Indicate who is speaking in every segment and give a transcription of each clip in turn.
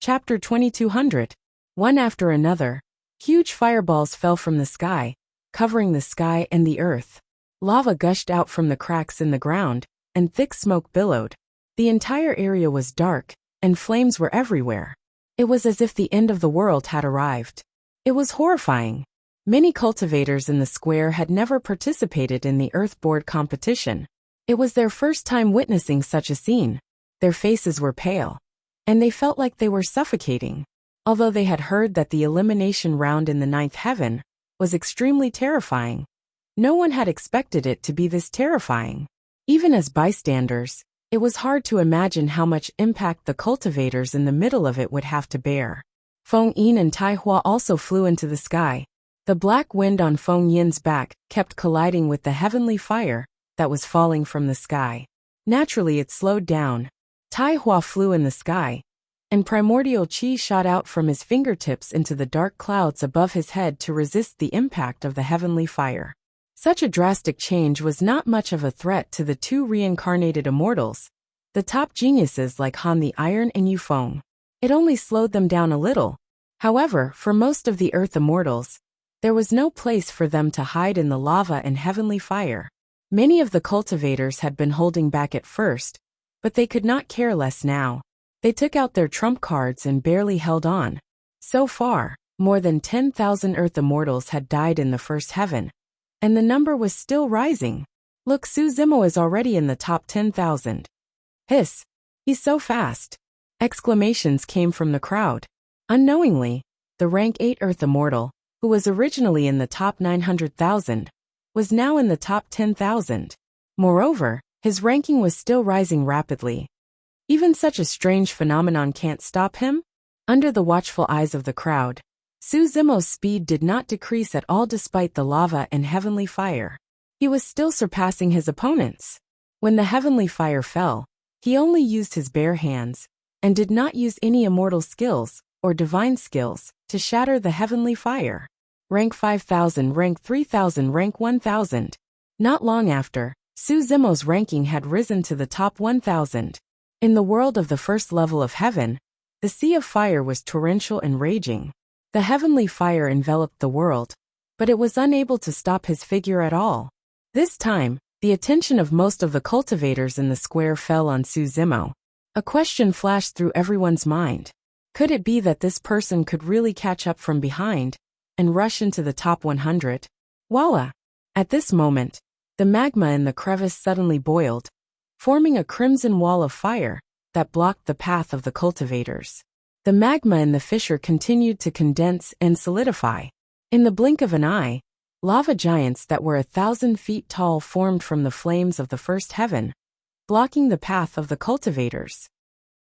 Speaker 1: Chapter 2200. One after another, huge fireballs fell from the sky, covering the sky and the earth. Lava gushed out from the cracks in the ground, and thick smoke billowed. The entire area was dark, and flames were everywhere. It was as if the end of the world had arrived. It was horrifying. Many cultivators in the square had never participated in the earthboard competition. It was their first time witnessing such a scene. Their faces were pale, and they felt like they were suffocating. Although they had heard that the elimination round in the ninth heaven was extremely terrifying, no one had expected it to be this terrifying. Even as bystanders, it was hard to imagine how much impact the cultivators in the middle of it would have to bear. Feng Yin and Tai Hua also flew into the sky. The black wind on Feng Yin's back kept colliding with the heavenly fire that was falling from the sky. Naturally, it slowed down. Tai Hua flew in the sky, and primordial qi shot out from his fingertips into the dark clouds above his head to resist the impact of the heavenly fire. Such a drastic change was not much of a threat to the two reincarnated immortals, the top geniuses like Han the Iron and Yufeng. It only slowed them down a little. However, for most of the earth immortals, there was no place for them to hide in the lava and heavenly fire. Many of the cultivators had been holding back at first, but they could not care less now. They took out their trump cards and barely held on. So far, more than 10,000 earth immortals had died in the first heaven, and the number was still rising. Look, Su Zimo is already in the top 10,000. Hiss! He's so fast! Exclamations came from the crowd. Unknowingly, the rank 8 earth immortal, who was originally in the top 900,000, was now in the top 10,000. Moreover, his ranking was still rising rapidly. Even such a strange phenomenon can't stop him? Under the watchful eyes of the crowd, Su Zimo's speed did not decrease at all despite the lava and heavenly fire. He was still surpassing his opponents. When the heavenly fire fell, he only used his bare hands, and did not use any immortal skills, or divine skills, to shatter the heavenly fire. Rank 5,000, rank 3,000, rank 1,000. Not long after, Su Zimo's ranking had risen to the top 1,000. In the world of the first level of heaven, the sea of fire was torrential and raging. The heavenly fire enveloped the world, but it was unable to stop his figure at all. This time, the attention of most of the cultivators in the square fell on Su Zimo. A question flashed through everyone's mind. Could it be that this person could really catch up from behind and rush into the top 100? Voila! At this moment, the magma in the crevice suddenly boiled, forming a crimson wall of fire that blocked the path of the cultivators. The magma in the fissure continued to condense and solidify. In the blink of an eye, lava giants that were 1,000 feet tall formed from the flames of the first heaven, blocking the path of the cultivators.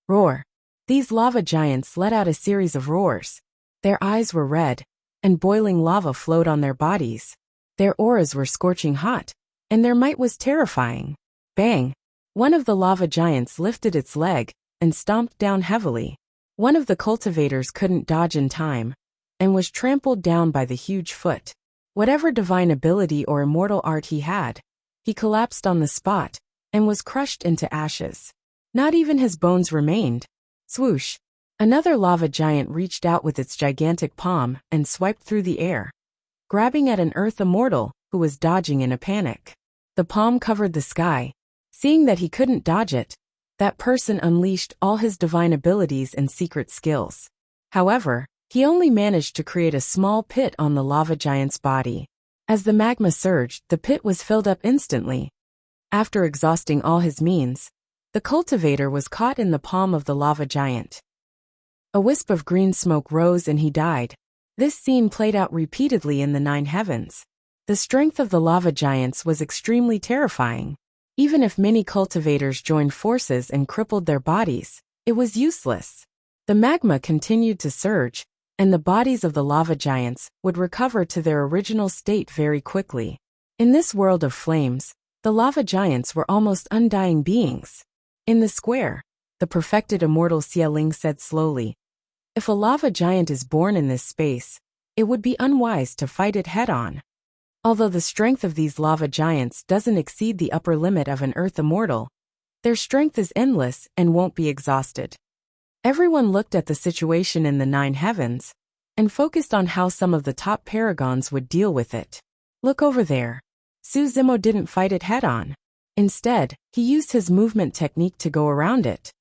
Speaker 1: Roar! These lava giants let out a series of roars. Their eyes were red, and boiling lava flowed on their bodies. Their auras were scorching hot, and their might was terrifying. Bang! One of the lava giants lifted its leg and stomped down heavily. One of the cultivators couldn't dodge in time, and was trampled down by the huge foot. Whatever divine ability or immortal art he had, he collapsed on the spot, and was crushed into ashes. Not even his bones remained. Swoosh! Another lava giant reached out with its gigantic palm and swiped through the air, grabbing at an earth immortal who was dodging in a panic. The palm covered the sky. Seeing that he couldn't dodge it, that person unleashed all his divine abilities and secret skills. However, he only managed to create a small pit on the lava giant's body. As the magma surged, the pit was filled up instantly. After exhausting all his means, the cultivator was caught in the palm of the lava giant. A wisp of green smoke rose and he died. This scene played out repeatedly in the 9 heavens. The strength of the lava giants was extremely terrifying. Even if many cultivators joined forces and crippled their bodies, it was useless. The magma continued to surge, and the bodies of the lava giants would recover to their original state very quickly. In this world of flames, the lava giants were almost undying beings. In the square, the perfected immortal Xieling said slowly, "If a lava giant is born in this space, it would be unwise to fight it head-on. Although the strength of these lava giants doesn't exceed the upper limit of an earth immortal, their strength is endless and won't be exhausted. Everyone looked at the situation in the 9 heavens and focused on how some of the top paragons would deal with it. Look over there. Su Zimo didn't fight it head-on. Instead, he used his movement technique to go around it.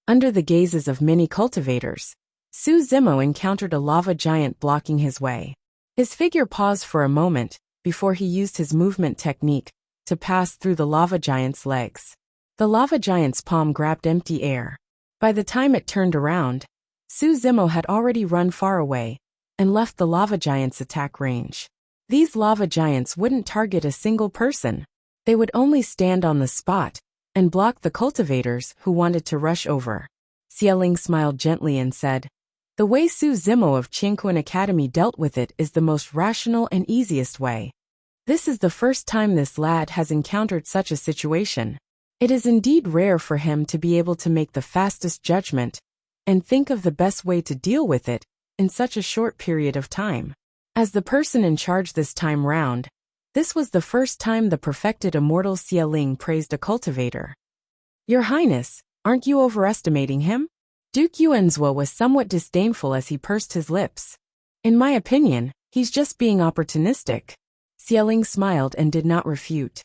Speaker 1: Under the gazes of many cultivators, Su Zimo encountered a lava giant blocking his way. His figure paused for a moment before he used his movement technique to pass through the lava giant's legs. The lava giant's palm grabbed empty air. By the time it turned around, Su Zimo had already run far away and left the lava giant's attack range. These lava giants wouldn't target a single person. They would only stand on the spot and block the cultivators who wanted to rush over. Xialing smiled gently and said, "The way Su Zimo of Qingquan Academy dealt with it is the most rational and easiest way. This is the first time this lad has encountered such a situation. It is indeed rare for him to be able to make the fastest judgment and think of the best way to deal with it in such a short period of time. As the person in charge this time round, this was the first time the perfected immortal Xialing praised a cultivator. Your Highness, aren't you overestimating him?" Duke Yuanzhua was somewhat disdainful as he pursed his lips. "In my opinion, he's just being opportunistic." Xialing smiled and did not refute.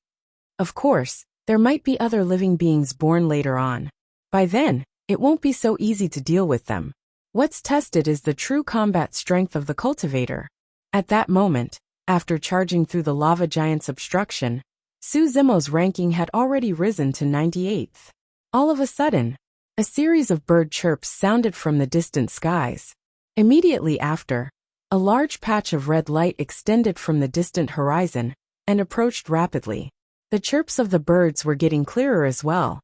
Speaker 1: Of course, there might be other living beings born later on. By then, it won't be so easy to deal with them. What's tested is the true combat strength of the cultivator. At that moment, after charging through the lava giant's obstruction, Su Zimo's ranking had already risen to 98th. All of a sudden, a series of bird chirps sounded from the distant skies. Immediately after, a large patch of red light extended from the distant horizon and approached rapidly. The chirps of the birds were getting clearer as well.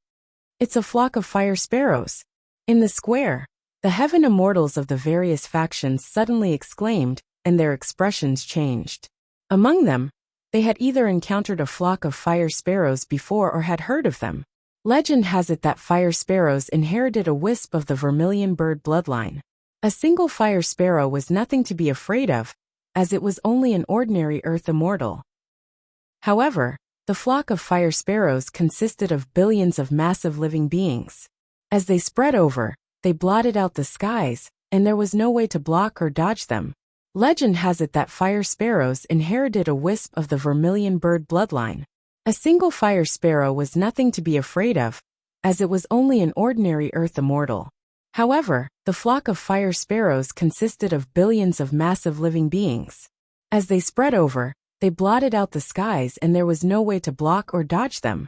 Speaker 1: "It's a flock of fire sparrows." In the square, the heaven immortals of the various factions suddenly exclaimed, and their expressions changed. Among them, they had either encountered a flock of fire sparrows before or had heard of them. Legend has it that fire sparrows inherited a wisp of the vermilion bird bloodline. A single fire sparrow was nothing to be afraid of, as it was only an ordinary earth immortal. However, the flock of fire sparrows consisted of billions of massive living beings. As they spread over, they blotted out the skies, and there was no way to block or dodge them. Legend has it that fire sparrows inherited a wisp of the vermilion bird bloodline. A single fire sparrow was nothing to be afraid of, as it was only an ordinary earth immortal. However, the flock of fire sparrows consisted of billions of massive living beings. As they spread over, they blotted out the skies and there was no way to block or dodge them.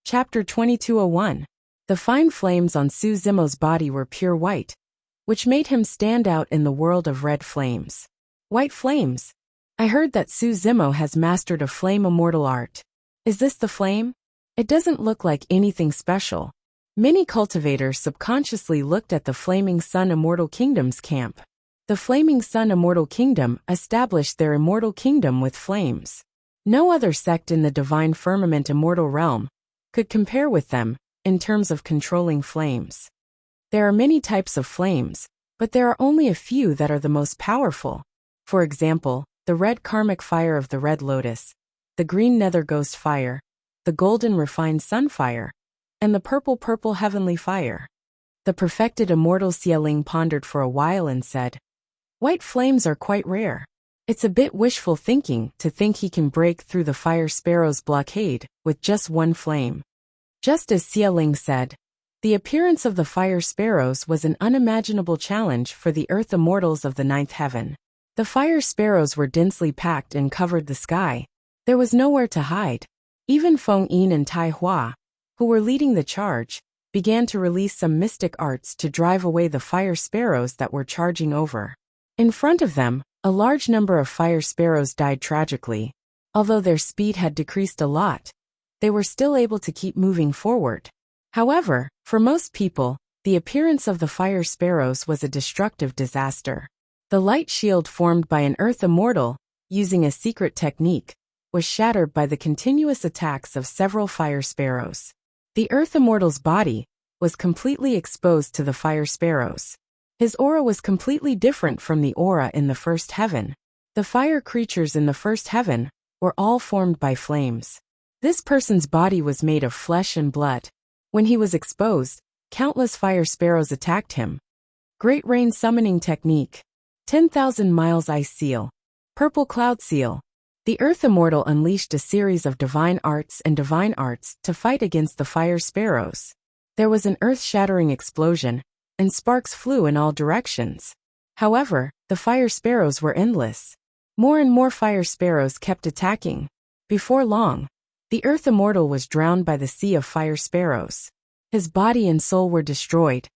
Speaker 1: Chapter 2201. The fine flames on Su Zimo's body were pure white, which made him stand out in the world of red flames. White flames. I heard that Su Zimo has mastered a flame immortal art. Is this the flame? It doesn't look like anything special. Many cultivators subconsciously looked at the Flaming Sun Immortal Kingdom's camp. The Flaming Sun Immortal Kingdom established their immortal kingdom with flames. No other sect in the Divine Firmament Immortal Realm could compare with them in terms of controlling flames. There are many types of flames, but there are only a few that are the most powerful. For example, the red karmic fire of the red lotus, the green nether ghost fire, the golden refined sun fire, and the purple heavenly fire. The perfected immortal Xialing pondered for a while and said, "White flames are quite rare. It's a bit wishful thinking to think he can break through the fire sparrow's blockade with just one flame." Just as Xialing said, the appearance of the fire sparrows was an unimaginable challenge for the earth immortals of the 9th heaven. The fire sparrows were densely packed and covered the sky. There was nowhere to hide. Even Feng Yin and Tai Hua, who were leading the charge, began to release some mystic arts to drive away the fire sparrows that were charging over. In front of them, a large number of fire sparrows died tragically. Although their speed had decreased a lot, they were still able to keep moving forward. However, for most people, the appearance of the fire sparrows was a destructive disaster. The light shield formed by an earth immortal, using a secret technique, was shattered by the continuous attacks of several fire sparrows. The earth immortal's body was completely exposed to the fire sparrows. His aura was completely different from the aura in the first heaven. The fire creatures in the first heaven were all formed by flames. This person's body was made of flesh and blood. When he was exposed, Countless fire sparrows attacked him. Great rain summoning technique. 10,000 miles ice seal. Purple cloud seal. The Earth Immortal unleashed a series of divine arts to fight against the fire sparrows. There was an earth-shattering explosion, and sparks flew in all directions. However, the fire sparrows were endless. More and more fire sparrows kept attacking. Before long, the Earth Immortal was drowned by the sea of fire sparrows. His body and soul were destroyed.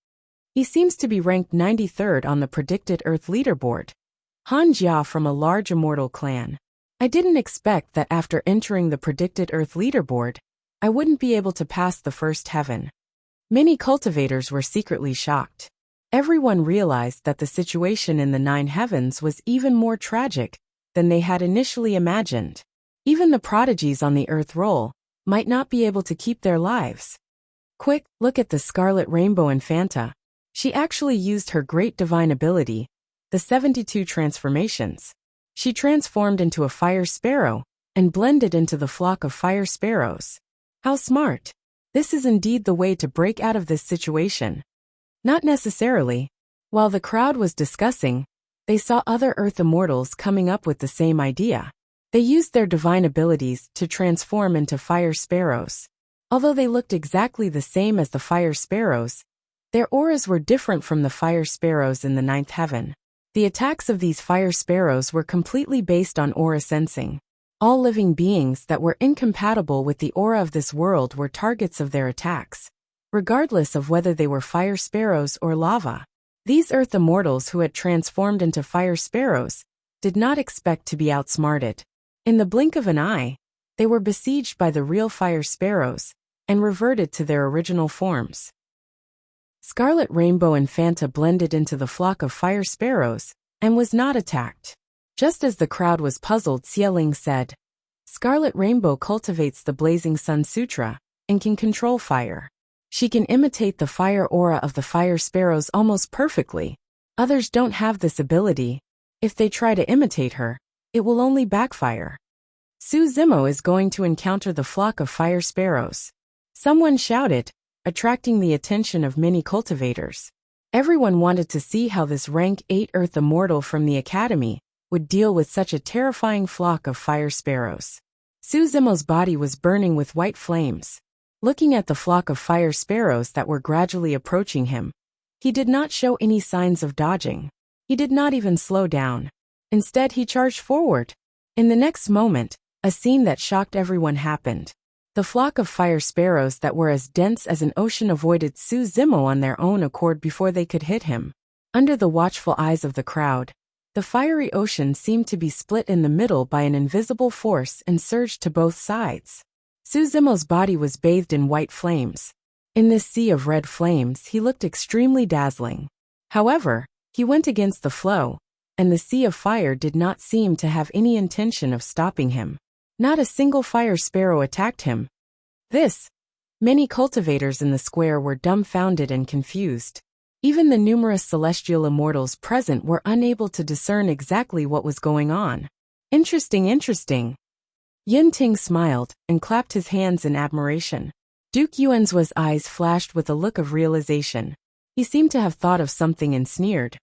Speaker 1: He seems to be ranked 93rd on the predicted Earth leaderboard. Han Jia from a large immortal clan. I didn't expect that after entering the predicted Earth leaderboard, I wouldn't be able to pass the first heaven. Many cultivators were secretly shocked. Everyone realized that the situation in the 9 heavens was even more tragic than they had initially imagined. Even the prodigies on the Earth roll might not be able to keep their lives. Quick, look at the Scarlet Rainbow Infanta. She actually used her great divine ability, the 72 transformations. She transformed into a fire sparrow and blended into the flock of fire sparrows. How smart! This is indeed the way to break out of this situation. Not necessarily. While the crowd was discussing, they saw other Earth Immortals coming up with the same idea. They used their divine abilities to transform into fire sparrows. Although they looked exactly the same as the fire sparrows, their auras were different from the fire sparrows in the 9th heaven. The attacks of these fire sparrows were completely based on aura sensing. All living beings that were incompatible with the aura of this world were targets of their attacks, regardless of whether they were fire sparrows or lava. These Earth Immortals who had transformed into fire sparrows did not expect to be outsmarted. In the blink of an eye, they were besieged by the real fire sparrows and reverted to their original forms. Scarlet Rainbow Infanta blended into the flock of fire sparrows and was not attacked. Just as the crowd was puzzled, Xieling said, Scarlet Rainbow cultivates the Blazing Sun Sutra and can control fire. She can imitate the fire aura of the fire sparrows almost perfectly. Others don't have this ability. If they try to imitate her, it will only backfire. Su Zimo is going to encounter the flock of fire sparrows. Someone shouted, attracting the attention of many cultivators. Everyone wanted to see how this rank 8 Earth Immortal from the Academy would deal with such a terrifying flock of fire sparrows. Su Zimo's body was burning with white flames. Looking at the flock of fire sparrows that were gradually approaching him, he did not show any signs of dodging. He did not even slow down. Instead, he charged forward. In the next moment, a scene that shocked everyone happened. The flock of fire sparrows that were as dense as an ocean avoided Su Zimo on their own accord before they could hit him. Under the watchful eyes of the crowd, the fiery ocean seemed to be split in the middle by an invisible force and surged to both sides. Su Zimo's body was bathed in white flames. In this sea of red flames, he looked extremely dazzling. However, he went against the flow, and the sea of fire did not seem to have any intention of stopping him. Not a single fire sparrow attacked him. Many cultivators in the square were dumbfounded and confused. Even the numerous celestial immortals present were unable to discern exactly what was going on. Interesting. Yin Ting smiled and clapped his hands in admiration. Duke Yuanzuo's eyes flashed with a look of realization. He seemed to have thought of something and sneered.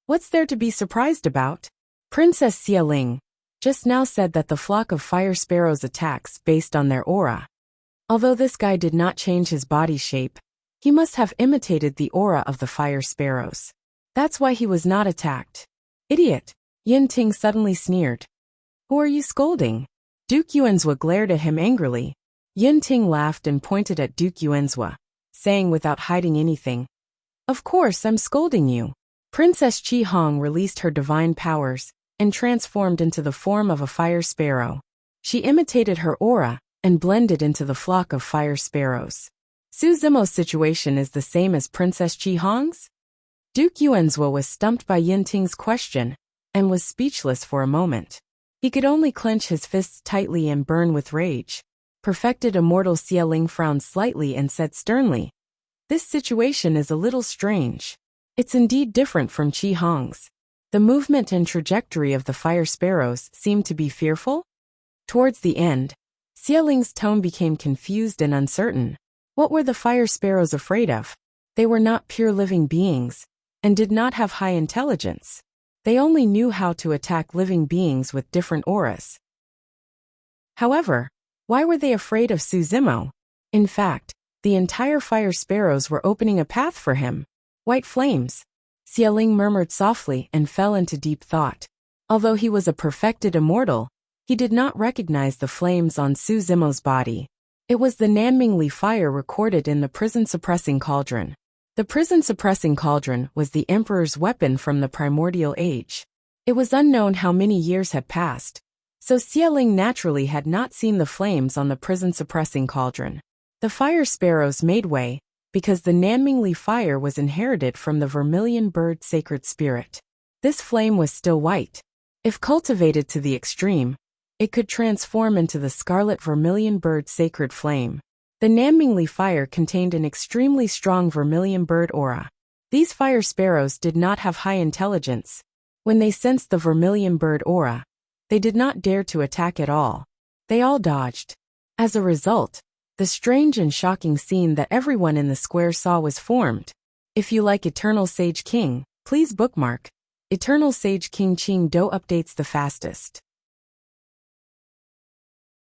Speaker 1: What's there to be surprised about? Princess Xieling just now said that the flock of fire sparrows attacks based on their aura. Although this guy did not change his body shape, he must have imitated the aura of the fire sparrows. That's why he was not attacked. Idiot! Yin Ting suddenly sneered. Who are you scolding? Duke Yuanzuo glared at him angrily. Yin Ting laughed and pointed at Duke Yuanzuo, saying without hiding anything, Of course I'm scolding you. Princess Qi Hong released her divine powers and transformed into the form of a fire sparrow. She imitated her aura and blended into the flock of fire sparrows. Su Zimo's situation is the same as Princess Qi Hong's? Duke Yuanzuo was stumped by Yin Ting's question and was speechless for a moment. He could only clench his fists tightly and burn with rage. Perfected Immortal Xieling frowned slightly and said sternly, This situation is a little strange. It's indeed different from Qi Hong's. The movement and trajectory of the fire sparrows seemed to be fearful. Towards the end, Xieling's tone became confused and uncertain. What were the fire sparrows afraid of? They were not pure living beings, and did not have high intelligence. They only knew how to attack living beings with different auras. However, why were they afraid of Su Zimo? In fact, the entire fire sparrows were opening a path for him. White flames. Xialing murmured softly and fell into deep thought. Although he was a perfected immortal, he did not recognize the flames on Su Zimo's body. It was the Nanmingli fire recorded in the prison-suppressing cauldron. The prison-suppressing cauldron was the emperor's weapon from the primordial age. It was unknown how many years had passed, so Xialing naturally had not seen the flames on the prison-suppressing cauldron. The fire sparrows made way, because the Nanmingli fire was inherited from the vermilion bird sacred spirit. This flame was still white. If cultivated to the extreme, it could transform into the scarlet vermilion bird sacred flame. The Nanmingli fire contained an extremely strong vermilion bird aura. These fire sparrows did not have high intelligence. When they sensed the vermilion bird aura, they did not dare to attack at all. They all dodged. As a result, the strange and shocking scene that everyone in the square saw was formed. If you like Eternal Sage King, please bookmark. Eternal Sage King Qing Do updates the fastest.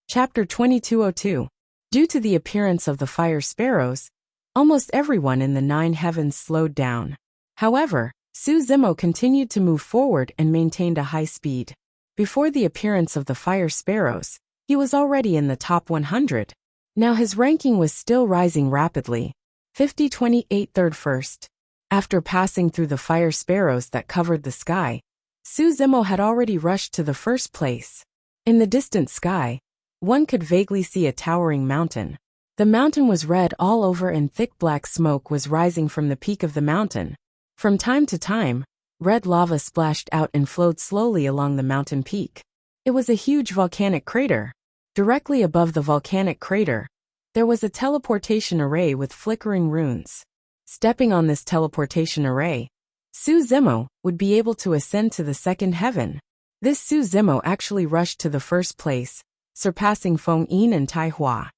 Speaker 1: Chapter 2202. Due to the appearance of the fire sparrows, almost everyone in the 9 heavens slowed down. However, Su Zimo continued to move forward and maintained a high speed. Before the appearance of the fire sparrows, he was already in the top 100. Now his ranking was still rising rapidly. 50, 28, 3rd, 1st. After passing through the fire sparrows that covered the sky, Su Zimo had already rushed to the first place. In the distant sky, one could vaguely see a towering mountain. The mountain was red all over and thick black smoke was rising from the peak of the mountain. From time to time, red lava splashed out and flowed slowly along the mountain peak. It was a huge volcanic crater. Directly above the volcanic crater, there was a teleportation array with flickering runes. Stepping on this teleportation array, Su Zimo would be able to ascend to the 2nd heaven. This Su Zimo actually rushed to the first place, surpassing Feng Yin and Tai Hua.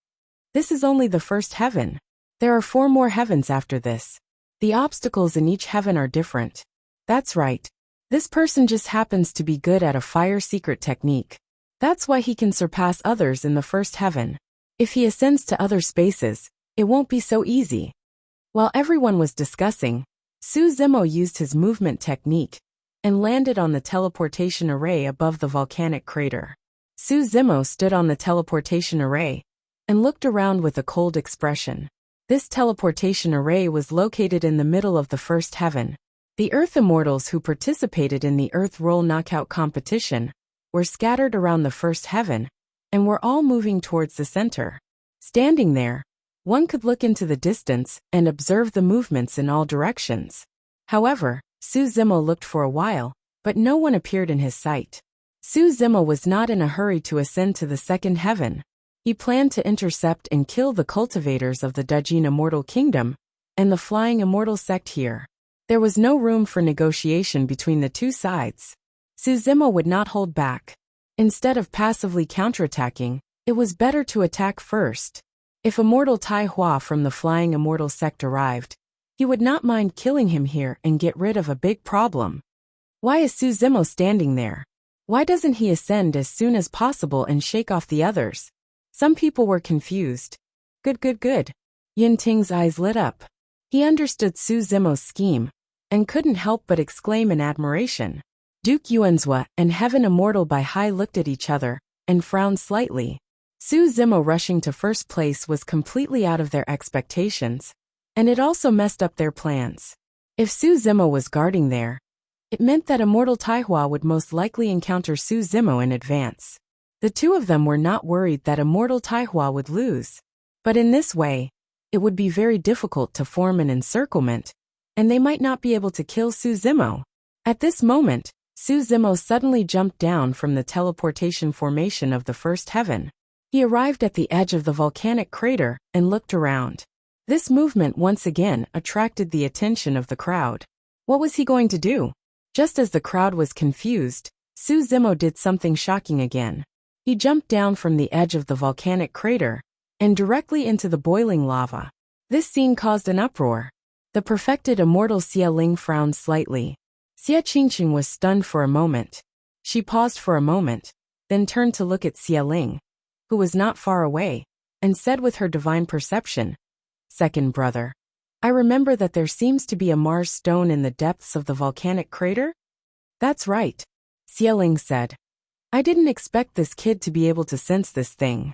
Speaker 1: This is only the 1st heaven. There are 4 more heavens after this. The obstacles in each heaven are different. That's right. This person just happens to be good at a fire secret technique. That's why he can surpass others in the 1st heaven. If he ascends to other spaces, it won't be so easy. While everyone was discussing, Su Zimo used his movement technique and landed on the teleportation array above the volcanic crater. Su Zimo stood on the teleportation array and looked around with a cold expression. This teleportation array was located in the middle of the 1st heaven. The Earth Immortals who participated in the Earth Roll Knockout competition were scattered around the 1st heaven, and were all moving towards the center. Standing there, one could look into the distance and observe the movements in all directions. However, Su Zimo looked for a while, but no one appeared in his sight. Su Zimo was not in a hurry to ascend to the 2nd heaven. He planned to intercept and kill the cultivators of the Dajin Immortal Kingdom and the Flying Immortal sect here. There was no room for negotiation between the two sides. Su Zimo would not hold back. Instead of passively counterattacking, it was better to attack first. If Immortal Tai Hua from the Flying Immortal sect arrived, he would not mind killing him here and get rid of a big problem. Why is Su Zimo standing there? Why doesn't he ascend as soon as possible and shake off the others? Some people were confused. Good. Yin Ting's eyes lit up. He understood Su Zimo's scheme and couldn't help but exclaim in admiration. Duke Yuanzhua and Heaven Immortal Bai Hai looked at each other and frowned slightly. Su Zimo rushing to first place was completely out of their expectations, and it also messed up their plans. If Su Zimo was guarding there, it meant that Immortal Tai Hua would most likely encounter Su Zimo in advance. The two of them were not worried that Immortal Tai Hua would lose. But in this way, it would be very difficult to form an encirclement, and they might not be able to kill Su Zimo. At this moment, Su Zimo suddenly jumped down from the teleportation formation of the 1st heaven. He arrived at the edge of the volcanic crater and looked around. This movement once again attracted the attention of the crowd. What was he going to do? Just as the crowd was confused, Su Zimo did something shocking again. He jumped down from the edge of the volcanic crater and directly into the boiling lava. This scene caused an uproar. The perfected immortal Xia Ling frowned slightly. Xia Qingqing was stunned for a moment. She paused for a moment, then turned to look at Xia Ling, who was not far away, and said with her divine perception, "Second brother, I remember that there seems to be a Mars stone in the depths of the volcanic crater?" "That's right," Xia Ling said. "I didn't expect this kid to be able to sense this thing.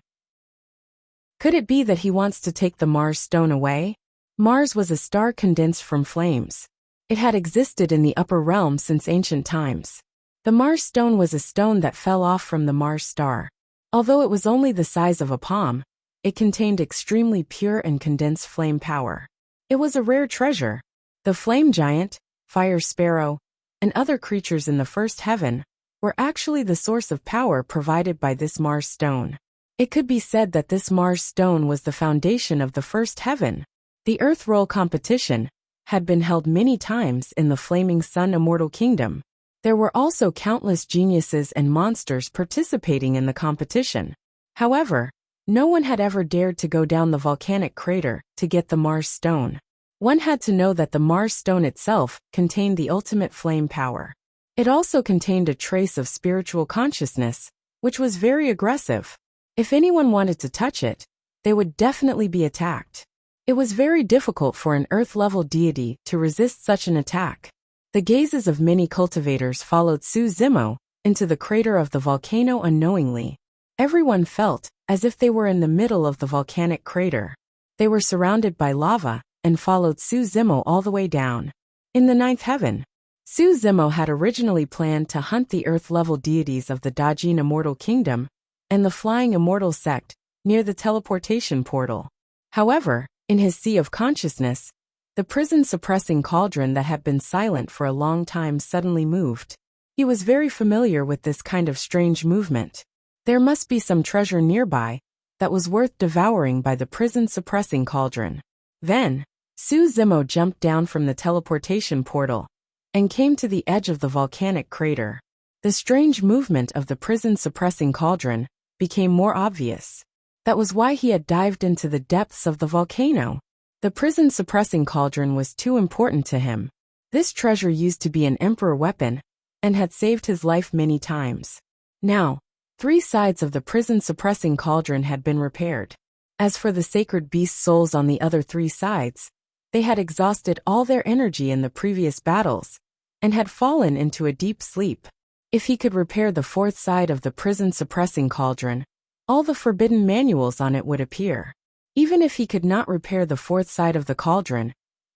Speaker 1: Could it be that he wants to take the Mars stone away?" Mars was a star condensed from flames. It had existed in the upper realm since ancient times. The Mars stone was a stone that fell off from the Mars star. Although it was only the size of a palm, it contained extremely pure and condensed flame power. It was a rare treasure. The flame giant, fire sparrow, and other creatures in the first heaven were actually the source of power provided by this Mars stone. It could be said that this Mars stone was the foundation of the first heaven. The Earth Roll competition had been held many times in the Flaming Sun Immortal Kingdom. There were also countless geniuses and monsters participating in the competition. However, no one had ever dared to go down the volcanic crater to get the Mars stone. One had to know that the Mars stone itself contained the ultimate flame power. It also contained a trace of spiritual consciousness, which was very aggressive. If anyone wanted to touch it, they would definitely be attacked. It was very difficult for an Earth-level deity to resist such an attack. The gazes of many cultivators followed Su Zimo into the crater of the volcano unknowingly. Everyone felt as if they were in the middle of the volcanic crater. They were surrounded by lava and followed Su Zimo all the way down. In the ninth heaven, Su Zimo had originally planned to hunt the Earth-level deities of the Dajin Immortal Kingdom and the Flying Immortal Sect near the teleportation portal. However, in his sea of consciousness, the prison-suppressing cauldron that had been silent for a long time suddenly moved. He was very familiar with this kind of strange movement. There must be some treasure nearby that was worth devouring by the prison-suppressing cauldron. Then, Su Zimo jumped down from the teleportation portal and came to the edge of the volcanic crater. The strange movement of the prison-suppressing cauldron became more obvious. That was why he had dived into the depths of the volcano. The prison-suppressing cauldron was too important to him. This treasure used to be an emperor weapon and had saved his life many times. Now, 3 sides of the prison-suppressing cauldron had been repaired. As for the sacred beast souls on the other 3 sides, they had exhausted all their energy in the previous battles and had fallen into a deep sleep. If he could repair the 4th side of the prison-suppressing cauldron, all the forbidden manuals on it would appear. Even if he could not repair the 4th side of the cauldron,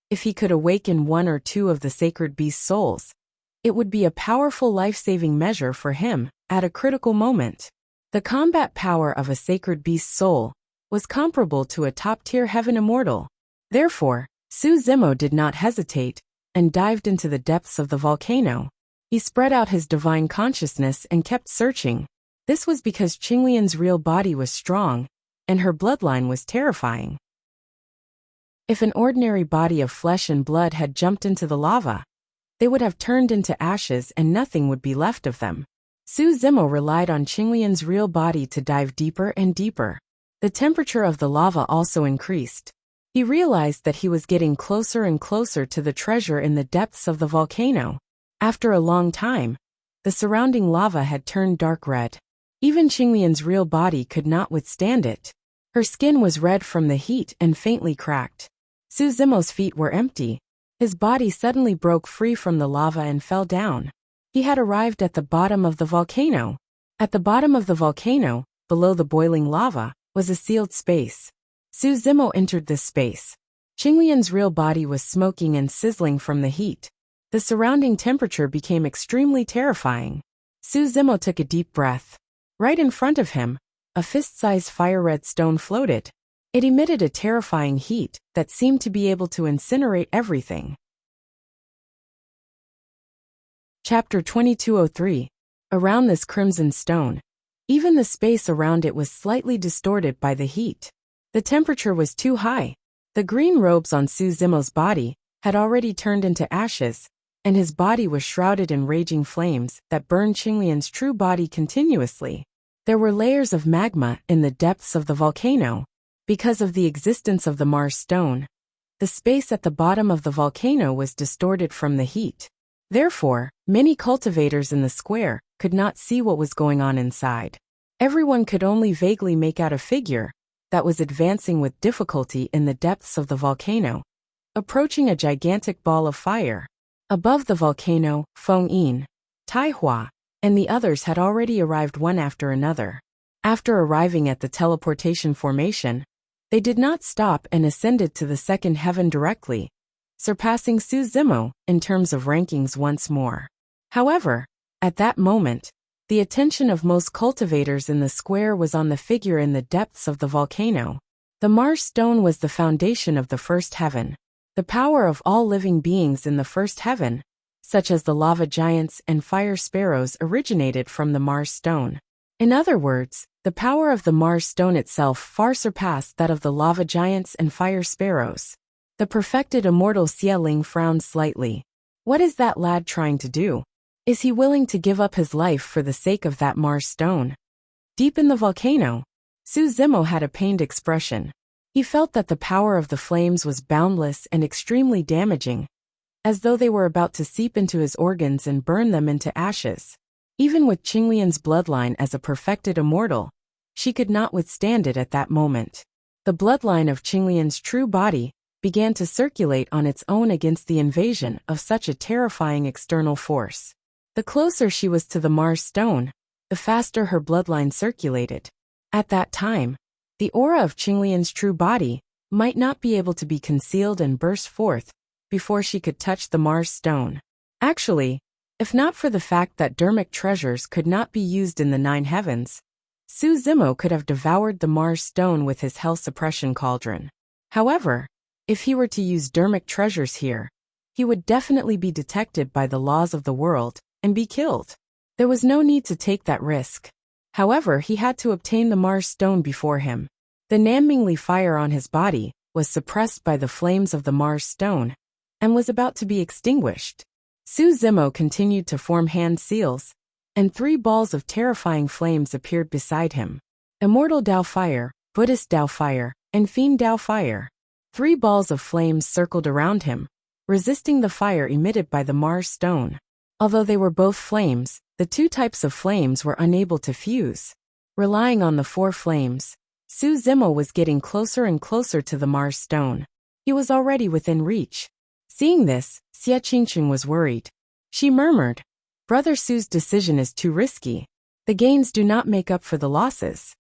Speaker 1: if he could awaken 1 or 2 of the sacred beast souls, it would be a powerful life-saving measure for him at a critical moment. The combat power of a sacred beast soul was comparable to a top-tier heaven immortal. Therefore, Su Zimo did not hesitate and dived into the depths of the volcano. He spread out his divine consciousness and kept searching. This was because Qinglian's real body was strong, and her bloodline was terrifying. If an ordinary body of flesh and blood had jumped into the lava, they would have turned into ashes and nothing would be left of them. Su Zimo relied on Qinglian's real body to dive deeper and deeper. The temperature of the lava also increased. He realized that he was getting closer and closer to the treasure in the depths of the volcano. After a long time, the surrounding lava had turned dark red. Even Qinglian's real body could not withstand it. Her skin was red from the heat and faintly cracked. Su Zimo's feet were empty. His body suddenly broke free from the lava and fell down. He had arrived at the bottom of the volcano. At the bottom of the volcano, below the boiling lava, was a sealed space. Su Zimo entered this space. Qinglian's real body was smoking and sizzling from the heat. The surrounding temperature became extremely terrifying. Su Zimo took a deep breath. Right in front of him, a fist-sized fire-red stone floated. It emitted a terrifying heat that seemed to be able to incinerate everything. Chapter 2203. Around this crimson stone, even the space around it was slightly distorted by the heat. The temperature was too high. The green robes on Su Zimo's body had already turned into ashes, and his body was shrouded in raging flames that burned Qinglian's true body continuously. There were layers of magma in the depths of the volcano. Because of the existence of the Mars stone, The space at the bottom of the volcano was distorted from the heat. Therefore, many cultivators in the square could not see what was going on inside. Everyone could only vaguely make out a figure that was advancing with difficulty in the depths of the volcano, approaching a gigantic ball of fire. Above the volcano, Feng Yin, Tai Hua, and the others had already arrived one after another. After arriving at the teleportation formation, they did not stop and ascended to the second heaven directly, surpassing Su Zimo in terms of rankings once more. However, at that moment, the attention of most cultivators in the square was on the figure in the depths of the volcano. The Mars stone was the foundation of the first heaven. The power of all living beings in the first heaven, such as the lava giants and fire sparrows, originated from the Mars stone. In other words, the power of the Mars stone itself far surpassed that of the lava giants and fire sparrows. The perfected immortal Xie Ling frowned slightly. What is that lad trying to do? Is he willing to give up his life for the sake of that Mars stone? Deep in the volcano, Su Zimo had a pained expression. He felt that the power of the flames was boundless and extremely damaging, as though they were about to seep into his organs and burn them into ashes. Even with Qinglian's bloodline as a perfected immortal, she could not withstand it at that moment. The bloodline of Qinglian's true body began to circulate on its own against the invasion of such a terrifying external force. The closer she was to the Mars stone, the faster her bloodline circulated. At that time, the aura of Qinglian's true body might not be able to be concealed and burst forth before she could touch the Mars stone. Actually, if not for the fact that dermic treasures could not be used in the 9 heavens, Su Zimo could have devoured the Mars stone with his hell suppression cauldron. However, if he were to use dermic treasures here, he would definitely be detected by the laws of the world and be killed. There was no need to take that risk. However, he had to obtain the Mars stone before him. The Nanmingli fire on his body was suppressed by the flames of the Mars stone and was about to be extinguished. Su Zimo continued to form hand seals, and 3 balls of terrifying flames appeared beside him. Immortal Dao fire, Buddhist Dao fire, and Fiend Dao fire. 3 balls of flames circled around him, resisting the fire emitted by the Mars stone. Although they were both flames, the 2 types of flames were unable to fuse. Relying on the 4 flames, Su Zimo was getting closer and closer to the Mars stone. He was already within reach. Seeing this, Xie Qingqing was worried. She murmured, "Brother Su's decision is too risky. The gains do not make up for the losses.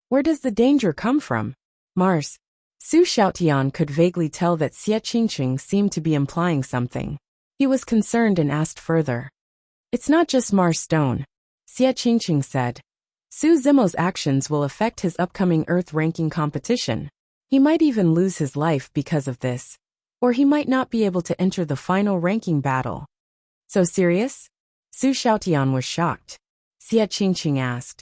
Speaker 1: Where does the danger come from?" Mars. Su Xiaotian could vaguely tell that Xie Qingqing seemed to be implying something. He was concerned and asked further. "It's not just Mars stone," Xie Qingqing said. "Su Zimo's actions will affect his upcoming Earth ranking competition. He might even lose his life because of this, or he might not be able to enter the final ranking battle." "So serious?" Su Xiaotian was shocked. Xie Qingqing asked,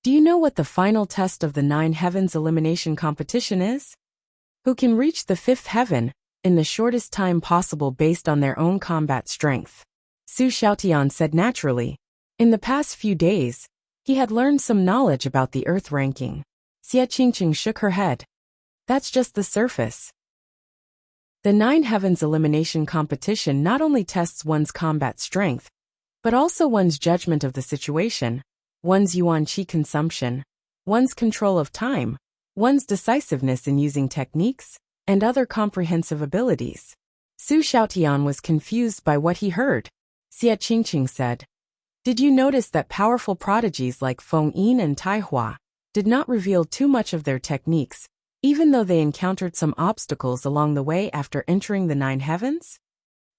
Speaker 1: "Do you know what the final test of the 9 heavens elimination competition is? Who can reach the 5th heaven in the shortest time possible based on their own combat strength?" Su Xiaotian said naturally. In the past few days, he had learned some knowledge about the Earth ranking. Xie Qingqing shook her head. "That's just the surface. The 9 heavens elimination competition not only tests one's combat strength, but also one's judgment of the situation, one's yuan qi consumption, one's control of time, one's decisiveness in using techniques, and other comprehensive abilities." Su Xiaotian was confused by what he heard. Xie Qingqing said, "Did you notice that powerful prodigies like Feng Yin and Tai Hua did not reveal too much of their techniques, even though they encountered some obstacles along the way after entering the 9 heavens?"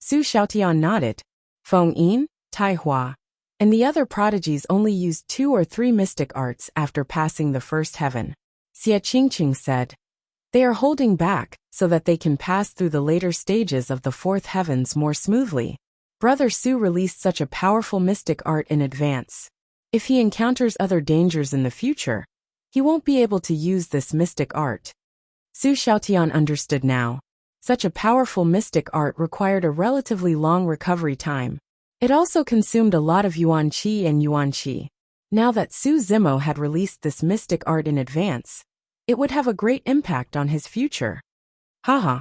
Speaker 1: Su Xiaotian nodded. Feng Yin, Tai Hua, and the other prodigies only used 2 or 3 mystic arts after passing the 1st heaven. Xie Qingqing said, "They are holding back so that they can pass through the later stages of the 4th heavens more smoothly. Brother Su released such a powerful mystic art in advance. If he encounters other dangers in the future, he won't be able to use this mystic art." Su Xiaotian understood now. Such a powerful mystic art required a relatively long recovery time. It also consumed a lot of yuan qi and yuan qi. Now that Su Zimo had released this mystic art in advance, it would have a great impact on his future. Haha.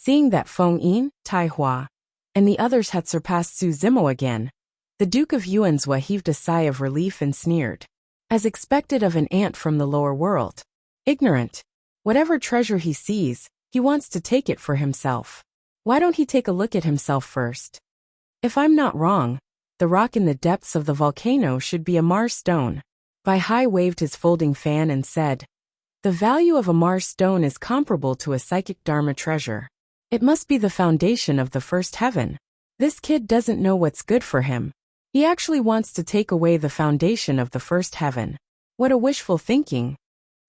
Speaker 1: Seeing that Feng Yin, Tai Hua, and the others had surpassed Su Zimo again, the Duke of Yuanzhua heaved a sigh of relief and sneered. As expected of an ant from the lower world. Ignorant. Whatever treasure he sees, he wants to take it for himself. Why don't he take a look at himself first? If I'm not wrong, the rock in the depths of the volcano should be a Mars stone. Bai Hai waved his folding fan and said, the value of a Mars stone is comparable to a psychic Dharma treasure. It must be the foundation of the first heaven. This kid doesn't know what's good for him. He actually wants to take away the foundation of the first heaven. What a wishful thinking.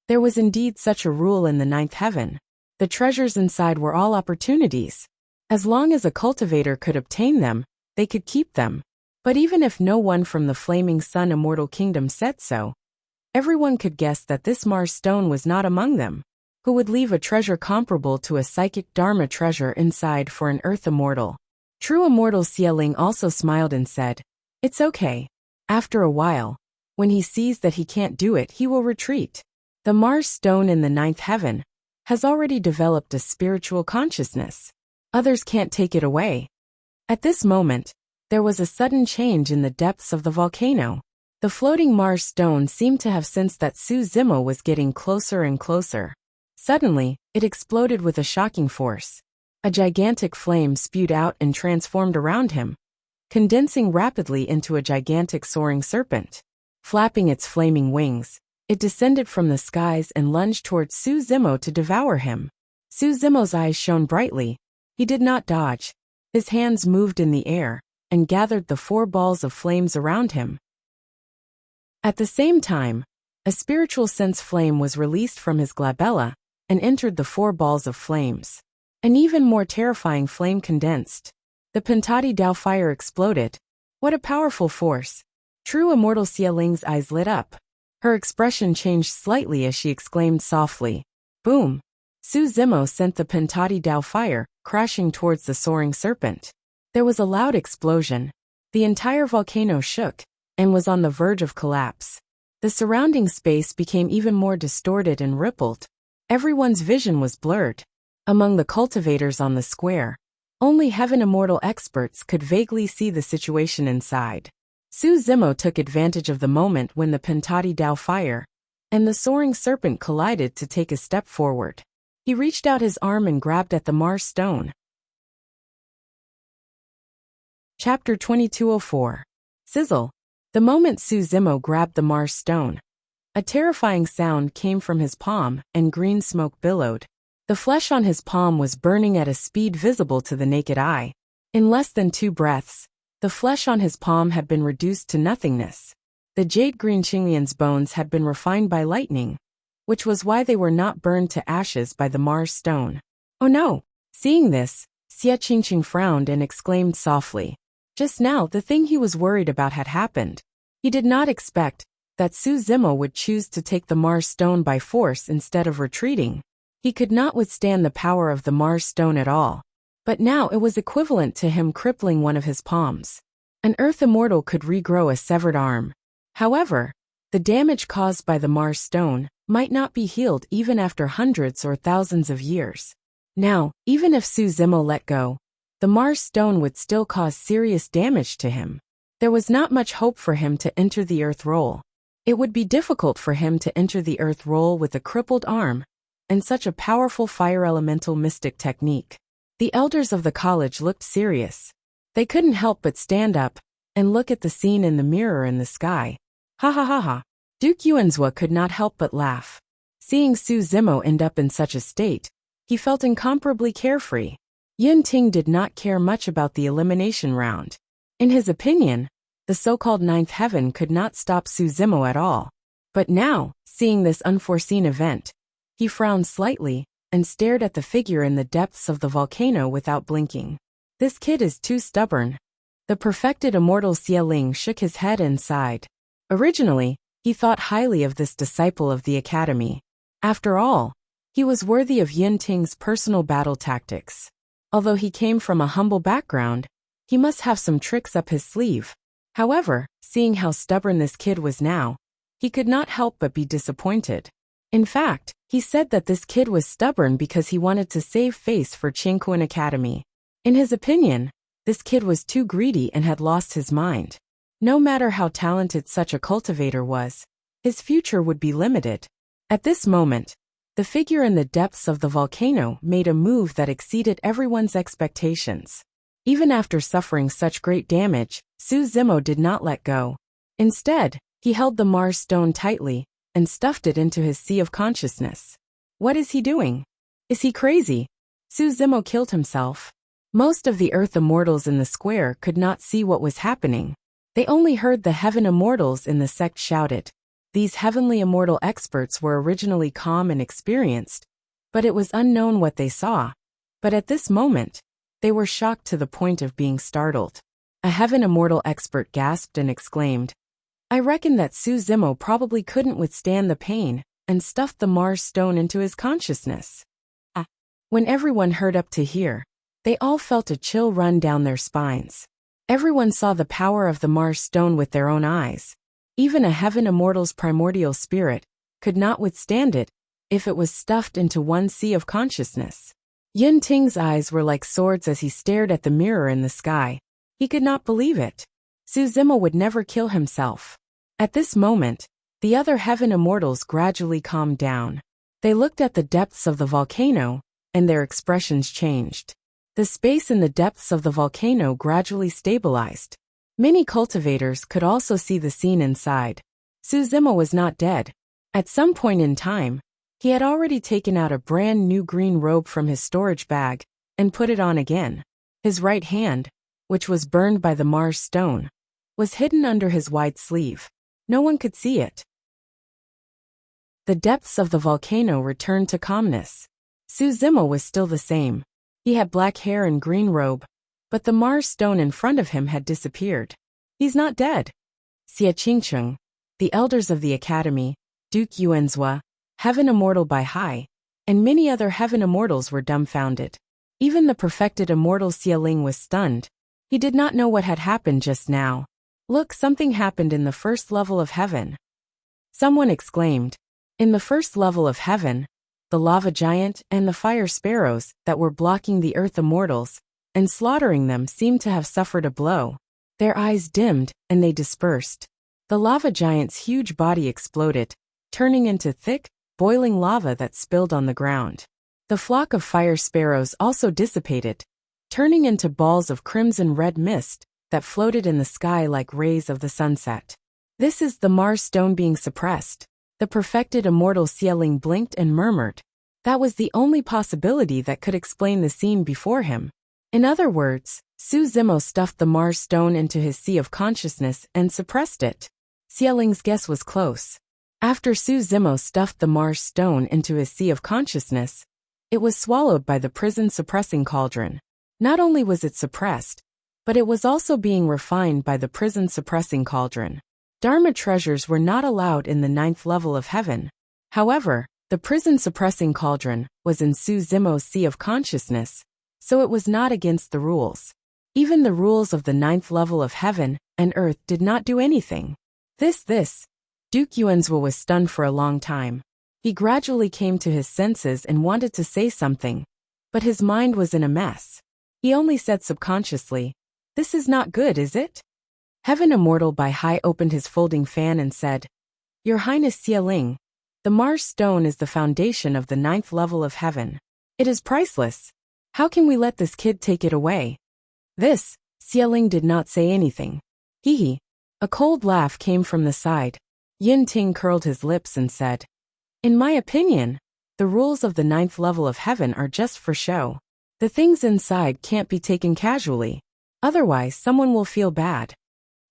Speaker 1: There was indeed such a rule in the ninth heaven. The treasures inside were all opportunities. As long as a cultivator could obtain them, they could keep them. But even if no one from the Flaming Sun Immortal Kingdom said so, everyone could guess that this Mars stone was not among them. Who would leave a treasure comparable to a psychic Dharma treasure inside for an Earth immortal? True immortal Xia Ling also smiled and said, it's okay. After a while, when he sees that he can't do it, he will retreat. The Mars stone in the ninth heaven has already developed a spiritual consciousness. Others can't take it away. At this moment, there was a sudden change in the depths of the volcano. The floating Mars stone seemed to have sensed that Su Zimo was getting closer and closer. Suddenly, it exploded with a shocking force. A gigantic flame spewed out and transformed around him, condensing rapidly into a gigantic soaring serpent. Flapping its flaming wings, it descended from the skies and lunged towards Su Zimo to devour him. Su Zimo's eyes shone brightly. He did not dodge. His hands moved in the air and gathered the 4 balls of flames around him. At the same time, a spiritual sense flame was released from his glabella and entered the 4 balls of flames. An even more terrifying flame condensed. The Pentati Dao fire exploded. What a powerful force. True immortal Xia Ling's eyes lit up. Her expression changed slightly as she exclaimed softly, boom! Su Zimo sent the Pentati Dao fire crashing towards the soaring serpent. There was a loud explosion. The entire volcano shook and was on the verge of collapse. The surrounding space became even more distorted and rippled. Everyone's vision was blurred. Among the cultivators on the square, only heaven immortal experts could vaguely see the situation inside. Su Zimo took advantage of the moment when the Pentati Dao fire and the soaring serpent collided to take a step forward. He reached out his arm and grabbed at the Mars stone. Chapter 2204. Sizzle. The moment Su Zimo grabbed the Mars stone, a terrifying sound came from his palm and green smoke billowed. The flesh on his palm was burning at a speed visible to the naked eye. In less than 2 breaths, the flesh on his palm had been reduced to nothingness. The jade-green Qinglian's bones had been refined by lightning, which was why they were not burned to ashes by the Mars stone. Oh no! Seeing this, Xie Qingqing frowned and exclaimed softly. Just now, the thing he was worried about had happened. He did not expect that Su Zimo would choose to take the Mars stone by force instead of retreating. He could not withstand the power of the Mars stone at all. But now it was equivalent to him crippling one of his palms. An Earth immortal could regrow a severed arm. However, the damage caused by the Mars stone might not be healed even after hundreds or thousands of years. Now, even if Su Zimo let go, the Mars stone would still cause serious damage to him. There was not much hope for him to enter the Earth role. It would be difficult for him to enter the Earth role with a crippled arm and such a powerful fire elemental mystic technique. The elders of the college looked serious. They couldn't help but stand up and look at the scene in the mirror in the sky. Ha ha ha ha. Duke Yuanzhua could not help but laugh. Seeing Su Zimo end up in such a state, he felt incomparably carefree. Yun Ting did not care much about the elimination round. In his opinion, the so-called ninth heaven could not stop Su Zimo at all. But now, seeing this unforeseen event, he frowned slightly and stared at the figure in the depths of the volcano without blinking. This kid is too stubborn. The perfected immortal Xie Ling shook his head and sighed. Originally, he thought highly of this disciple of the academy. After all, he was worthy of Yun Ting's personal battle tactics. Although he came from a humble background, he must have some tricks up his sleeve. However, seeing how stubborn this kid was now, he could not help but be disappointed. In fact, he said that this kid was stubborn because he wanted to save face for Qingquan Academy. In his opinion, this kid was too greedy and had lost his mind. No matter how talented such a cultivator was, his future would be limited. At this moment, the figure in the depths of the volcano made a move that exceeded everyone's expectations. Even after suffering such great damage, Su Zimo did not let go. Instead, he held the Mars stone tightly and stuffed it into his sea of consciousness. What is he doing? Is he crazy? Su Zimo killed himself. Most of the Earth Immortals in the square could not see what was happening. They only heard the Heaven Immortals in the sect shout it. These heavenly immortal experts were originally calm and experienced, but it was unknown what they saw. But at this moment, they were shocked to the point of being startled. A Heaven Immortal expert gasped and exclaimed, "I reckon that Su Zimo probably couldn't withstand the pain and stuffed the Mars stone into his consciousness." When everyone heard up to here, they all felt a chill run down their spines. Everyone saw the power of the Mars stone with their own eyes. Even a Heaven Immortal's primordial spirit could not withstand it if it was stuffed into one sea of consciousness. Yun Ting's eyes were like swords as he stared at the mirror in the sky. He could not believe it. Su Zimo would never kill himself. At this moment, the other Heaven Immortals gradually calmed down. They looked at the depths of the volcano, and their expressions changed. The space in the depths of the volcano gradually stabilized. Many cultivators could also see the scene inside. Su Zimo was not dead. At some point in time, he had already taken out a brand new green robe from his storage bag and put it on again. His right hand, which was burned by the Mars stone, was hidden under his wide sleeve. No one could see it. The depths of the volcano returned to calmness. Su Zimo was still the same. He had black hair and green robe, but the Mars stone in front of him had disappeared. He's not dead. Xie Qingcheng, the elders of the academy, Duke Yuanzhua, Heaven Immortal Bai Hai, and many other Heaven Immortals were dumbfounded. Even the perfected immortal Xie Ling was stunned. He did not know what had happened just now. Look, something happened in the first level of heaven. Someone exclaimed. In the first level of heaven, the lava giant and the fire sparrows that were blocking the Earth Immortals and slaughtering them seemed to have suffered a blow. Their eyes dimmed, and they dispersed. The lava giant's huge body exploded, turning into thick, boiling lava that spilled on the ground. The flock of fire sparrows also dissipated, turning into balls of crimson-red mist that floated in the sky like rays of the sunset. This is the Mars stone being suppressed. The perfected immortal Xie Ling blinked and murmured. That was the only possibility that could explain the scene before him. In other words, Su Zimo stuffed the Mars stone into his sea of consciousness and suppressed it. Xie Ling's guess was close. After Su Zimo stuffed the Mars stone into his sea of consciousness, it was swallowed by the prison-suppressing cauldron. Not only was it suppressed, but it was also being refined by the prison-suppressing cauldron. Dharma treasures were not allowed in the 9th level of heaven. However, the prison-suppressing cauldron was in Su Zimo's sea of consciousness, so it was not against the rules. Even the rules of the 9th level of heaven and earth did not do anything. Duke Yuanzhua was stunned for a long time. He gradually came to his senses and wanted to say something, but his mind was in a mess. He only said subconsciously, "This is not good, is it?" Heaven Immortal Bai Hai opened his folding fan and said, "Your Highness Xie Ling, the Mars stone is the foundation of the 9th level of heaven. It is priceless. How can we let this kid take it away?" Xie Ling did not say anything. Hee. A cold laugh came from the side. Yin Ting curled his lips and said, "In my opinion, the rules of the 9th level of heaven are just for show. The things inside can't be taken casually. Otherwise, someone will feel bad."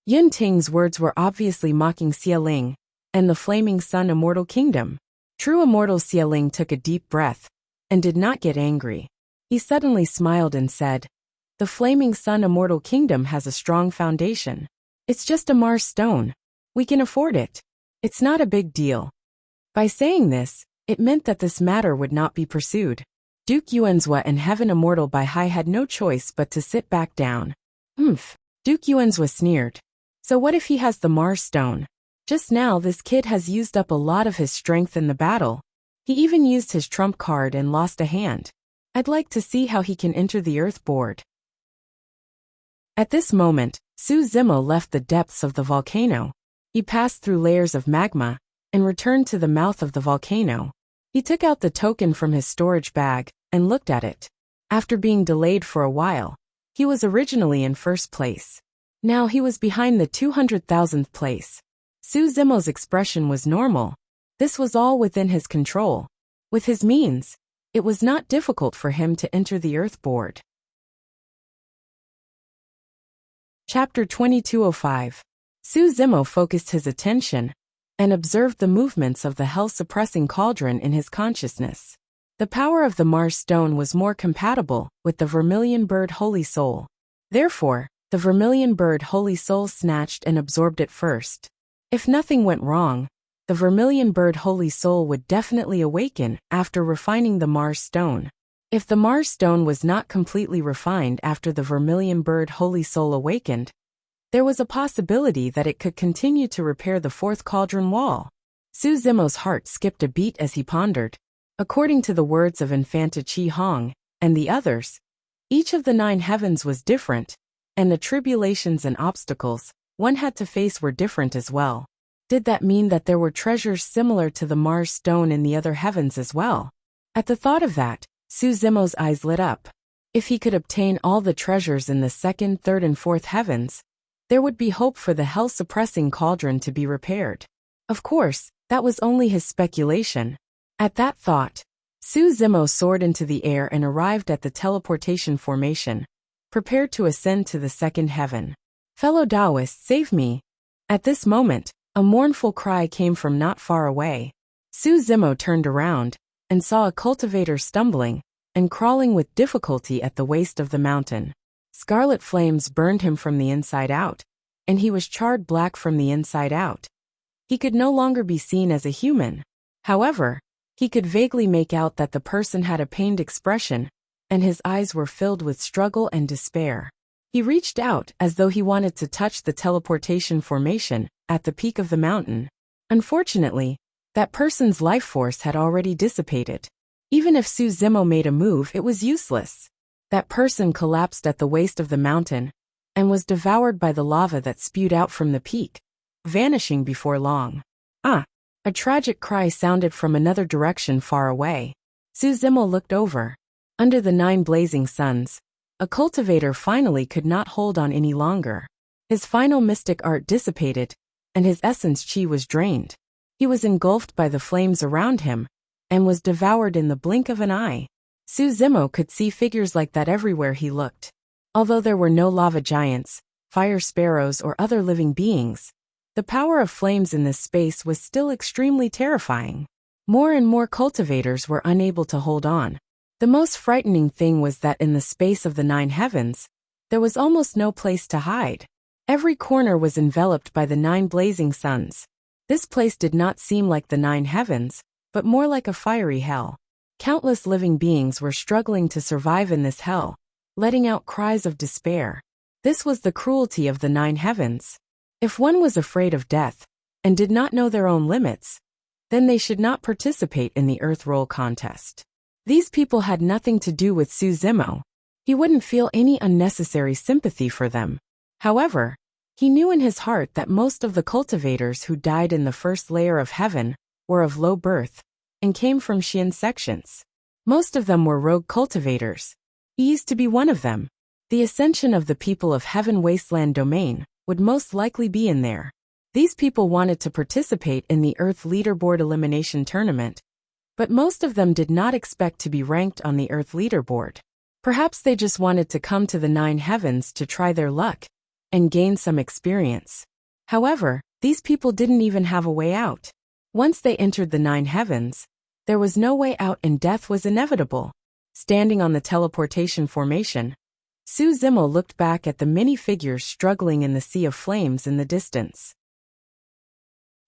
Speaker 1: Yin Ting's words were obviously mocking Xie Ling and the Flaming Sun Immortal Kingdom. True Immortal Xie Ling took a deep breath and did not get angry. He suddenly smiled and said, "The Flaming Sun Immortal Kingdom has a strong foundation. It's just a Mars stone. We can afford it. It's not a big deal." By saying this, it meant that this matter would not be pursued. Duke Yuanzhua and Heaven Immortal Bai Hai had no choice but to sit back down. Duke Yuanzhua sneered. "So what if he has the Mars stone? Just now this kid has used up a lot of his strength in the battle. He even used his trump card and lost a hand. I'd like to see how he can enter the earth board. At this moment, Su Zimo left the depths of the volcano. He passed through layers of magma and returned to the mouth of the volcano. He took out the token from his storage bag and looked at it. After being delayed for a while, he was originally in first place. Now he was behind the 200,000th place. Su Zimo's expression was normal. This was all within his control. With his means, it was not difficult for him to enter the earth board. Chapter 2205. Su Zimo focused his attention and observed the movements of the hell-suppressing cauldron in his consciousness. The power of the Mars stone was more compatible with the Vermilion Bird Holy Soul. Therefore, the Vermilion Bird Holy Soul snatched and absorbed it first. If nothing went wrong, the Vermilion Bird Holy Soul would definitely awaken after refining the Mars stone. If the Mars stone was not completely refined after the Vermilion Bird Holy Soul awakened, there was a possibility that it could continue to repair the fourth cauldron wall. Su Zimo's heart skipped a beat as he pondered. According to the words of Infanta Chi Hong and the others, each of the 9 heavens was different, and the tribulations and obstacles one had to face were different as well. Did that mean that there were treasures similar to the Mars stone in the other heavens as well? At the thought of that, Su Zimo's eyes lit up. If he could obtain all the treasures in the 2nd, 3rd, and 4th heavens, there would be hope for the hell-suppressing cauldron to be repaired. Of course, that was only his speculation. At that thought, Su Zimo soared into the air and arrived at the teleportation formation, prepared to ascend to the 2nd heaven. Fellow Taoists, save me! At this moment, a mournful cry came from not far away. Su Zimo turned around and saw a cultivator stumbling and crawling with difficulty at the waist of the mountain. Scarlet flames burned him from the inside out, and he was charred black from the inside out. He could no longer be seen as a human. However, he could vaguely make out that the person had a pained expression, and his eyes were filled with struggle and despair. He reached out as though he wanted to touch the teleportation formation at the peak of the mountain. Unfortunately, that person's life force had already dissipated. Even if Su Zimo made a move, it was useless. That person collapsed at the waist of the mountain and was devoured by the lava that spewed out from the peak, vanishing before long. Ah! A tragic cry sounded from another direction far away. Su Zimo looked over. Under the 9 blazing suns, a cultivator finally could not hold on any longer. His final mystic art dissipated, and his essence chi was drained. He was engulfed by the flames around him and was devoured in the blink of an eye. Su Zimo could see figures like that everywhere he looked. Although there were no lava giants, fire sparrows, or other living beings, the power of flames in this space was still extremely terrifying. More and more cultivators were unable to hold on. The most frightening thing was that in the space of the 9 heavens, there was almost no place to hide. Every corner was enveloped by the 9 blazing suns. This place did not seem like the 9 heavens, but more like a fiery hell. Countless living beings were struggling to survive in this hell, letting out cries of despair. This was the cruelty of the 9 heavens. If one was afraid of death and did not know their own limits, then they should not participate in the earth roll contest. These people had nothing to do with Su Zimo. He wouldn't feel any unnecessary sympathy for them. However, he knew in his heart that most of the cultivators who died in the first layer of heaven were of low birth and came from Xian sections. Most of them were rogue cultivators. He used to be one of them. The ascension of the people of Heaven Wasteland domain would most likely be in there. These people wanted to participate in the Earth Leaderboard Elimination Tournament, but most of them did not expect to be ranked on the Earth Leaderboard. Perhaps they just wanted to come to the 9 heavens to try their luck and gain some experience. However, these people didn't even have a way out. Once they entered the 9 heavens, there was no way out and death was inevitable. Standing on the teleportation formation, Su Zimo looked back at the many figures struggling in the sea of flames in the distance.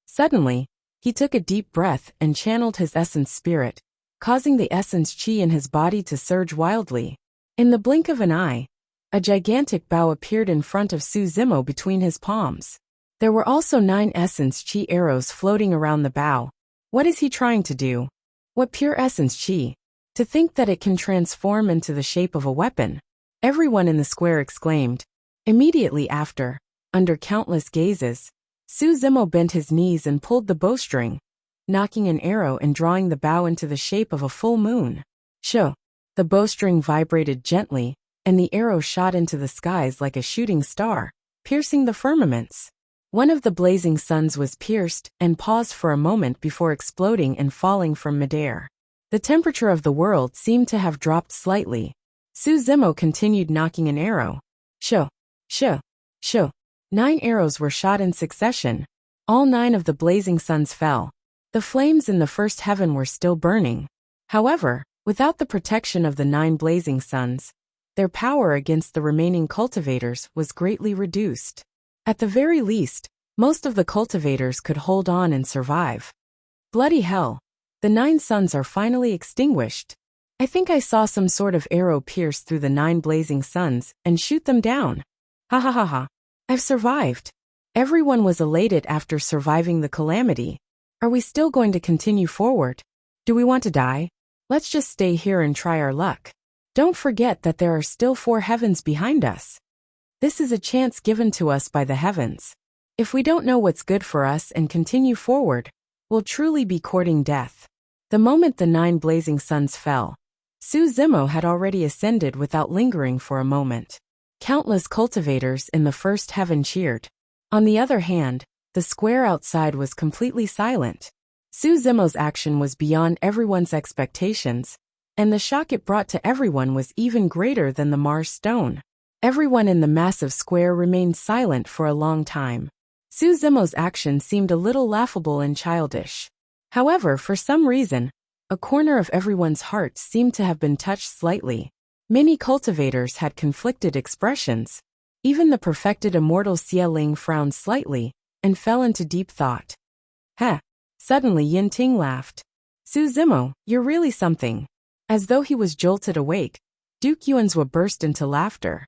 Speaker 1: Suddenly, he took a deep breath and channeled his essence spirit, causing the essence chi in his body to surge wildly. In the blink of an eye, a gigantic bow appeared in front of Su Zimo between his palms. There were also 9 essence chi arrows floating around the bow. What is he trying to do? What pure essence chi! To think that it can transform into the shape of a weapon. Everyone in the square exclaimed. Immediately after, under countless gazes, Su Zimo bent his knees and pulled the bowstring, knocking an arrow and drawing the bow into the shape of a full moon. Shoo! The bowstring vibrated gently, and the arrow shot into the skies like a shooting star, piercing the firmaments. One of the blazing suns was pierced and paused for a moment before exploding and falling from midair. The temperature of the world seemed to have dropped slightly. Su Zimo continued knocking an arrow. Shoo! Shoo! Shoo! 9 arrows were shot in succession. All 9 of the blazing suns fell. The flames in the first heaven were still burning. However, without the protection of the 9 blazing suns, their power against the remaining cultivators was greatly reduced. At the very least, most of the cultivators could hold on and survive. Bloody hell! The 9 suns are finally extinguished. I think I saw some sort of arrow pierce through the 9 blazing suns and shoot them down. Ha ha ha ha! I've survived. Everyone was elated after surviving the calamity. Are we still going to continue forward? Do we want to die? Let's just stay here and try our luck. Don't forget that there are still 4 heavens behind us. This is a chance given to us by the heavens. If we don't know what's good for us and continue forward, we'll truly be courting death. The moment the 9 blazing suns fell, Su Zimo had already ascended without lingering for a moment. Countless cultivators in the first heaven cheered. On the other hand, the square outside was completely silent. Su Zimo's action was beyond everyone's expectations, and the shock it brought to everyone was even greater than the Mars stone. Everyone in the massive square remained silent for a long time. Su Zimo's action seemed a little laughable and childish. However, for some reason, a corner of everyone's heart seemed to have been touched slightly. Many cultivators had conflicted expressions. Even the perfected immortal Xie Ling frowned slightly and fell into deep thought. Heh! Suddenly Yin Ting laughed. Su Zimo, you're really something. As though he was jolted awake, Duke Yuanzhua burst into laughter.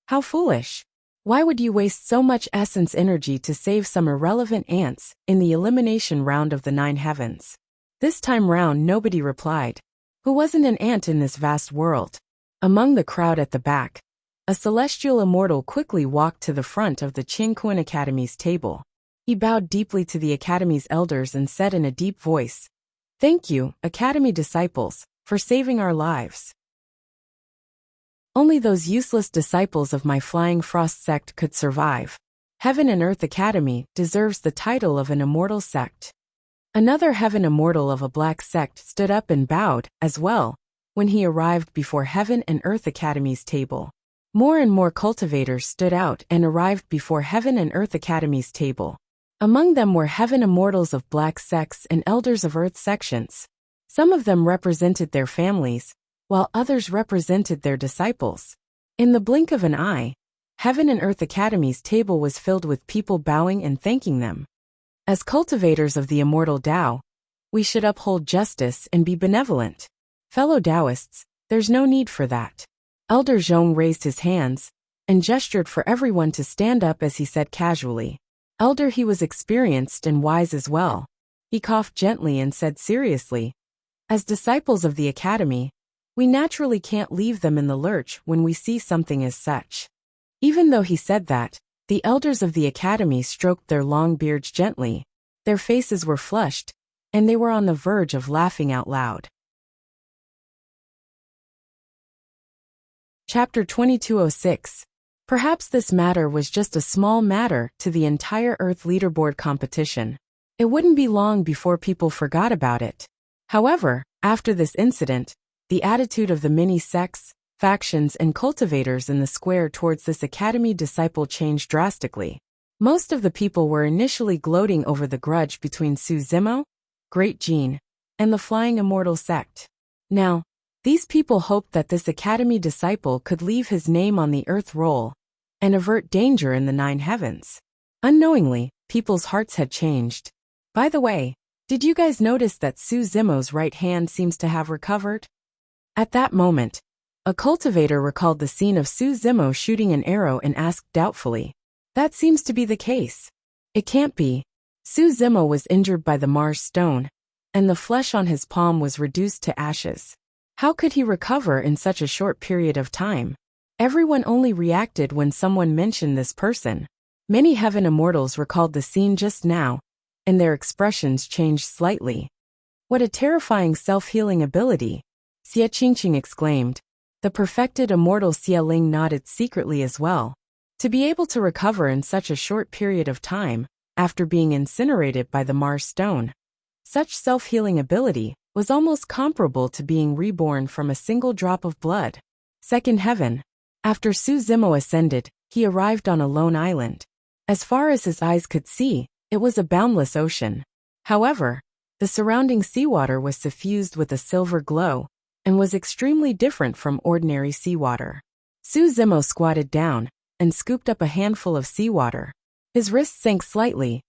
Speaker 1: How foolish! Why would you waste so much essence energy to save some irrelevant ants in the elimination round of the 9 heavens? This time round nobody replied. Who wasn't an ant in this vast world? Among the crowd at the back, a celestial immortal quickly walked to the front of the Qingquan Academy's table. He bowed deeply to the Academy's elders and said in a deep voice, "Thank you, Academy disciples, for saving our lives. Only those useless disciples of my Flying Frost sect could survive. Heaven and Earth Academy deserves the title of an immortal sect." Another Heaven Immortal of a black sect stood up and bowed, as well, when he arrived before Heaven and Earth Academy's table. More and more cultivators stood out and arrived before Heaven and Earth Academy's table. Among them were Heaven Immortals of black sects and Elders of Earth sections. Some of them represented their families, while others represented their disciples. In the blink of an eye, Heaven and Earth Academy's table was filled with people bowing and thanking them. As cultivators of the immortal Tao, we should uphold justice and be benevolent. Fellow Taoists, there's no need for that. Elder Zhong raised his hands and gestured for everyone to stand up as he said casually. Elder, he was experienced and wise as well. He coughed gently and said seriously, "As disciples of the Academy, we naturally can't leave them in the lurch when we see something as such." Even though he said that, the elders of the Academy stroked their long beards gently. Their faces were flushed, and they were on the verge of laughing out loud. Chapter 2206. Perhaps this matter was just a small matter to the entire Earth leaderboard competition. It wouldn't be long before people forgot about it. However, after this incident, the attitude of the many sects, factions and cultivators in the square towards this Academy disciple changed drastically. Most of the people were initially gloating over the grudge between Su Zimo, Great Gene, and the Flying Immortal sect. Now, these people hoped that this Academy disciple could leave his name on the Earth roll and avert danger in the 9 heavens. Unknowingly, people's hearts had changed. By the way, did you guys notice that Su Zimo's right hand seems to have recovered? At that moment, a cultivator recalled the scene of Su Zimo shooting an arrow and asked doubtfully, "That seems to be the case. It can't be. Su Zimo was injured by the Mars stone, and the flesh on his palm was reduced to ashes. How could he recover in such a short period of time? Everyone only reacted when someone mentioned this person. Many heaven immortals recalled the scene just now, and their expressions changed slightly. What a terrifying self-healing ability! Xie Qingqing exclaimed. The perfected immortal Xie Ling nodded secretly as well. To be able to recover in such a short period of time, after being incinerated by the Mars stone. Such self-healing ability was almost comparable to being reborn from a single drop of blood. Second heaven. After Su Zimo ascended, he arrived on a lone island. As far as his eyes could see, it was a boundless ocean. However, the surrounding seawater was suffused with a silver glow, and was extremely different from ordinary seawater. Su Zimo squatted down, and scooped up a handful of seawater. His wrist sank slightly.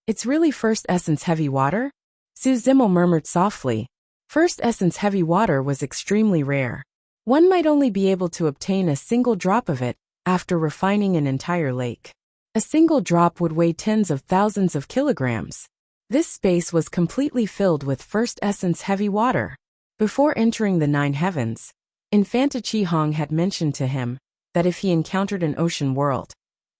Speaker 1: It's really First Essence heavy water? Su Zimo murmured softly. First Essence heavy water was extremely rare. One might only be able to obtain a single drop of it, after refining an entire lake. A single drop would weigh tens of thousands of kilograms. This space was completely filled with First Essence heavy water. Before entering the 9 heavens, Infanta Qihong had mentioned to him that if he encountered an ocean world,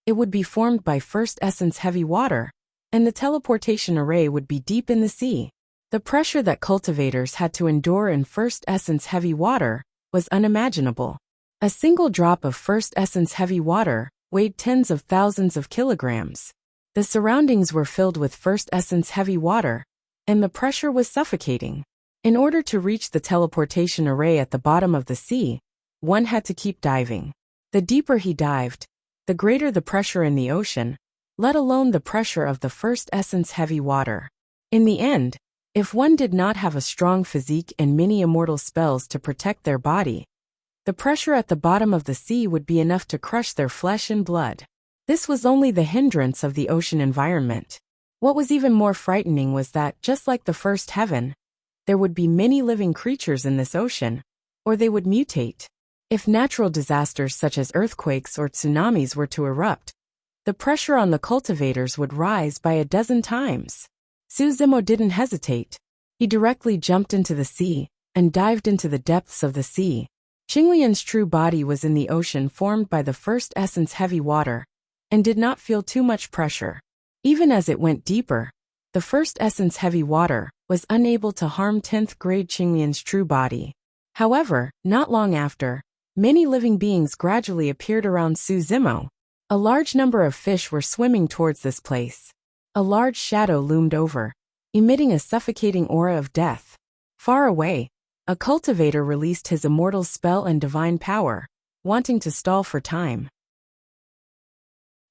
Speaker 1: it would be formed by First Essence heavy water, and the teleportation array would be deep in the sea. The pressure that cultivators had to endure in First Essence heavy water was unimaginable. A single drop of First Essence heavy water weighed tens of thousands of kilograms. The surroundings were filled with First Essence heavy water, and the pressure was suffocating. In order to reach the teleportation array at the bottom of the sea, one had to keep diving. The deeper he dived, the greater the pressure in the ocean, let alone the pressure of the First Essence heavy water. In the end, if one did not have a strong physique and many immortal spells to protect their body, the pressure at the bottom of the sea would be enough to crush their flesh and blood. This was only the hindrance of the ocean environment. What was even more frightening was that, just like the first heaven, there would be many living creatures in this ocean, or they would mutate. If natural disasters such as earthquakes or tsunamis were to erupt, the pressure on the cultivators would rise by a dozen times. Su Zimo didn't hesitate. He directly jumped into the sea, and dived into the depths of the sea. Qinglian's true body was in the ocean formed by the First Essence heavy water, and did not feel too much pressure. Even as it went deeper, the First Essence heavy water was unable to harm 10th grade Qinglian's true body. However, not long after, many living beings gradually appeared around Su Zimo. A large number of fish were swimming towards this place. A large shadow loomed over, emitting a suffocating aura of death. Far away, a cultivator released his immortal spell and divine power, wanting to stall for time.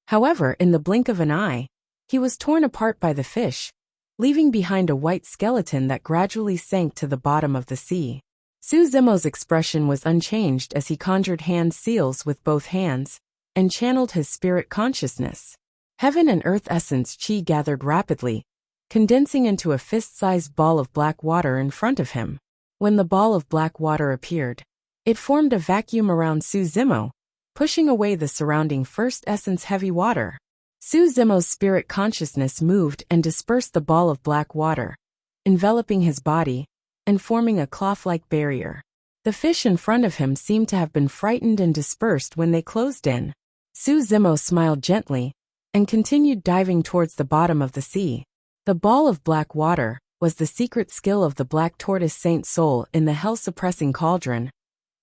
Speaker 1: However, in the blink of an eye, he was torn apart by the fish, leaving behind a white skeleton that gradually sank to the bottom of the sea. Su Zimo's expression was unchanged as he conjured hand seals with both hands, and channeled his spirit consciousness. Heaven and earth essence qi gathered rapidly, condensing into a fist-sized ball of black water in front of him. When the ball of black water appeared, it formed a vacuum around Su Zimo, pushing away the surrounding First Essence heavy water. Su Zimo's spirit consciousness moved and dispersed the ball of black water, enveloping his body, and forming a cloth-like barrier. The fish in front of him seemed to have been frightened and dispersed when they closed in. Su Zimo smiled gently, and continued diving towards the bottom of the sea. The ball of black water was the secret skill of the Black Tortoise Saint Soul in the hell-suppressing cauldron,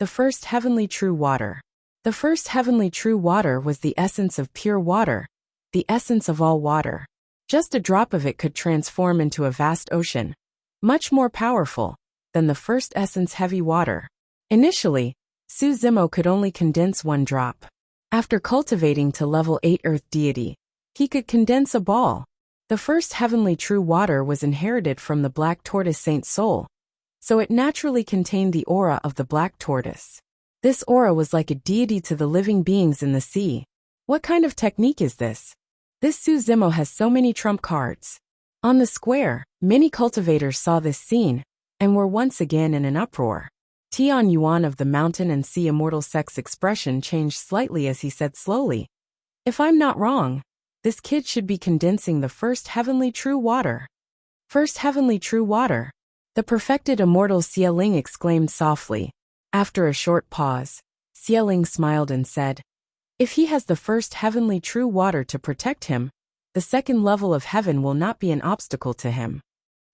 Speaker 1: the first heavenly true water. The first heavenly true water was the essence of pure water, the essence of all water. Just a drop of it could transform into a vast ocean, much more powerful than the First Essence heavy water. Initially, Su Zimo could only condense one drop. After cultivating to level 8 Earth Deity, he could condense a ball. The first heavenly true water was inherited from the Black Tortoise Saint Soul, so it naturally contained the aura of the Black Tortoise. This aura was like a deity to the living beings in the sea. What kind of technique is this? This Su Zimo has so many trump cards. On the square, many cultivators saw this scene, and were once again in an uproar. Tian Yuan of the Mountain and Sea Immortal Sect's expression changed slightly as he said slowly, "If I'm not wrong, this kid should be condensing the first heavenly true water." First heavenly true water. The perfected immortal Xie Ling exclaimed softly. After a short pause, Xie Ling smiled and said, if he has the first heavenly true water to protect him, the second level of heaven will not be an obstacle to him.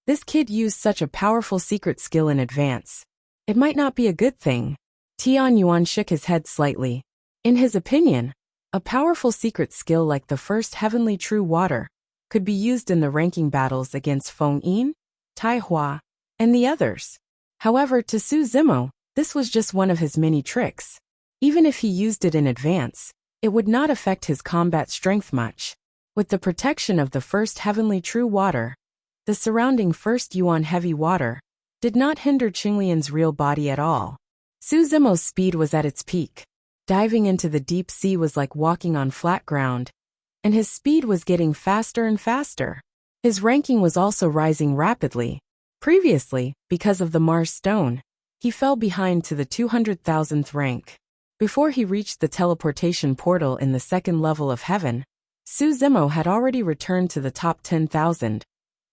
Speaker 1: This kid used such a powerful secret skill in advance. It might not be a good thing. Tian Yuan shook his head slightly. In his opinion, a powerful secret skill like the first heavenly true water could be used in the ranking battles against Feng Yin, Tai Hua, and the others. However, to Su Zimo, this was just one of his many tricks. Even if he used it in advance, it would not affect his combat strength much. With the protection of the first heavenly true water, the surrounding first Yuan heavy water did not hinder Qinglian's real body at all. Su Zimo's speed was at its peak. Diving into the deep sea was like walking on flat ground, and his speed was getting faster and faster. His ranking was also rising rapidly. Previously, because of the Mars stone, he fell behind to the 200,000th rank. Before he reached the teleportation portal in the second level of heaven, Su Zimo had already returned to the top 10,000,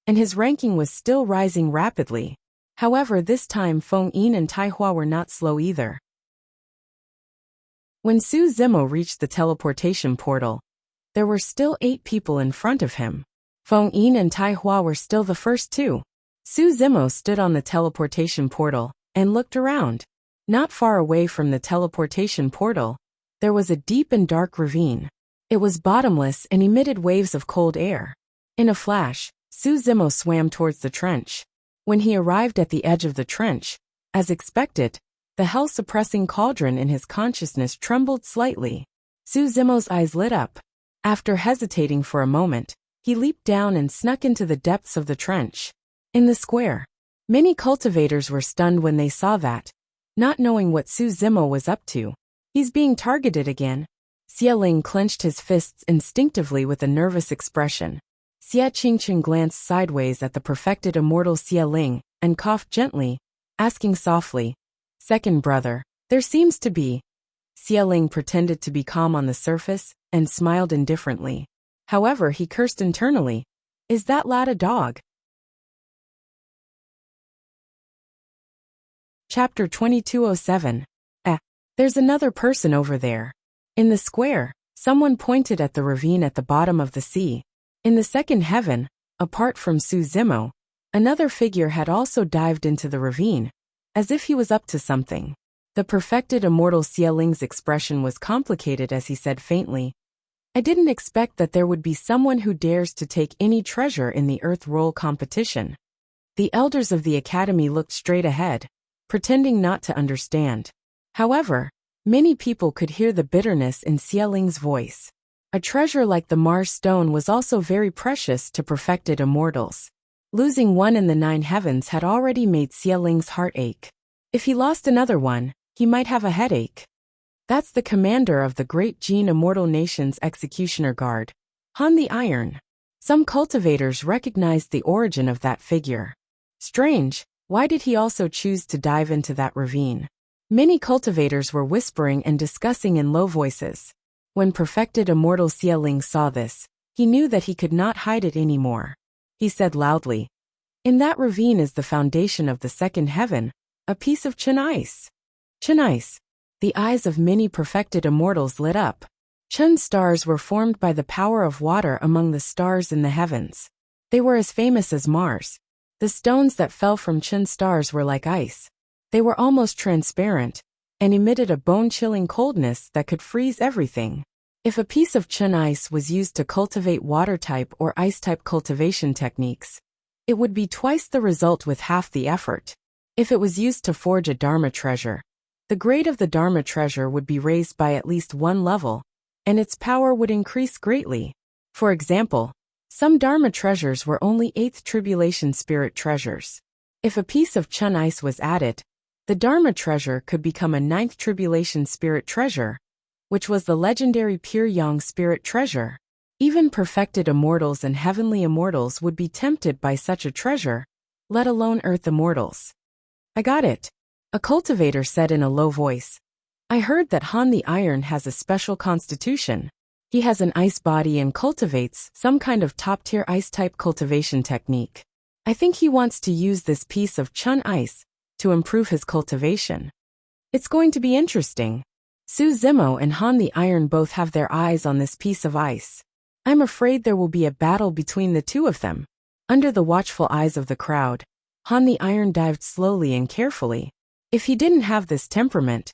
Speaker 1: and his ranking was still rising rapidly. However, this time Feng Yin and Tai Hua were not slow either. When Su Zimo reached the teleportation portal, there were still 8 people in front of him. Feng Yin and Tai Hua were still the first 2. Su Zimo stood on the teleportation portal and looked around. Not far away from the teleportation portal, there was a deep and dark ravine. It was bottomless and emitted waves of cold air. In a flash, Su Zimo swam towards the trench. When he arrived at the edge of the trench, as expected, the hell-suppressing cauldron in his consciousness trembled slightly. Su Zimo's eyes lit up. After hesitating for a moment, he leaped down and snuck into the depths of the trench. In the square, many cultivators were stunned when they saw that, not knowing what Su Zimo was up to. He's being targeted again. Xie Ling clenched his fists instinctively with a nervous expression. Xie Qingqun glanced sideways at the perfected immortal Xie Ling and coughed gently, asking softly, second brother, there seems to be. Xie Ling pretended to be calm on the surface and smiled indifferently. However, he cursed internally. Is that lad a dog? Chapter 2207. There's another person over there. In the square, someone pointed at the ravine at the bottom of the sea. In the second heaven, apart from Su Zimo, another figure had also dived into the ravine, as if he was up to something. The perfected immortal Xie Ling's expression was complicated as he said faintly, I didn't expect that there would be someone who dares to take any treasure in the Earth Roll competition. The elders of the academy looked straight ahead, pretending not to understand. However, many people could hear the bitterness in Xie Ling's voice. A treasure like the Mars stone was also very precious to perfected immortals. Losing one in the 9 heavens had already made Xie Ling's heart ache. If he lost another one, he might have a headache. That's the commander of the Great Jin Immortal Nation's Executioner Guard, Han the Iron. Some cultivators recognized the origin of that figure. Strange, why did he also choose to dive into that ravine? Many cultivators were whispering and discussing in low voices. When perfected immortal Xie Ling saw this, he knew that he could not hide it anymore. He said loudly, in that ravine is the foundation of the second heaven, a piece of Chen ice. Chen ice. The eyes of many perfected immortals lit up. Chen stars were formed by the power of water among the stars in the heavens. They were as famous as Mars. The stones that fell from Chen stars were like ice. They were almost transparent, and emitted a bone-chilling coldness that could freeze everything. If a piece of Chen ice was used to cultivate water-type or ice-type cultivation techniques, it would be twice the result with half the effort. If it was used to forge a Dharma treasure, the grade of the Dharma treasure would be raised by at least 1 level, and its power would increase greatly. For example, some Dharma treasures were only 8th Tribulation Spirit treasures. If a piece of Chen ice was added, the Dharma treasure could become a 9th Tribulation Spirit treasure, which was the legendary Pure Yang Spirit treasure. Even perfected immortals and heavenly immortals would be tempted by such a treasure, let alone Earth immortals. I got it. A cultivator said in a low voice. I heard that Han the Iron has a special constitution. He has an ice body and cultivates some kind of top-tier ice-type cultivation technique. I think he wants to use this piece of chun ice to improve his cultivation. It's going to be interesting. Su Zimo and Han the Iron both have their eyes on this piece of ice. I'm afraid there will be a battle between the two of them. Under the watchful eyes of the crowd, Han the Iron dived slowly and carefully. If he didn't have this temperament,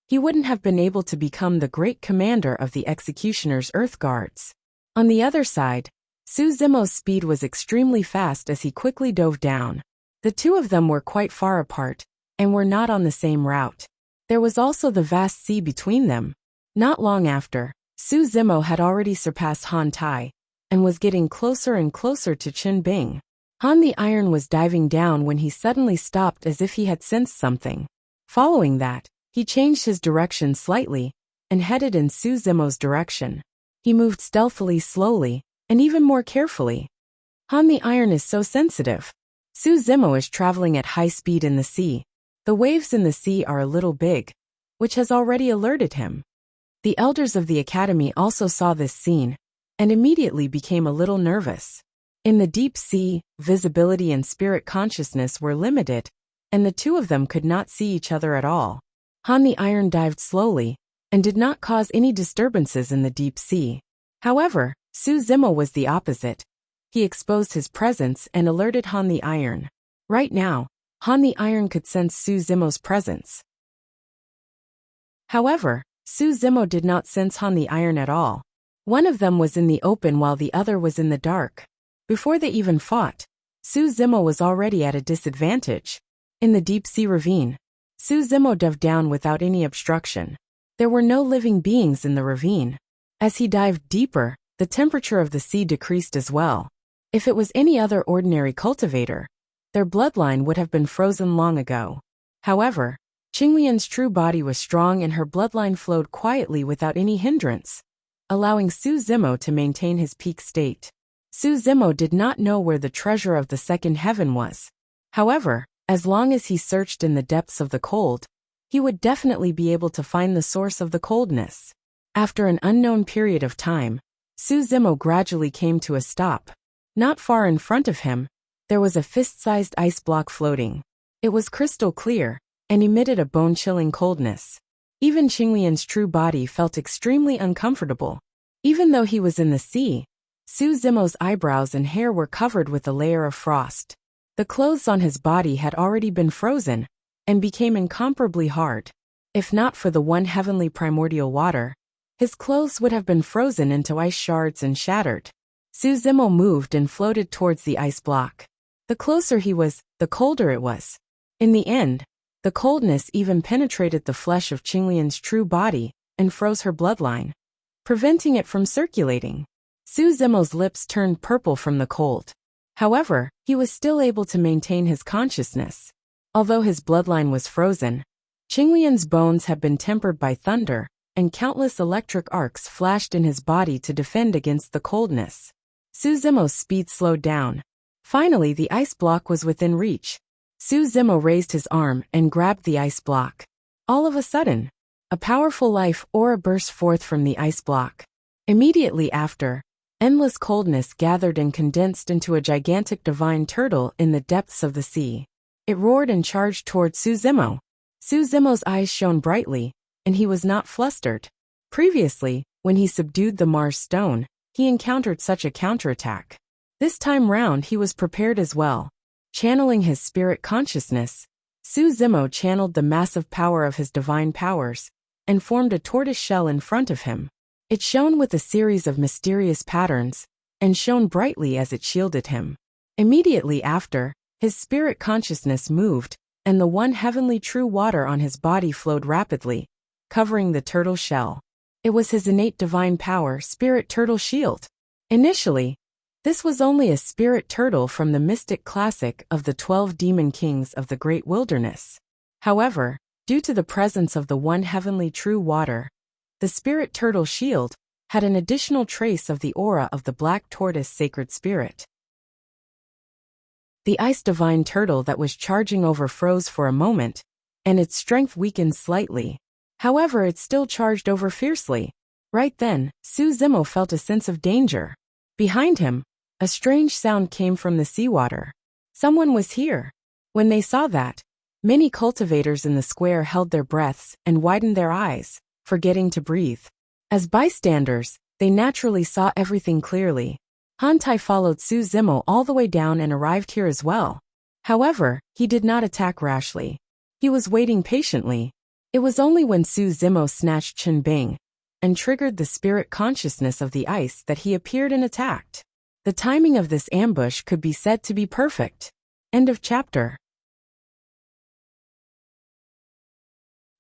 Speaker 1: he wouldn't have been able to become the great commander of the Executioner's Earth Guards. On the other side, Su Zimo's speed was extremely fast as he quickly dove down. The two of them were quite far apart, and were not on the same route. There was also the vast sea between them. Not long after, Su Zimo had already surpassed Han Tai, and was getting closer and closer to Qin Bing. Han the Iron was diving down when he suddenly stopped as if he had sensed something. Following that, he changed his direction slightly, and headed in Su Zimo's direction. He moved stealthily, slowly, and even more carefully. Han the Iron is so sensitive. Su Zimo is traveling at high speed in the sea. The waves in the sea are a little big, which has already alerted him. The elders of the academy also saw this scene, and immediately became a little nervous. In the deep sea, visibility and spirit consciousness were limited, and the two of them could not see each other at all. Han the Iron dived slowly, and did not cause any disturbances in the deep sea. However, Su Zimo was the opposite. He exposed his presence and alerted Han the Iron. Right now, Han the Iron could sense Su Zimo's presence. However, Su Zimo did not sense Han the Iron at all. One of them was in the open while the other was in the dark. Before they even fought, Su Zimo was already at a disadvantage. In the deep sea ravine, Su Zimo dove down without any obstruction. There were no living beings in the ravine. As he dived deeper, the temperature of the sea decreased as well. If it was any other ordinary cultivator, their bloodline would have been frozen long ago. However, Qinglian's true body was strong and her bloodline flowed quietly without any hindrance, allowing Su Zimo to maintain his peak state. Su Zimo did not know where the treasure of the second heaven was. However, as long as he searched in the depths of the cold, he would definitely be able to find the source of the coldness. After an unknown period of time, Su Zimo gradually came to a stop. Not far in front of him, there was a fist-sized ice block floating. It was crystal clear, and emitted a bone-chilling coldness. Even Qinglian's true body felt extremely uncomfortable. Even though he was in the sea, Su Zimo's eyebrows and hair were covered with a layer of frost. The clothes on his body had already been frozen, and became incomparably hard. If not for the one heavenly primordial water, his clothes would have been frozen into ice shards and shattered. Su Zimo moved and floated towards the ice block. The closer he was, the colder it was. In the end, the coldness even penetrated the flesh of Qinglian's true body and froze her bloodline, preventing it from circulating. Su Zimo's lips turned purple from the cold. However, he was still able to maintain his consciousness. Although his bloodline was frozen, Qinglian's bones had been tempered by thunder, and countless electric arcs flashed in his body to defend against the coldness. Su Zimo's speed slowed down. Finally, the ice block was within reach. Su Zimo raised his arm and grabbed the ice block. All of a sudden, a powerful life aura burst forth from the ice block. Immediately after, endless coldness gathered and condensed into a gigantic divine turtle in the depths of the sea. It roared and charged toward Su Zimo. Su Zimo's eyes shone brightly, and he was not flustered. Previously, when he subdued the Mars stone, he encountered such a counterattack. This time round he was prepared as well. Channeling his spirit consciousness, Su Zimo channeled the massive power of his divine powers, and formed a tortoise shell in front of him. It shone with a series of mysterious patterns, and shone brightly as it shielded him. Immediately after, his spirit consciousness moved, and the one heavenly true water on his body flowed rapidly, covering the turtle shell. It was his innate divine power, Spirit Turtle Shield. Initially, this was only a spirit turtle from the mystic classic of the 12 demon kings of the Great Wilderness. However, due to the presence of the one heavenly true water, the Spirit Turtle Shield had an additional trace of the aura of the Black Tortoise Sacred Spirit. The ice divine turtle that was charging over froze for a moment, and its strength weakened slightly. However, it still charged over fiercely. Right then, Su Zimo felt a sense of danger. Behind him, a strange sound came from the seawater. Someone was here. When they saw that, many cultivators in the square held their breaths and widened their eyes, forgetting to breathe. As bystanders, they naturally saw everything clearly. Han Tai followed Su Zimo all the way down and arrived here as well. However, he did not attack rashly. He was waiting patiently. It was only when Su Zimo snatched Chen Bing and triggered the spirit consciousness of the ice that he appeared and attacked. The timing of this ambush could be said to be perfect. End of chapter.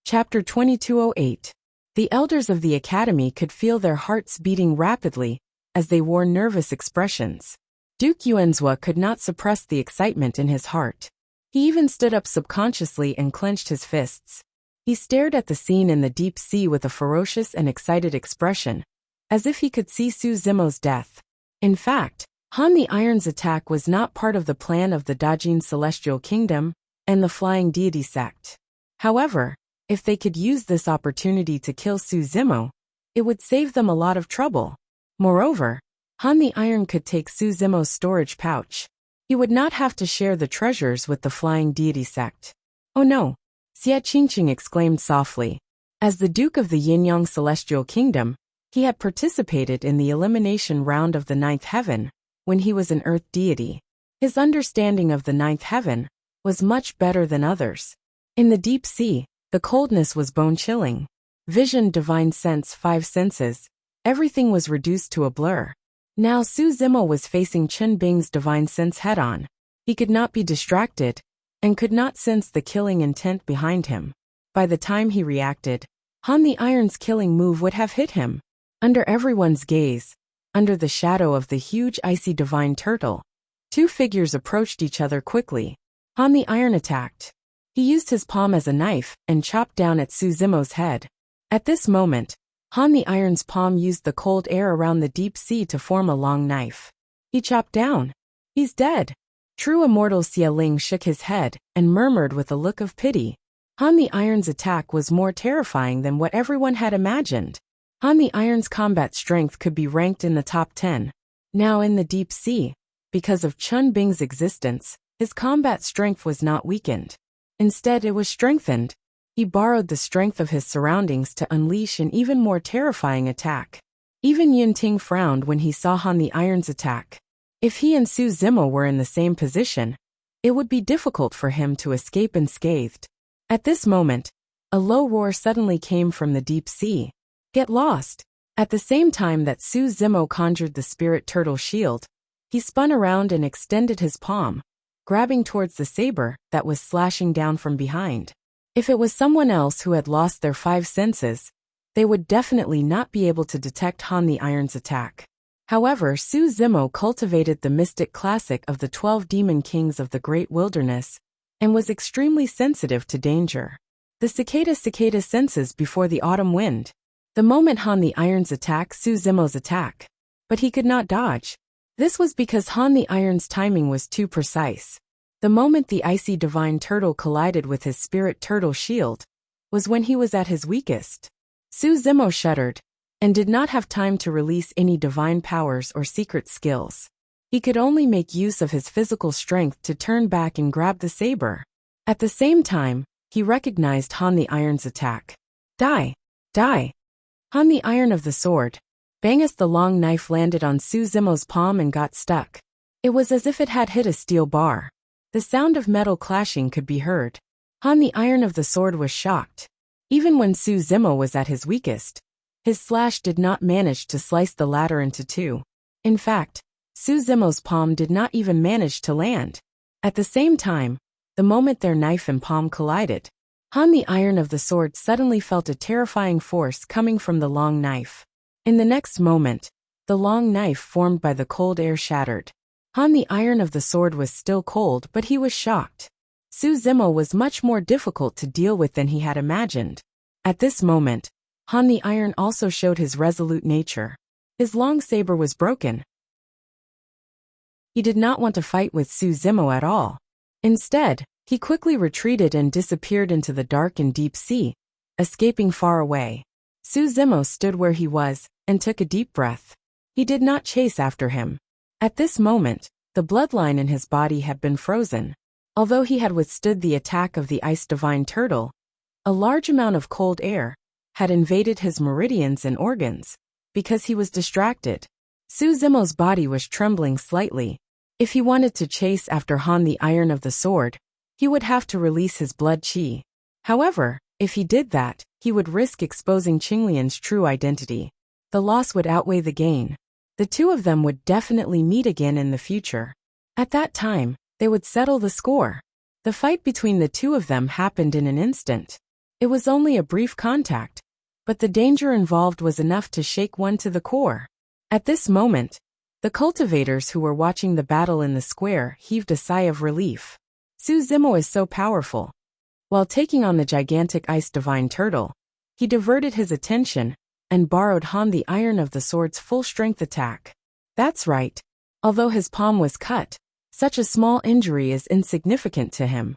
Speaker 1: Chapter 2208. The elders of the academy could feel their hearts beating rapidly as they wore nervous expressions. Duke Yuanzhua could not suppress the excitement in his heart. He even stood up subconsciously and clenched his fists. He stared at the scene in the deep sea with a ferocious and excited expression, as if he could see Su Zimo's death. In fact, Han the Iron's attack was not part of the plan of the Dajin Celestial Kingdom and the Flying Deity sect. However, if they could use this opportunity to kill Su Zimo, it would save them a lot of trouble. Moreover, Han the Iron could take Su Zimo's storage pouch. He would not have to share the treasures with the Flying Deity sect. Oh no! Xie Qingqing exclaimed softly. As the Duke of the Yinyang Celestial Kingdom, he had participated in the elimination round of the Ninth Heaven when he was an Earth deity. His understanding of the Ninth Heaven was much better than others. In the deep sea, the coldness was bone-chilling. Vision, divine sense, 5 senses, everything was reduced to a blur. Now Su Zimo was facing Chen Bing's divine sense head-on. He could not be distracted, and could not sense the killing intent behind him. By the time he reacted, Han the Iron's killing move would have hit him. Under everyone's gaze, under the shadow of the huge icy divine turtle, two figures approached each other quickly. Han the Iron attacked. He used his palm as a knife and chopped down at Su Zimo's head. At this moment, Han the Iron's palm used the cold air around the deep sea to form a long knife. He chopped down. He's dead. True Immortal Xie Ling shook his head and murmured with a look of pity. Han the Iron's attack was more terrifying than what everyone had imagined. Han the Iron's combat strength could be ranked in the top 10. Now in the deep sea, because of Chen Bing's existence, his combat strength was not weakened. Instead, it was strengthened. He borrowed the strength of his surroundings to unleash an even more terrifying attack. Even Yun Ting frowned when he saw Han the Iron's attack. If he and Su Zimo were in the same position, it would be difficult for him to escape unscathed. At this moment, a low roar suddenly came from the deep sea. Get lost! At the same time that Su Zimo conjured the spirit turtle shield, he spun around and extended his palm, grabbing towards the saber that was slashing down from behind. If it was someone else who had lost their 5 senses, they would definitely not be able to detect Han the Iron's attack. However, Su Zimo cultivated the mystic classic of the 12 demon kings of the great wilderness and was extremely sensitive to danger. The cicada senses before the autumn wind. The moment Han the Iron's attack, Su Zimo's attack. But he could not dodge. This was because Han the Iron's timing was too precise. The moment the icy divine turtle collided with his spirit turtle shield was when he was at his weakest. Su Zimo shuddered and did not have time to release any divine powers or secret skills. He could only make use of his physical strength to turn back and grab the saber. At the same time, he recognized Han the Iron's attack. Die! Die! Han the Iron of the sword. Bang as the long knife landed on Su Zimo's palm and got stuck. It was as if it had hit a steel bar. The sound of metal clashing could be heard. Han the Iron of the sword was shocked. Even when Su Zimo was at his weakest, his slash did not manage to slice the latter into 2. In fact, Su Zimo's palm did not even manage to land. At the same time, the moment their knife and palm collided, Han the Iron of the sword suddenly felt a terrifying force coming from the long knife. In the next moment, the long knife formed by the cold air shattered. Han the Iron of the sword was still cold, but he was shocked. Su Zimo was much more difficult to deal with than he had imagined. At this moment, Han the Iron also showed his resolute nature. His long saber was broken. He did not want to fight with Su Zimo at all. Instead, he quickly retreated and disappeared into the dark and deep sea, escaping far away. Su Zimo stood where he was and took a deep breath. He did not chase after him. At this moment, The bloodline in his body had been frozen. Although he had withstood the attack of the ice divine turtle, a large amount of cold air had invaded his meridians and organs. Because he was distracted, Su Zimo's body was trembling slightly. If he wanted to chase after Han the Iron of the Sword, he would have to release his blood qi. However, if he did that, he would risk exposing Qinglian's true identity. The loss would outweigh the gain. The two of them would definitely meet again in the future. At that time, they would settle the score. The fight between the two of them happened in an instant. It was only a brief contact, but the danger involved was enough to shake one to the core. At this moment, the cultivators who were watching the battle in the square heaved a sigh of relief. Su Zimo is so powerful. While taking on the gigantic ice divine turtle, he diverted his attention and borrowed Han the Iron of the Sword's full-strength attack. That's right. Although his palm was cut, such a small injury is insignificant to him.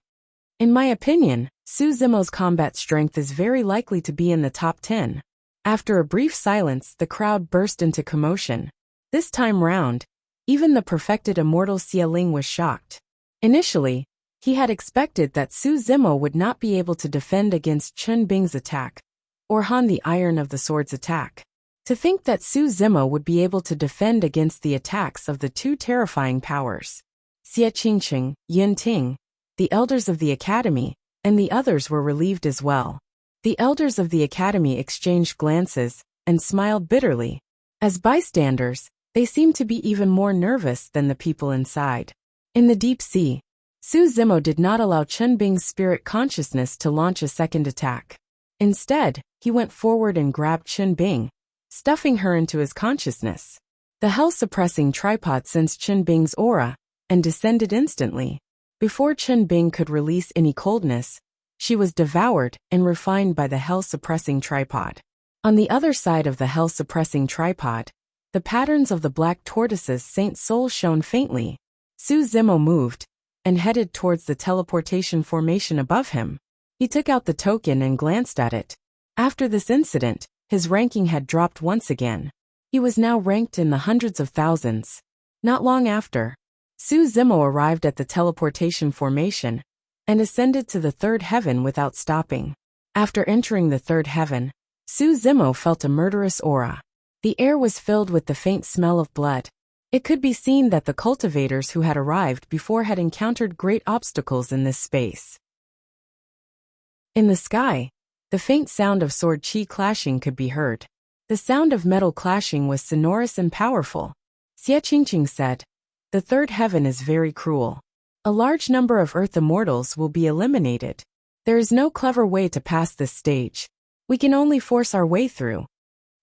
Speaker 1: In my opinion, Su Zimo's combat strength is very likely to be in the top 10. After a brief silence, the crowd burst into commotion. This time round, even the perfected immortal Xia Ling was shocked. Initially, he had expected that Su Zimo would not be able to defend against Chen Bing's attack, or Han the Iron of the Sword's attack. To think that Su Zimo would be able to defend against the attacks of the two terrifying powers. Xie Qingqing, Yin Ting, the elders of the academy, and the others were relieved as well. The elders of the academy exchanged glances and smiled bitterly. As bystanders, they seemed to be even more nervous than the people inside. In the deep sea, Su Zimo did not allow Chen Bing's spirit consciousness to launch a second attack. Instead, he went forward and grabbed Chen Bing, stuffing her into his consciousness. The hell-suppressing tripod sensed Chen Bing's aura and descended instantly. Before Chen Bing could release any coldness, she was devoured and refined by the hell-suppressing tripod. On the other side of the hell-suppressing tripod, the patterns of the black tortoise's saint soul shone faintly. Su Zimo moved and headed towards the teleportation formation above him. He took out the token and glanced at it. After this incident, his ranking had dropped once again. He was now ranked in the hundreds of thousands. Not long after, Su Zimo arrived at the teleportation formation and ascended to the third heaven without stopping. After entering the third heaven, Su Zimo felt a murderous aura. The air was filled with the faint smell of blood. It could be seen that the cultivators who had arrived before had encountered great obstacles in this space. In the sky, the faint sound of sword qi clashing could be heard. The sound of metal clashing was sonorous and powerful. Xie Qingqing said, "The third heaven is very cruel. A large number of Earth immortals will be eliminated. There is no clever way to pass this stage. We can only force our way through.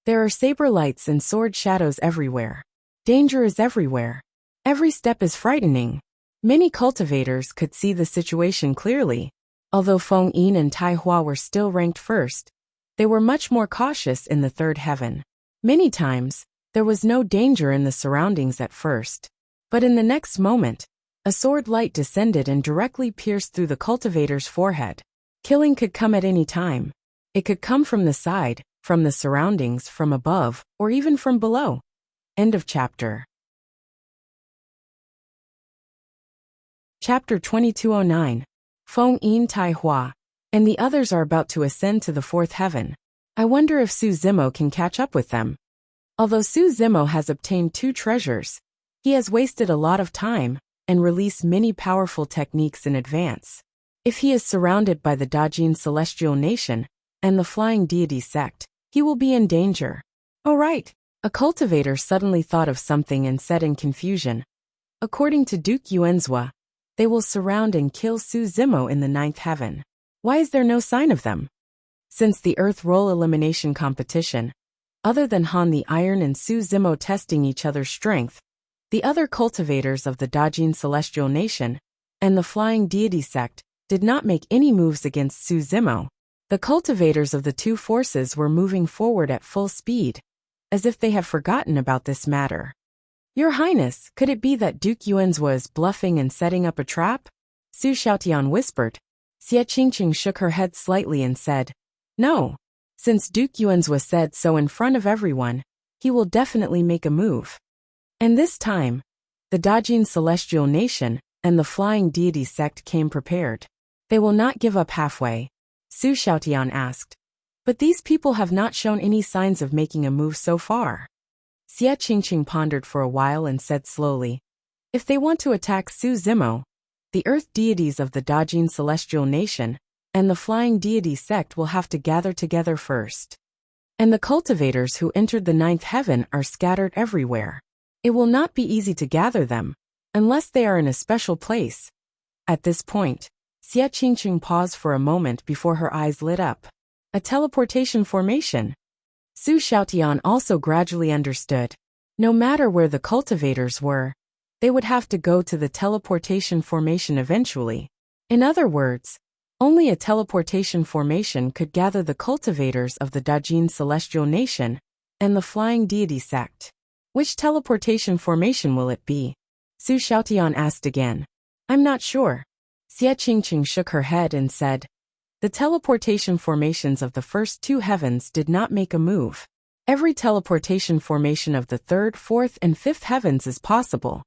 Speaker 1: There are saber lights and sword shadows everywhere. Danger is everywhere. Every step is frightening." Many cultivators could see the situation clearly. Although Feng Yin and Tai Hua were still ranked first, they were much more cautious in the third heaven. Many times, there was no danger in the surroundings at first. But in the next moment, a sword light descended and directly pierced through the cultivator's forehead. Killing could come at any time. It could come from the side, from the surroundings, from above, or even from below. End of chapter. Chapter 2209. Feng Yin Tai Hua, and the others are about to ascend to the fourth heaven. I wonder if Su Zimo can catch up with them. Although Su Zimo has obtained 2 treasures, he has wasted a lot of time and released many powerful techniques in advance. If he is surrounded by the Dajin Celestial Nation and the Flying Deity sect, he will be in danger. Oh right, a cultivator suddenly thought of something and said in confusion. According to Duke Yuanzhua, they will surround and kill Su Zimo in the 9th heaven. Why is there no sign of them? Since the Earth Roll elimination competition, other than Han the Iron and Su Zimo testing each other's strength, the other cultivators of the Dajin Celestial Nation and the Flying Deity sect did not make any moves against Su Zimo. The cultivators of the two forces were moving forward at full speed, as if they had forgotten about this matter. Your Highness, could it be that Duke Yuanzhua is bluffing and setting up a trap? Su Xiaotian whispered. Xie Qingqing shook her head slightly and said, "No. Since Duke Yuanzhua said so in front of everyone, he will definitely make a move." And this time, the Dajin celestial nation, and the flying deity sect came prepared. They will not give up halfway, Su Xiaotian asked. But these people have not shown any signs of making a move so far. Xie Qingqing pondered for a while and said slowly, if they want to attack Su Zimo, the earth deities of the Dajin celestial nation and the flying deity sect will have to gather together first. And the cultivators who entered the ninth heaven are scattered everywhere. It will not be easy to gather them, unless they are in a special place. At this point, Xie Qingqing paused for a moment before her eyes lit up. A teleportation formation. Su Xiaotian also gradually understood. No matter where the cultivators were, they would have to go to the teleportation formation eventually. In other words, only a teleportation formation could gather the cultivators of the Dajin celestial nation and the flying deity sect. Which teleportation formation will it be? Su Xiaotian asked again. I'm not sure. Xie Qingqing shook her head and said, the teleportation formations of the first two heavens did not make a move. Every teleportation formation of the third, fourth, and fifth heavens is possible.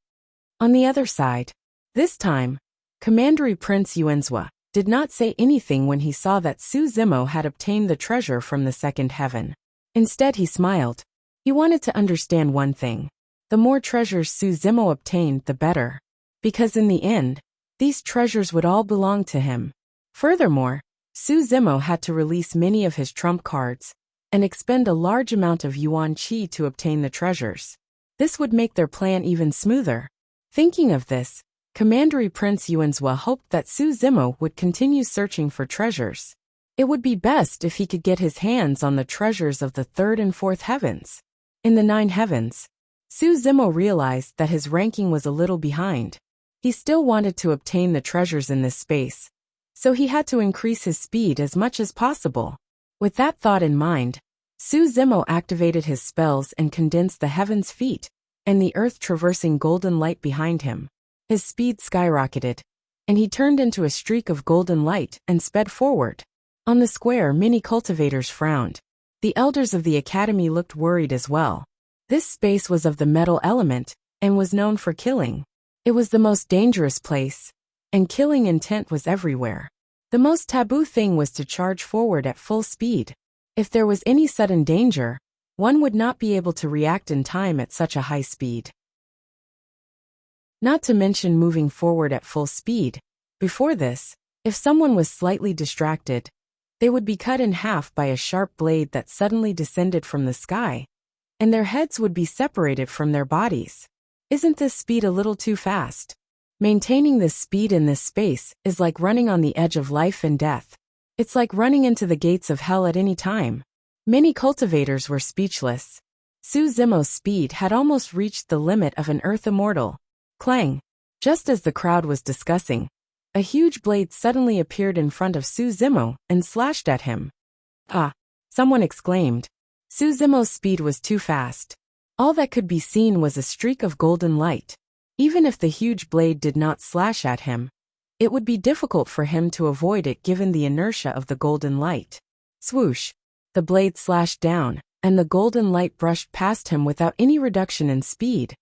Speaker 1: On the other side, this time, Commandery Prince Yuanzhua did not say anything when he saw that Su Zimo had obtained the treasure from the second heaven. Instead he smiled. He wanted to understand one thing. The more treasures Su Zimo obtained, the better. Because in the end, these treasures would all belong to him. Furthermore, Su Zimo had to release many of his trump cards and expend a large amount of yuan qi to obtain the treasures. This would make their plan even smoother. Thinking of this, Commandery Prince Yuanzhua hoped that Su Zimo would continue searching for treasures. It would be best if he could get his hands on the treasures of the third and fourth heavens. In the 9 heavens, Su Zimo realized that his ranking was a little behind. He still wanted to obtain the treasures in this space, so he had to increase his speed as much as possible. With that thought in mind, Su Zimo activated his spells and condensed the heaven's feet and the earth traversing golden light behind him. His speed skyrocketed, and he turned into a streak of golden light and sped forward. On the square, many cultivators frowned. The elders of the academy looked worried as well. This space was of the metal element and was known for killing. It was the most dangerous place, and killing intent was everywhere. The most taboo thing was to charge forward at full speed. If there was any sudden danger, one would not be able to react in time at such a high speed. Not to mention moving forward at full speed. Before this, if someone was slightly distracted, they would be cut in half by a sharp blade that suddenly descended from the sky, and their heads would be separated from their bodies. Isn't this speed a little too fast? Maintaining this speed in this space is like running on the edge of life and death. It's like running into the gates of hell at any time. Many cultivators were speechless. Su Zimo's speed had almost reached the limit of an earth immortal. Clang! Just as the crowd was discussing, a huge blade suddenly appeared in front of Su Zimo and slashed at him. Ah! Someone exclaimed. Su Zimo's speed was too fast. All that could be seen was a streak of golden light. Even if the huge blade did not slash at him, it would be difficult for him to avoid it given the inertia of the golden light. Swoosh! The blade slashed down, and the golden light brushed past him without any reduction in speed.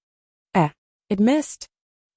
Speaker 1: It missed.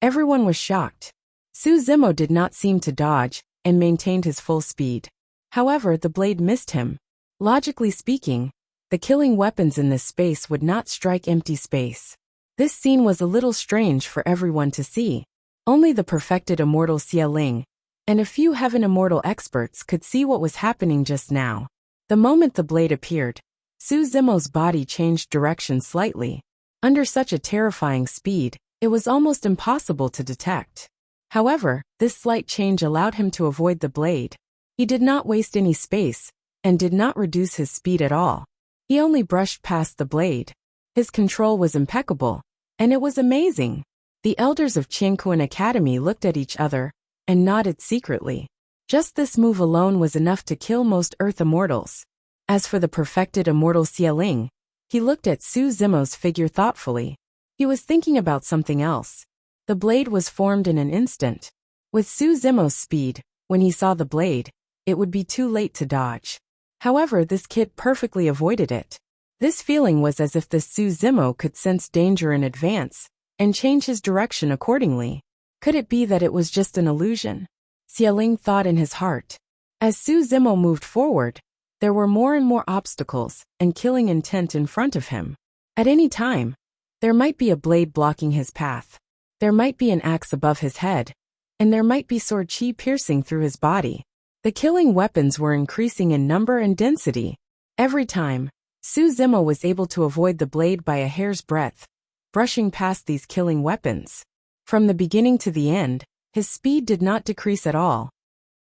Speaker 1: Everyone was shocked. Su Zimo did not seem to dodge and maintained his full speed. However, the blade missed him. Logically speaking, the killing weapons in this space would not strike empty space. This scene was a little strange for everyone to see. Only the perfected immortal Xie Ling and a few heaven immortal experts could see what was happening just now. The moment the blade appeared, Su Zimo's body changed direction slightly. Under such a terrifying speed, it was almost impossible to detect. However, this slight change allowed him to avoid the blade. He did not waste any space, and did not reduce his speed at all. He only brushed past the blade. His control was impeccable, and it was amazing. The elders of Qiankuan Academy looked at each other and nodded secretly. Just this move alone was enough to kill most Earth immortals. As for the perfected immortal Xie Ling, he looked at Su Zimo's figure thoughtfully. He was thinking about something else. The blade was formed in an instant. With Su Zimo's speed, when he saw the blade, it would be too late to dodge. However, this kid perfectly avoided it. This feeling was as if the Su Zimo could sense danger in advance and change his direction accordingly. Could it be that it was just an illusion? Xialing thought in his heart. As Su Zimo moved forward, there were more and more obstacles and killing intent in front of him. At any time, there might be a blade blocking his path. There might be an axe above his head, and there might be sword chi piercing through his body. The killing weapons were increasing in number and density. Every time, Su Zimo was able to avoid the blade by a hair's breadth, brushing past these killing weapons. From the beginning to the end, his speed did not decrease at all.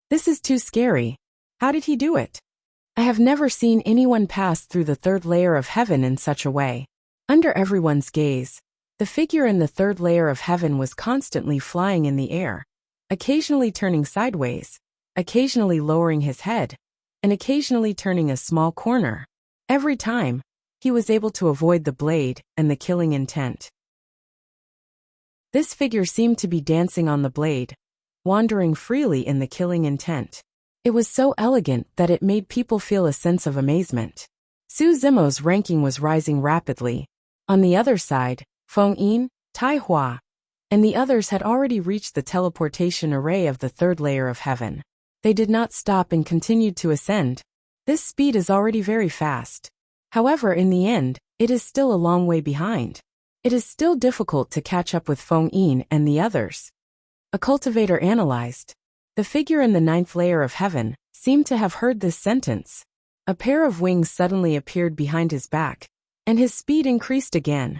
Speaker 1: This is too scary. How did he do it? I have never seen anyone pass through the third layer of heaven in such a way. Under everyone's gaze, the figure in the third layer of heaven was constantly flying in the air, occasionally turning sideways, occasionally lowering his head, and occasionally turning a small corner. Every time, he was able to avoid the blade and the killing intent. This figure seemed to be dancing on the blade, wandering freely in the killing intent. It was so elegant that it made people feel a sense of amazement. Su Zimo's ranking was rising rapidly. On the other side, Feng Yin, Tai Hua, and the others had already reached the teleportation array of the third layer of heaven. They did not stop and continued to ascend. This speed is already very fast. However, in the end, it is still a long way behind. It is still difficult to catch up with Feng Yin and the others. A cultivator analyzed. The figure in the ninth layer of heaven seemed to have heard this sentence. A pair of wings suddenly appeared behind his back, and his speed increased again.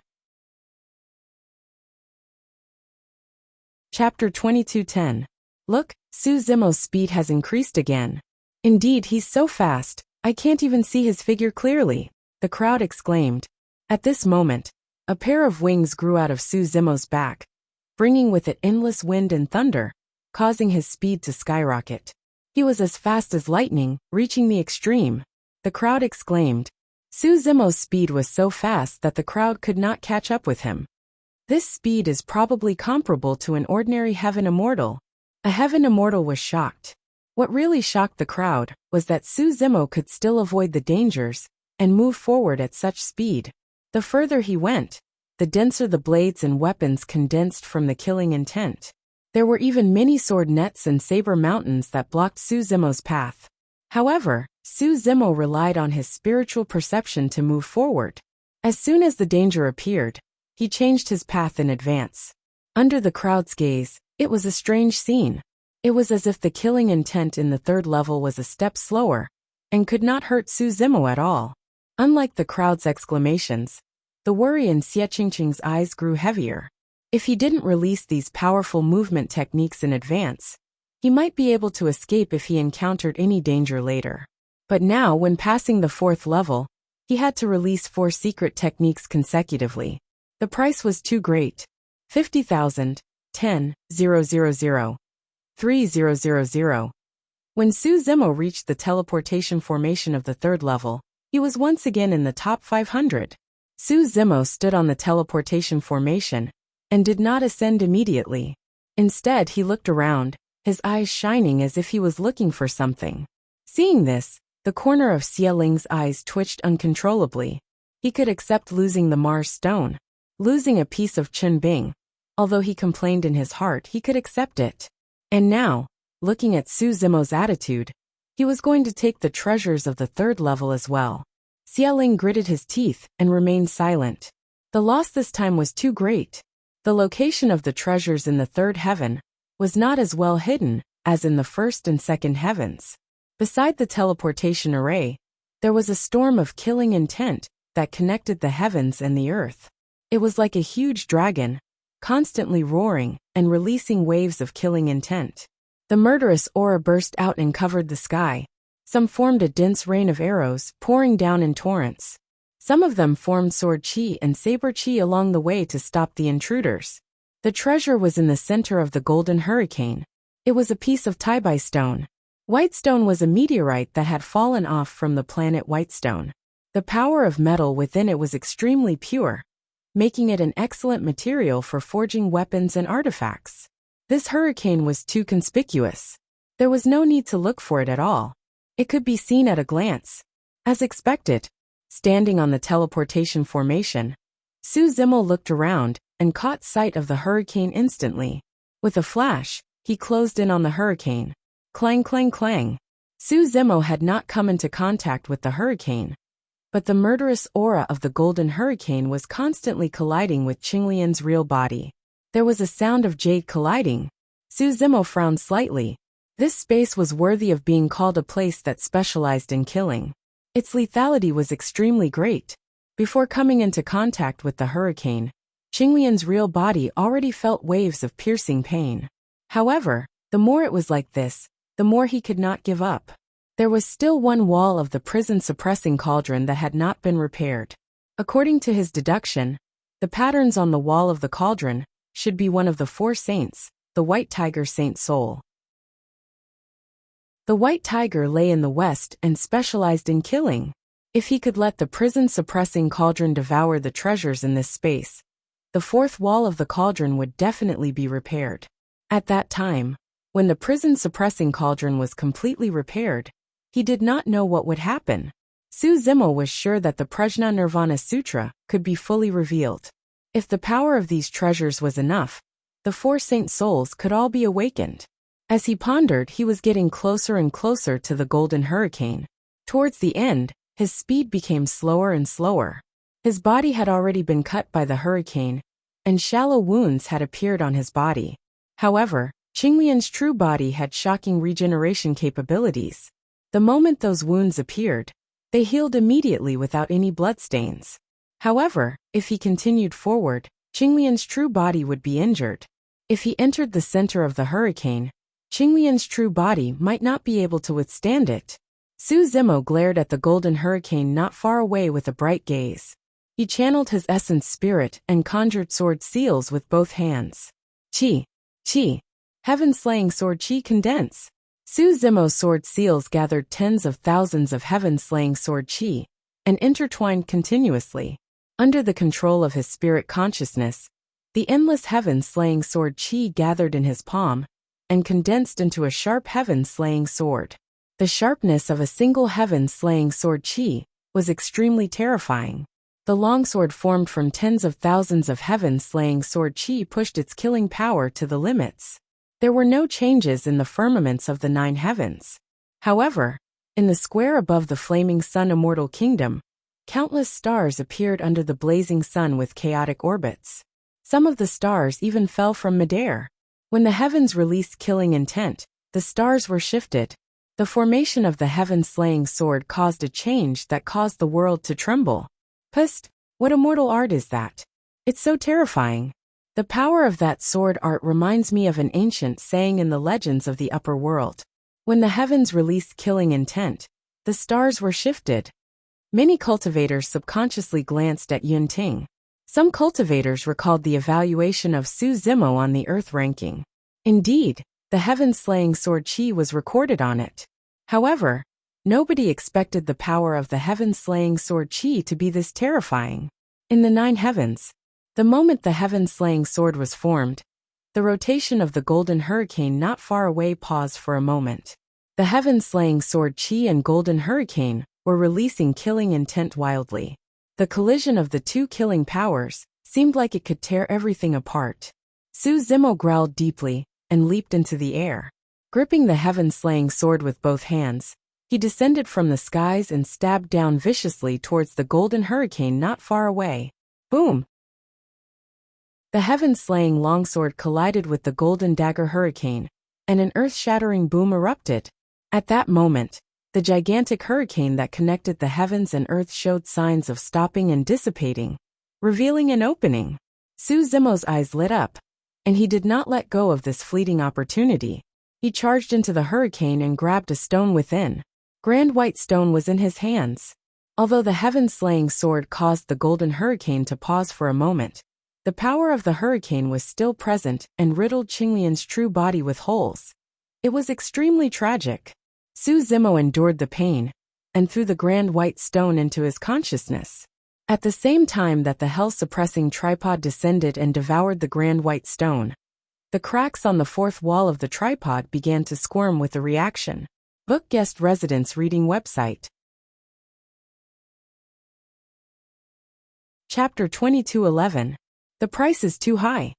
Speaker 1: Chapter 22:10. Look, Su Zimo's speed has increased again. Indeed, he's so fast, I can't even see his figure clearly, the crowd exclaimed. At this moment, a pair of wings grew out of Su Zimo's back, bringing with it endless wind and thunder, causing his speed to skyrocket. He was as fast as lightning, reaching the extreme. The crowd exclaimed. Su Zimo's speed was so fast that the crowd could not catch up with him. This speed is probably comparable to an ordinary heaven immortal. A heaven immortal was shocked. What really shocked the crowd was that Su Zimo could still avoid the dangers and move forward at such speed. The further he went, the denser the blades and weapons condensed from the killing intent. There were even many sword nets and saber mountains that blocked Su Zimo's path. However, Su Zimo relied on his spiritual perception to move forward. As soon as the danger appeared, he changed his path in advance. Under the crowd's gaze, it was a strange scene. It was as if the killing intent in the third level was a step slower, and could not hurt Su Zimo at all. Unlike the crowd's exclamations, the worry in Xie Qingqing's eyes grew heavier. If he didn't release these powerful movement techniques in advance, he might be able to escape if he encountered any danger later. But now, when passing the fourth level, he had to release 4 secret techniques consecutively. The price was too great. 50,000, 10,000, 3,000. When Su Zimo reached the teleportation formation of the third level, he was once again in the top 500. Su Zimo stood on the teleportation formation and did not ascend immediately. Instead, he looked around, his eyes shining as if he was looking for something. Seeing this, the corner of Xialing's eyes twitched uncontrollably. He could accept losing the Mars stone, losing a piece of Chun Bing. Although he complained in his heart, he could accept it. And now, looking at Su Zimo's attitude, he was going to take the treasures of the third level as well. Xialing gritted his teeth and remained silent. The loss this time was too great. The location of the treasures in the third heaven was not as well hidden as in the first and second heavens. Beside the teleportation array, there was a storm of killing intent that connected the heavens and the earth. It was like a huge dragon, constantly roaring and releasing waves of killing intent. The murderous aura burst out and covered the sky. Some formed a dense rain of arrows, pouring down in torrents. Some of them formed sword chi and saber chi along the way to stop the intruders. The treasure was in the center of the golden hurricane. It was a piece of Taibai stone. Whitestone was a meteorite that had fallen off from the planet Whitestone. The power of metal within it was extremely pure, making it an excellent material for forging weapons and artifacts. This hurricane was too conspicuous. There was no need to look for it at all. It could be seen at a glance. As expected, standing on the teleportation formation, Su Zimo looked around and caught sight of the hurricane instantly. With a flash, he closed in on the hurricane. Clang, clang, clang. Su Zimo had not come into contact with the hurricane, but the murderous aura of the golden hurricane was constantly colliding with Qinglian's real body. There was a sound of jade colliding. Su Zimo frowned slightly. This space was worthy of being called a place that specialized in killing. Its lethality was extremely great. Before coming into contact with the hurricane, Qinglian's real body already felt waves of piercing pain. However, the more it was like this, the more he could not give up. There was still one wall of the prison-suppressing cauldron that had not been repaired. According to his deduction, the patterns on the wall of the cauldron should be one of the 4 saints, the White Tiger Saint Soul. The White Tiger lay in the west and specialized in killing. If he could let the prison-suppressing cauldron devour the treasures in this space, the 4th wall of the cauldron would definitely be repaired. At that time, when the prison-suppressing cauldron was completely repaired, he did not know what would happen. Su Zimo was sure that the Prajna Nirvana Sutra could be fully revealed. If the power of these treasures was enough, the 4 saint souls could all be awakened. As he pondered, he was getting closer and closer to the golden hurricane. Towards the end, his speed became slower and slower. His body had already been cut by the hurricane, and shallow wounds had appeared on his body. However, Qinglian's true body had shocking regeneration capabilities. The moment those wounds appeared, they healed immediately without any bloodstains. However, if he continued forward, Qinglian's true body would be injured. If he entered the center of the hurricane, Qinglian's true body might not be able to withstand it. Su Zimo glared at the golden hurricane not far away with a bright gaze. He channeled his essence spirit and conjured sword seals with both hands. Qi. Qi. Heaven-slaying sword Qi condense. Su Zimo's sword seals gathered tens of thousands of heaven-slaying sword Qi and intertwined continuously. Under the control of his spirit consciousness, the endless heaven-slaying sword Qi gathered in his palm and condensed into a sharp heaven-slaying sword. The sharpness of a single heaven-slaying sword Qi was extremely terrifying. The longsword formed from tens of thousands of heaven-slaying sword Qi pushed its killing power to the limits. There were no changes in the firmaments of the 9 heavens. However, in the square above the flaming sun immortal kingdom, countless stars appeared under the blazing sun with chaotic orbits. Some of the stars even fell from midair. When the heavens released killing intent, the stars were shifted. The formation of the heaven-slaying sword caused a change that caused the world to tremble. Psst, what immortal art is that? It's so terrifying. The power of that sword art reminds me of an ancient saying in the legends of the upper world. When the heavens released killing intent, the stars were shifted. Many cultivators subconsciously glanced at Yunting. Some cultivators recalled the evaluation of Su Zimo on the Earth ranking. Indeed, the heaven-slaying sword Qi was recorded on it. However, nobody expected the power of the heaven-slaying sword Qi to be this terrifying. In the 9 heavens, the moment the heaven-slaying sword was formed, the rotation of the golden hurricane not far away paused for a moment. The heaven-slaying sword Qi and golden hurricane were releasing killing intent wildly. The collision of the 2 killing powers seemed like it could tear everything apart. Su Zimo growled deeply and leaped into the air. Gripping the heaven-slaying sword with both hands, he descended from the skies and stabbed down viciously towards the golden hurricane not far away. Boom! The heaven-slaying longsword collided with the golden dagger hurricane, and an earth-shattering boom erupted. At that moment, the gigantic hurricane that connected the heavens and earth showed signs of stopping and dissipating, revealing an opening. Su Zimo's eyes lit up, and he did not let go of this fleeting opportunity. He charged into the hurricane and grabbed a stone within. Grand white stone was in his hands. Although the heaven-slaying sword caused the golden hurricane to pause for a moment, the power of the hurricane was still present and riddled Qinglian's true body with holes. It was extremely tragic. Su Zimo endured the pain and threw the grand white stone into his consciousness. At the same time that the hell-suppressing tripod descended and devoured the grand white stone, the cracks on the 4th wall of the tripod began to squirm with the reaction. Book guest residence reading website. Chapter 2211. The price is too high.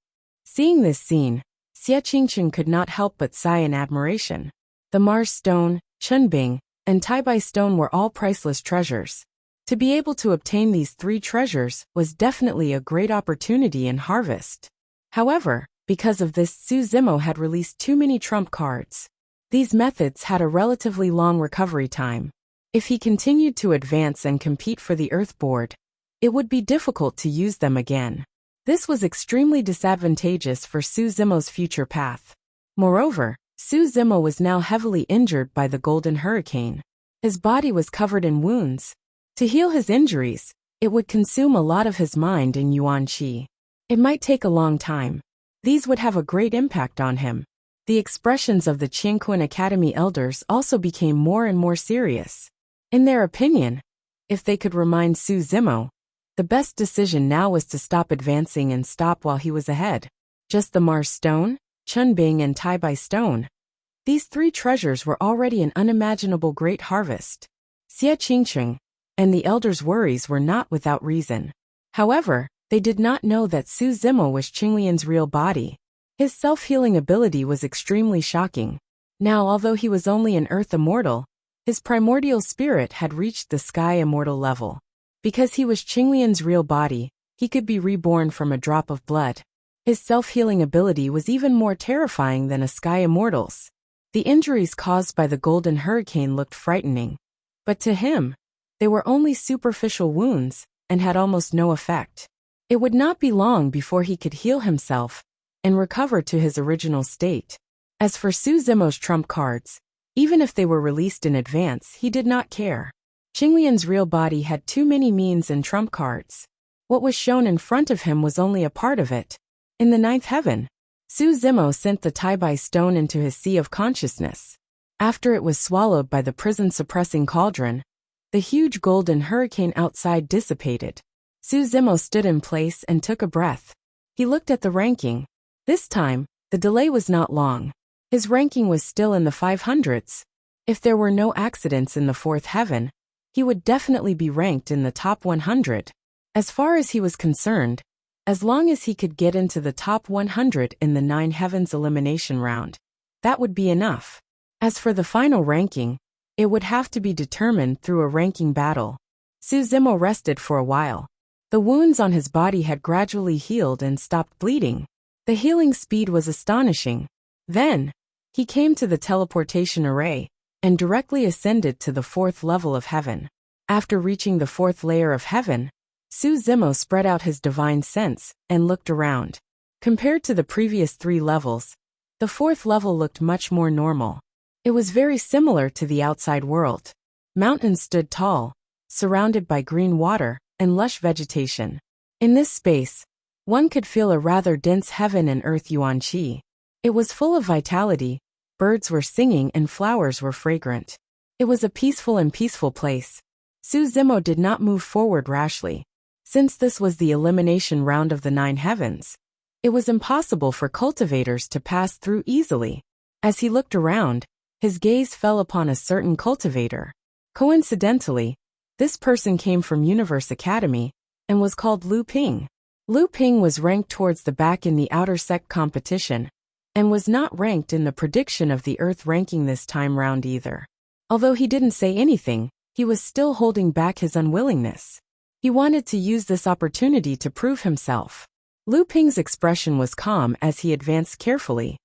Speaker 1: Seeing this scene, Xie Qingqing could not help but sigh in admiration. The Mars stone, Chunbing, and Taibai stone were all priceless treasures. To be able to obtain these three treasures was definitely a great opportunity in Harvest. However, because of this, Su Zimo had released too many trump cards. These methods had a relatively long recovery time. If he continued to advance and compete for the Earth board, it would be difficult to use them again. This was extremely disadvantageous for Su Zimo's future path. Moreover, Su Zimo was now heavily injured by the Golden Hurricane. His body was covered in wounds. To heal his injuries, it would consume a lot of his mind in Yuan Qi. It might take a long time. These would have a great impact on him. The expressions of the Qianquan Academy elders also became more and more serious. In their opinion, if they could remind Su Zimo, the best decision now was to stop advancing and stop while he was ahead. Just the Mars stone, Chunbing and Taibai stone. These three treasures were already an unimaginable great harvest. Xie Qingqing and the elders' worries were not without reason. However, they did not know that Su Zimo was Qinglian's real body. His self-healing ability was extremely shocking. Now, although he was only an earth immortal, his primordial spirit had reached the sky immortal level. Because he was Qinglian's real body, he could be reborn from a drop of blood. His self-healing ability was even more terrifying than a sky immortal's. The injuries caused by the Golden Hurricane looked frightening. But to him, they were only superficial wounds and had almost no effect. It would not be long before he could heal himself and recover to his original state. As for Su Zimo's trump cards, even if they were released in advance, he did not care. Qinglian's real body had too many means and trump cards. What was shown in front of him was only a part of it. In the ninth heaven, Su Zimo sent the Taibai stone into his sea of consciousness. After it was swallowed by the prison-suppressing cauldron, the huge golden hurricane outside dissipated. Su Zimo stood in place and took a breath. He looked at the ranking. This time, the delay was not long. His ranking was still in the 500s. If there were no accidents in the fourth heaven, he would definitely be ranked in the top 100. As far as he was concerned, as long as he could get into the top 100 in the 9 heavens elimination round, that would be enough. As for the final ranking, it would have to be determined through a ranking battle. Su Zimo rested for a while. The wounds on his body had gradually healed and stopped bleeding. The healing speed was astonishing. Then, he came to the teleportation array and directly ascended to the 4th level of heaven. After reaching the 4th layer of heaven, Su Zimo spread out his divine sense and looked around. Compared to the previous 3 levels, the 4th level looked much more normal. It was very similar to the outside world. Mountains stood tall, surrounded by green water and lush vegetation. In this space, one could feel a rather dense heaven and earth Yuan Qi. It was full of vitality, birds were singing and flowers were fragrant. It was a peaceful place. Su Zimo did not move forward rashly. Since this was the elimination round of the 9 heavens, it was impossible for cultivators to pass through easily. As he looked around, his gaze fell upon a certain cultivator. Coincidentally, this person came from Universe Academy and was called Lu Ping. Lu Ping was ranked towards the back in the outer sect competition and was not ranked in the prediction of the Earth ranking this time round either. Although he didn't say anything, he was still holding back his unwillingness. He wanted to use this opportunity to prove himself. Lu Ping's expression was calm as he advanced carefully.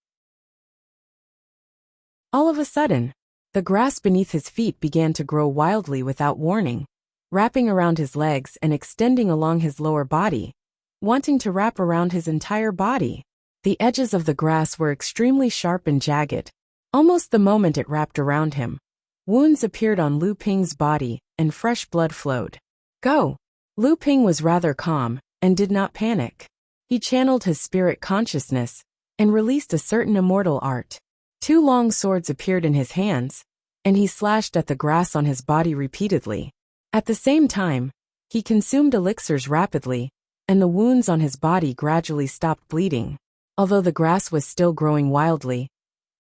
Speaker 1: All of a sudden, the grass beneath his feet began to grow wildly without warning, wrapping around his legs and extending along his lower body, wanting to wrap around his entire body. The edges of the grass were extremely sharp and jagged. Almost the moment it wrapped around him, wounds appeared on Lu Ping's body and fresh blood flowed. Go! Lu Ping was rather calm and did not panic. He channeled his spirit consciousness and released a certain immortal art. 2 long swords appeared in his hands, and he slashed at the grass on his body repeatedly. At the same time, he consumed elixirs rapidly, and the wounds on his body gradually stopped bleeding. Although the grass was still growing wildly,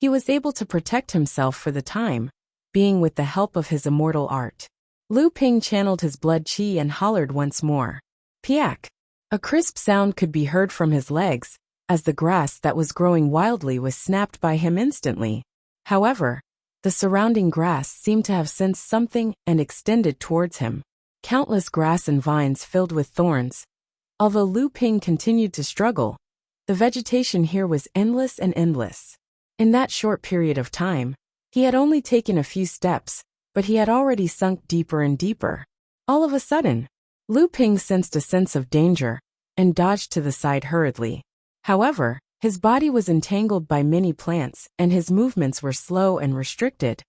Speaker 1: he was able to protect himself for the time being with the help of his immortal art. Lu Ping channeled his blood qi and hollered once more. Piak! A crisp sound could be heard from his legs, as the grass that was growing wildly was snapped by him instantly. However, the surrounding grass seemed to have sensed something and extended towards him. Countless grass and vines filled with thorns. Although Lu Ping continued to struggle, the vegetation here was endless and endless. In that short period of time, he had only taken a few steps, but he had already sunk deeper and deeper. All of a sudden, Lu Ping sensed a sense of danger and dodged to the side hurriedly. However, his body was entangled by many plants and his movements were slow and restricted.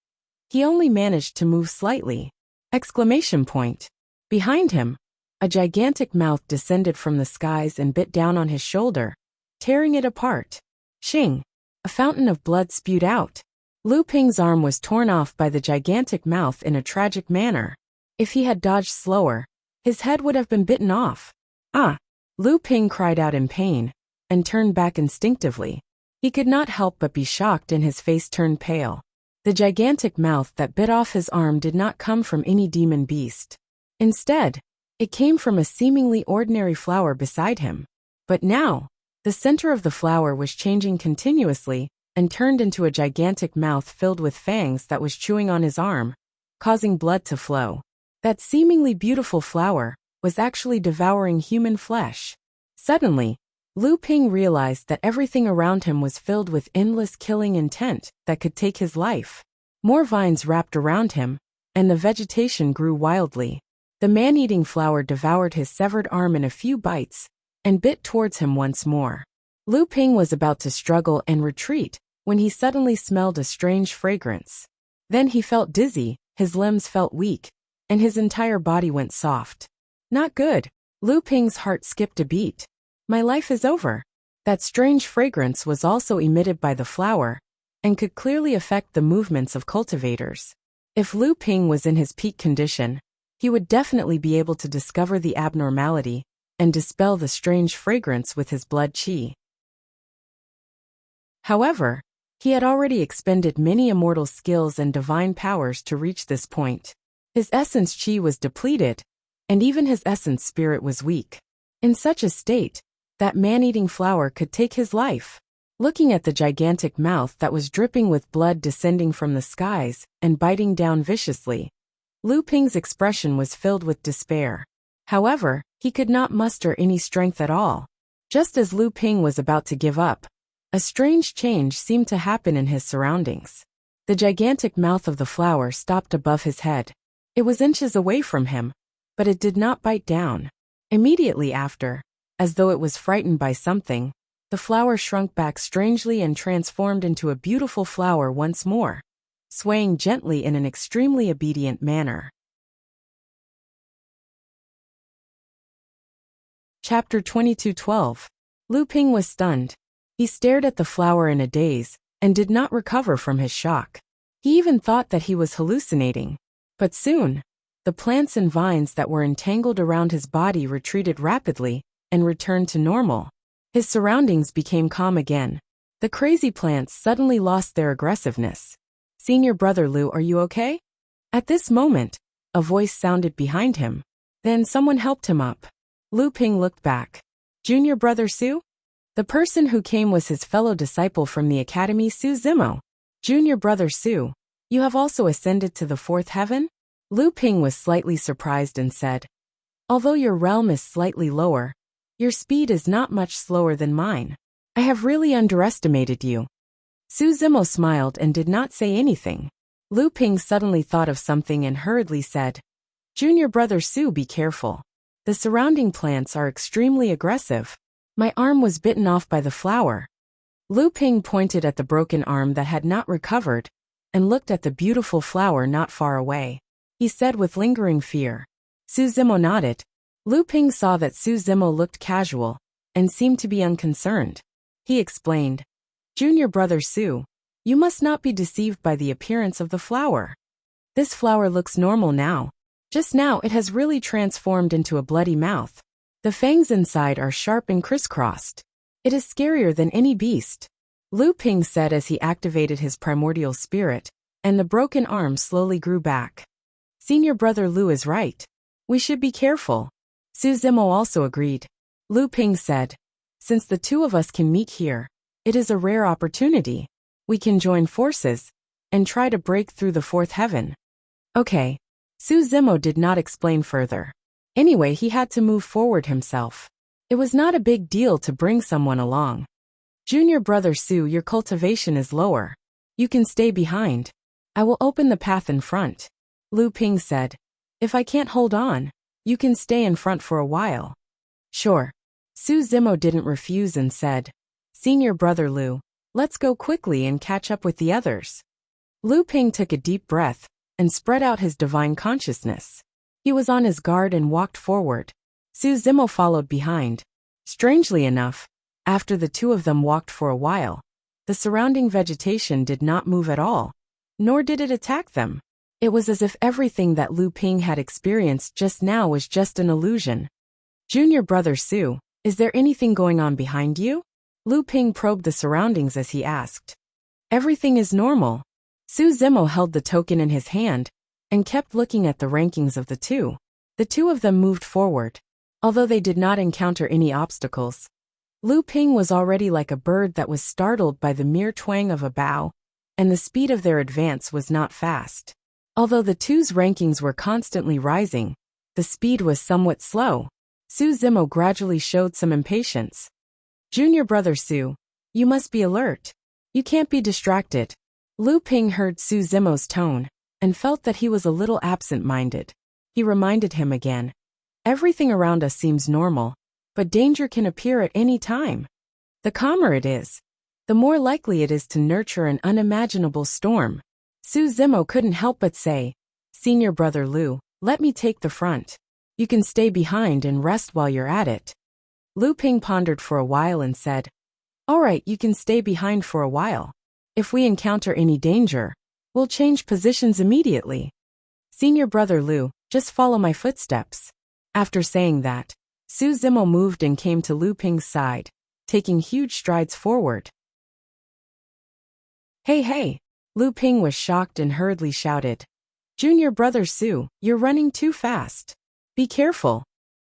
Speaker 1: He only managed to move slightly. Exclamation point. Behind him, a gigantic mouth descended from the skies and bit down on his shoulder, tearing it apart. Shing! A fountain of blood spewed out. Lu Ping's arm was torn off by the gigantic mouth in a tragic manner. If he had dodged slower, his head would have been bitten off. Ah! Lu Ping cried out in pain and turned back instinctively. He could not help but be shocked and his face turned pale. The gigantic mouth that bit off his arm did not come from any demon beast. Instead, it came from a seemingly ordinary flower beside him. But now, the center of the flower was changing continuously and turned into a gigantic mouth filled with fangs that was chewing on his arm, causing blood to flow. That seemingly beautiful flower was actually devouring human flesh. Suddenly, Lu Ping realized that everything around him was filled with endless killing intent that could take his life. More vines wrapped around him, and the vegetation grew wildly. The man-eating flower devoured his severed arm in a few bites and bit towards him once more. Lu Ping was about to struggle and retreat when he suddenly smelled a strange fragrance. Then he felt dizzy, his limbs felt weak, and his entire body went soft. Not good. Lu Ping's heart skipped a beat. My life is over. That strange fragrance was also emitted by the flower and could clearly affect the movements of cultivators. If Lu Ping was in his peak condition, he would definitely be able to discover the abnormality and dispel the strange fragrance with his blood qi. However, he had already expended many immortal skills and divine powers to reach this point. His essence qi was depleted, and even his essence spirit was weak. In such a state, that man-eating flower could take his life. Looking at the gigantic mouth that was dripping with blood descending from the skies and biting down viciously, Lu Ping's expression was filled with despair. However, he could not muster any strength at all. Just as Lu Ping was about to give up, a strange change seemed to happen in his surroundings. The gigantic mouth of the flower stopped above his head. It was inches away from him, but it did not bite down. Immediately after, as though it was frightened by something, the flower shrunk back strangely and transformed into a beautiful flower once more, swaying gently in an extremely obedient manner. Chapter 22:12. Lu Ping was stunned. He stared at the flower in a daze and did not recover from his shock. He even thought that he was hallucinating. But soon, the plants and vines that were entangled around his body retreated rapidly and returned to normal. His surroundings became calm again. The crazy plants suddenly lost their aggressiveness. Senior brother Lu, are you okay? At this moment, a voice sounded behind him. Then someone helped him up. Lu Ping looked back. Junior brother Su? The person who came was his fellow disciple from the academy, Su Zimo. Junior brother Su, you have also ascended to the fourth heaven? Lu Ping was slightly surprised and said, although your realm is slightly lower, your speed is not much slower than mine. I have really underestimated you. Su Zimo smiled and did not say anything. Lu Ping suddenly thought of something and hurriedly said, Junior brother Su, be careful. The surrounding plants are extremely aggressive. My arm was bitten off by the flower. Lu Ping pointed at the broken arm that had not recovered and looked at the beautiful flower not far away. He said with lingering fear. Su Zimo nodded. Lu Ping saw that Su Zimo looked casual and seemed to be unconcerned. He explained, Junior brother Su, you must not be deceived by the appearance of the flower. This flower looks normal now. Just now it has really transformed into a bloody mouth. The fangs inside are sharp and crisscrossed. It is scarier than any beast. Lu Ping said as he activated his primordial spirit, and the broken arm slowly grew back. Senior brother Lu is right. We should be careful. Su Zimo also agreed. Lu Ping said. Since the two of us can meet here, it is a rare opportunity. We can join forces and try to break through the fourth heaven. Okay. Su Zimo did not explain further. Anyway, he had to move forward himself. It was not a big deal to bring someone along. Junior brother Su, your cultivation is lower. You can stay behind. I will open the path in front. Lu Ping said. If I can't hold on, you can stay in front for a while. Sure. Su Zimo didn't refuse and said, Senior brother Lu, let's go quickly and catch up with the others. Lu Ping took a deep breath and spread out his divine consciousness. He was on his guard and walked forward. Su Zimo followed behind. Strangely enough, after the two of them walked for a while, the surrounding vegetation did not move at all, nor did it attack them. It was as if everything that Lu Ping had experienced just now was just an illusion. Junior brother Su, is there anything going on behind you? Lu Ping probed the surroundings as he asked. Everything is normal. Su Zimo held the token in his hand and kept looking at the rankings of the two. The two of them moved forward. Although they did not encounter any obstacles, Lu Ping was already like a bird that was startled by the mere twang of a bow, and the speed of their advance was not fast. Although the two's rankings were constantly rising, the speed was somewhat slow. Su Zimo gradually showed some impatience. Junior brother Su, you must be alert. You can't be distracted. Lu Ping heard Su Zimo's tone and felt that he was a little absent-minded. He reminded him again. Everything around us seems normal, but danger can appear at any time. The calmer it is, the more likely it is to nurture an unimaginable storm. Su Zimo couldn't help but say, Senior brother Lu, let me take the front. You can stay behind and rest while you're at it. Lu Ping pondered for a while and said, All right, you can stay behind for a while. If we encounter any danger, we'll change positions immediately. Senior brother Lu, just follow my footsteps. After saying that, Su Zimo moved and came to Lu Ping's side, taking huge strides forward. Hey! Lu Ping was shocked and hurriedly shouted. Junior brother Su, you're running too fast. Be careful.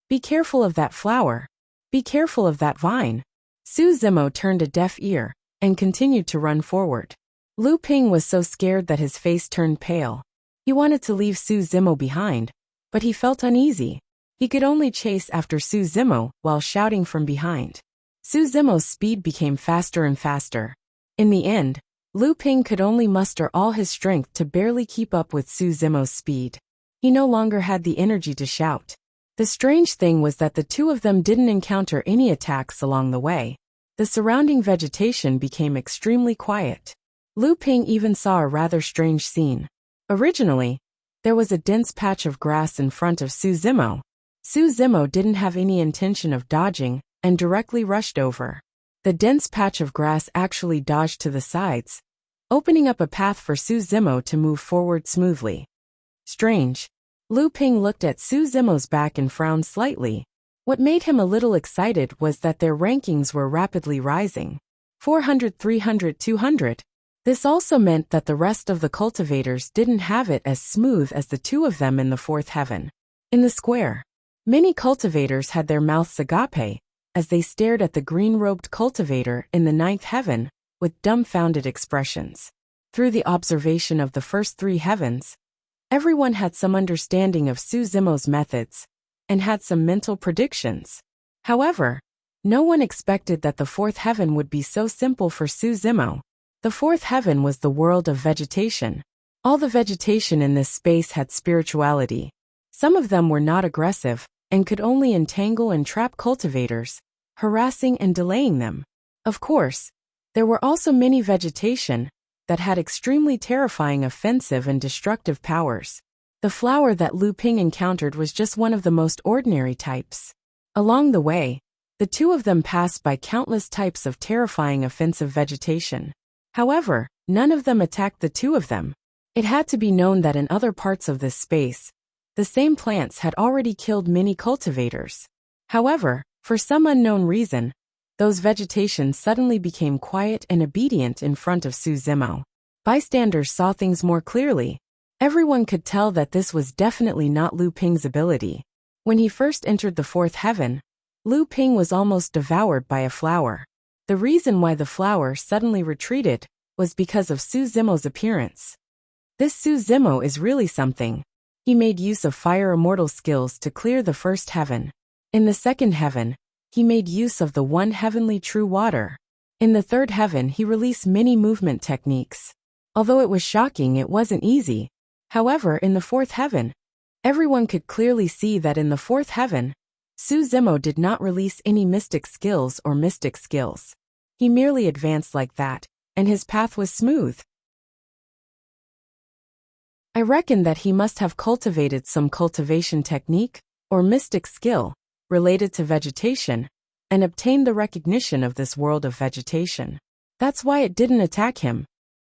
Speaker 1: Be careful of that flower. Be careful of that vine. Su Zimo turned a deaf ear and continued to run forward. Lu Ping was so scared that his face turned pale. He wanted to leave Su Zimo behind, but he felt uneasy. He could only chase after Su Zimo while shouting from behind. Su Zimo's speed became faster and faster. In the end, Lu Ping could only muster all his strength to barely keep up with Su Zimo's speed. He no longer had the energy to shout. The strange thing was that the two of them didn't encounter any attacks along the way. The surrounding vegetation became extremely quiet. Lu Ping even saw a rather strange scene. Originally, there was a dense patch of grass in front of Su Zimo. Su Zimo didn't have any intention of dodging and directly rushed over. The dense patch of grass actually dodged to the sides, opening up a path for Su Zimo to move forward smoothly. Strange. Lu Ping looked at Su Zimo's back and frowned slightly. What made him a little excited was that their rankings were rapidly rising. 400, 300, 200. This also meant that the rest of the cultivators didn't have it as smooth as the two of them in the fourth heaven. In the square, many cultivators had their mouths agape as they stared at the green-robed cultivator in the ninth heaven with dumbfounded expressions. Through the observation of the first three heavens, everyone had some understanding of Su Zimo's methods and had some mental predictions. However, no one expected that the fourth heaven would be so simple for Su Zimo. The fourth heaven was the world of vegetation. All the vegetation in this space had spirituality. Some of them were not aggressive and could only entangle and trap cultivators, harassing and delaying them. Of course, there were also many vegetation that had extremely terrifying offensive and destructive powers. The flower that Lu Ping encountered was just one of the most ordinary types. Along the way, the two of them passed by countless types of terrifying offensive vegetation. However, none of them attacked the two of them. It had to be known that in other parts of this space, the same plants had already killed many cultivators. However, for some unknown reason, those vegetations suddenly became quiet and obedient in front of Su Zimo. Bystanders saw things more clearly. Everyone could tell that this was definitely not Lu Ping's ability. When he first entered the fourth heaven, Lu Ping was almost devoured by a flower. The reason why the flower suddenly retreated was because of Su Zimo's appearance. This Su Zimo is really something. He made use of fire immortal skills to clear the first heaven. In the second heaven, he made use of the one heavenly true water. In the third heaven, he released many movement techniques. Although it was shocking, it wasn't easy. However, in the fourth heaven, everyone could clearly see that in the fourth heaven, Su Zimo did not release any mystic skills or mystic skills. He merely advanced like that, and his path was smooth. I reckon that he must have cultivated some cultivation technique or mystic skill related to vegetation and obtained the recognition of this world of vegetation. That's why it didn't attack him.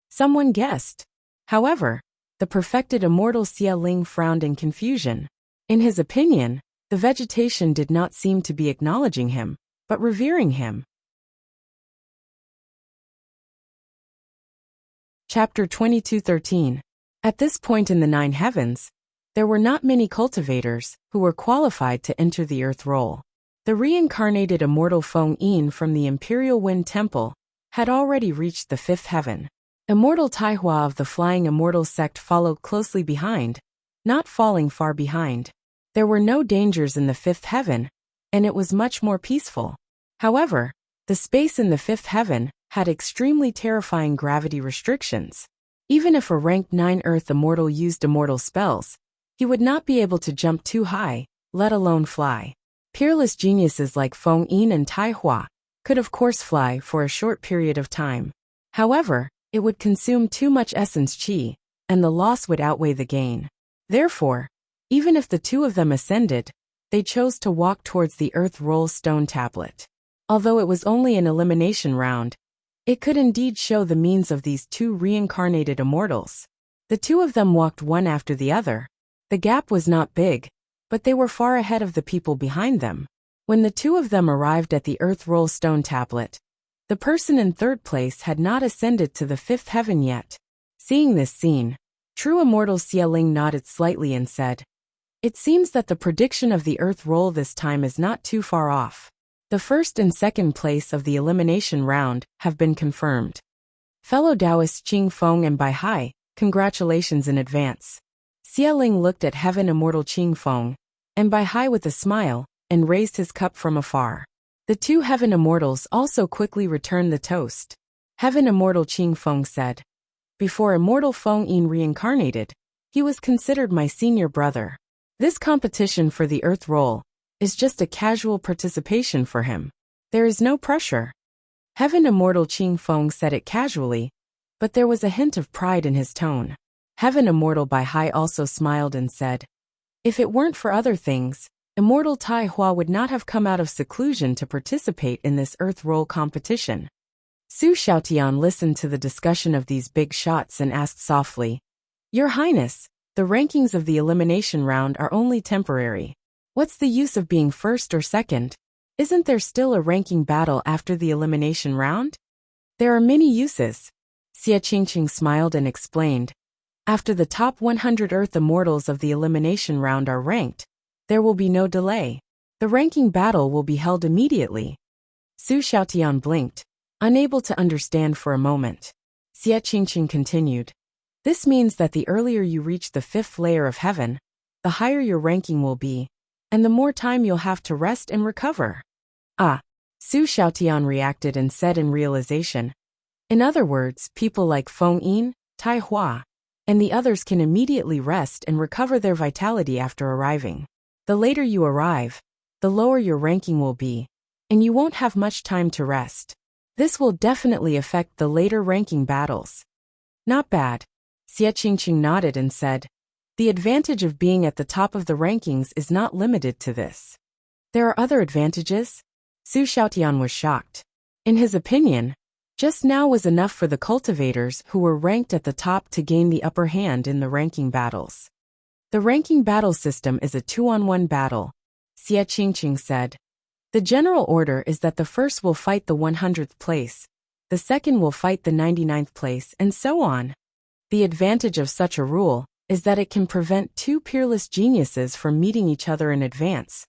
Speaker 1: Someone guessed. However, the perfected immortal Xia Ling frowned in confusion. In his opinion, the vegetation did not seem to be acknowledging him, but revering him. Chapter 22:13. At this point in the 9 heavens, there were not many cultivators who were qualified to enter the earth role. The reincarnated immortal Feng Yin from the Imperial Wind Temple had already reached the 5th heaven. Immortal Taihua of the Flying Immortal sect followed closely behind, not falling far behind. There were no dangers in the 5th heaven, and it was much more peaceful. However, the space in the 5th heaven had extremely terrifying gravity restrictions. Even if a rank 9 Earth Immortal used immortal spells, he would not be able to jump too high, let alone fly. Peerless geniuses like Feng Yin and Taihua could of course fly for a short period of time. However, it would consume too much essence qi, and the loss would outweigh the gain. Therefore, even if the two of them ascended, they chose to walk towards the Earth Roll Stone Tablet. Although it was only an elimination round, it could indeed show the means of these two reincarnated immortals. The two of them walked one after the other. The gap was not big, but they were far ahead of the people behind them. When the two of them arrived at the Earth Roll Stone Tablet, the person in third place had not ascended to the 5th heaven yet. Seeing this scene, true immortal Xia Ling nodded slightly and said, "It seems that the prediction of the Earth Roll this time is not too far off. The first and second place of the elimination round have been confirmed. Fellow Taoists Qing Feng and Bai Hai, congratulations in advance." Xia Ling looked at Heaven Immortal Qing Feng and Bai Hai with a smile and raised his cup from afar. The two Heaven Immortals also quickly returned the toast. Heaven Immortal Qing Feng said, "Before Immortal Feng Yin reincarnated, he was considered my senior brother. This competition for the Earth Roll is just a casual participation for him. There is no pressure." Heaven Immortal Qing Feng said it casually, but there was a hint of pride in his tone. Heaven Immortal Bai Hai also smiled and said, "If it weren't for other things, Immortal Tai Hua would not have come out of seclusion to participate in this Earth Roll competition." Su Xiaotian listened to the discussion of these big shots and asked softly, "Your Highness, the rankings of the elimination round are only temporary. What's the use of being first or second? Isn't there still a ranking battle after the elimination round?" "There are many uses." Xia Qingqing smiled and explained. "After the top 100 Earth Immortals of the elimination round are ranked, there will be no delay. The ranking battle will be held immediately." Su Xiaotian blinked, unable to understand for a moment. Xia Qingqing continued. "This means that the earlier you reach the 5th layer of heaven, the higher your ranking will be, and the more time you'll have to rest and recover." "Ah," Su Xiaotian reacted and said in realization. "In other words, people like Feng Yin, Tai Hua, and the others can immediately rest and recover their vitality after arriving. The later you arrive, the lower your ranking will be, and you won't have much time to rest. This will definitely affect the later ranking battles." "Not bad." Xia Qingqing nodded and said, "The advantage of being at the top of the rankings is not limited to this. There are other advantages?" Su Xiaotian was shocked. In his opinion, just now was enough for the cultivators who were ranked at the top to gain the upper hand in the ranking battles. "The ranking battle system is a 2-on-1 battle," Xia Qingqing said. "The general order is that the first will fight the 100th place, the second will fight the 99th place, and so on. The advantage of such a rule is that it can prevent two peerless geniuses from meeting each other in advance.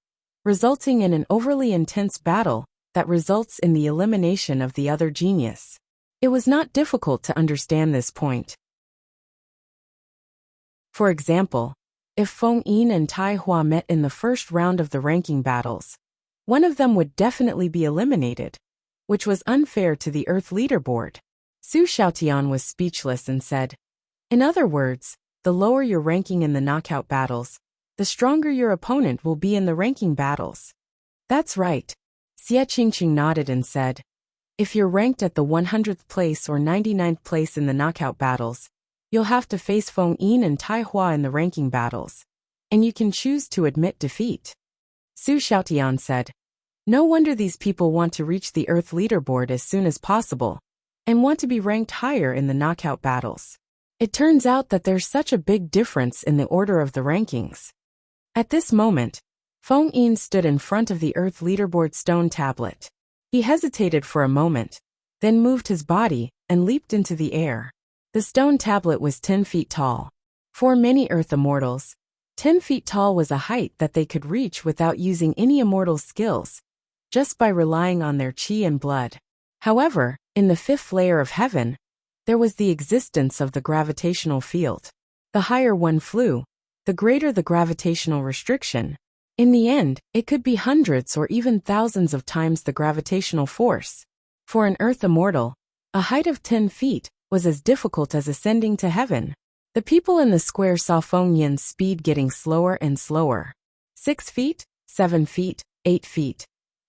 Speaker 1: resulting in an overly intense battle that results in the elimination of the other genius. It was not difficult to understand this point. For example, if Feng Yin and Tai Hua met in the first round of the ranking battles, one of them would definitely be eliminated, which was unfair to the Earth leaderboard. Su Xiaotian was speechless and said, "In other words, the lower your ranking in the knockout battles, the stronger your opponent will be in the ranking battles." "That's right." Xie Qingqing nodded and said, "If you're ranked at the 100th place or 99th place in the knockout battles, you'll have to face Feng Yin and Tai Hua in the ranking battles, and you can choose to admit defeat." Su Xiaotian said, "No wonder these people want to reach the Earth leaderboard as soon as possible, and want to be ranked higher in the knockout battles. It turns out that there's such a big difference in the order of the rankings." At this moment, Feng Yin stood in front of the Earth leaderboard stone tablet. He hesitated for a moment, then moved his body and leaped into the air. The stone tablet was 10 feet tall. For many Earth immortals, 10 feet tall was a height that they could reach without using any immortal skills, just by relying on their chi and blood. However, in the 5th layer of heaven, there was the existence of the gravitational field. The higher one flew, the greater the gravitational restriction. In the end, it could be hundreds or even thousands of times the gravitational force. For an Earth immortal, a height of 10 feet was as difficult as ascending to heaven. The people in the square saw Feng Yin's speed getting slower and slower. 6 feet, 7 feet, 8 feet.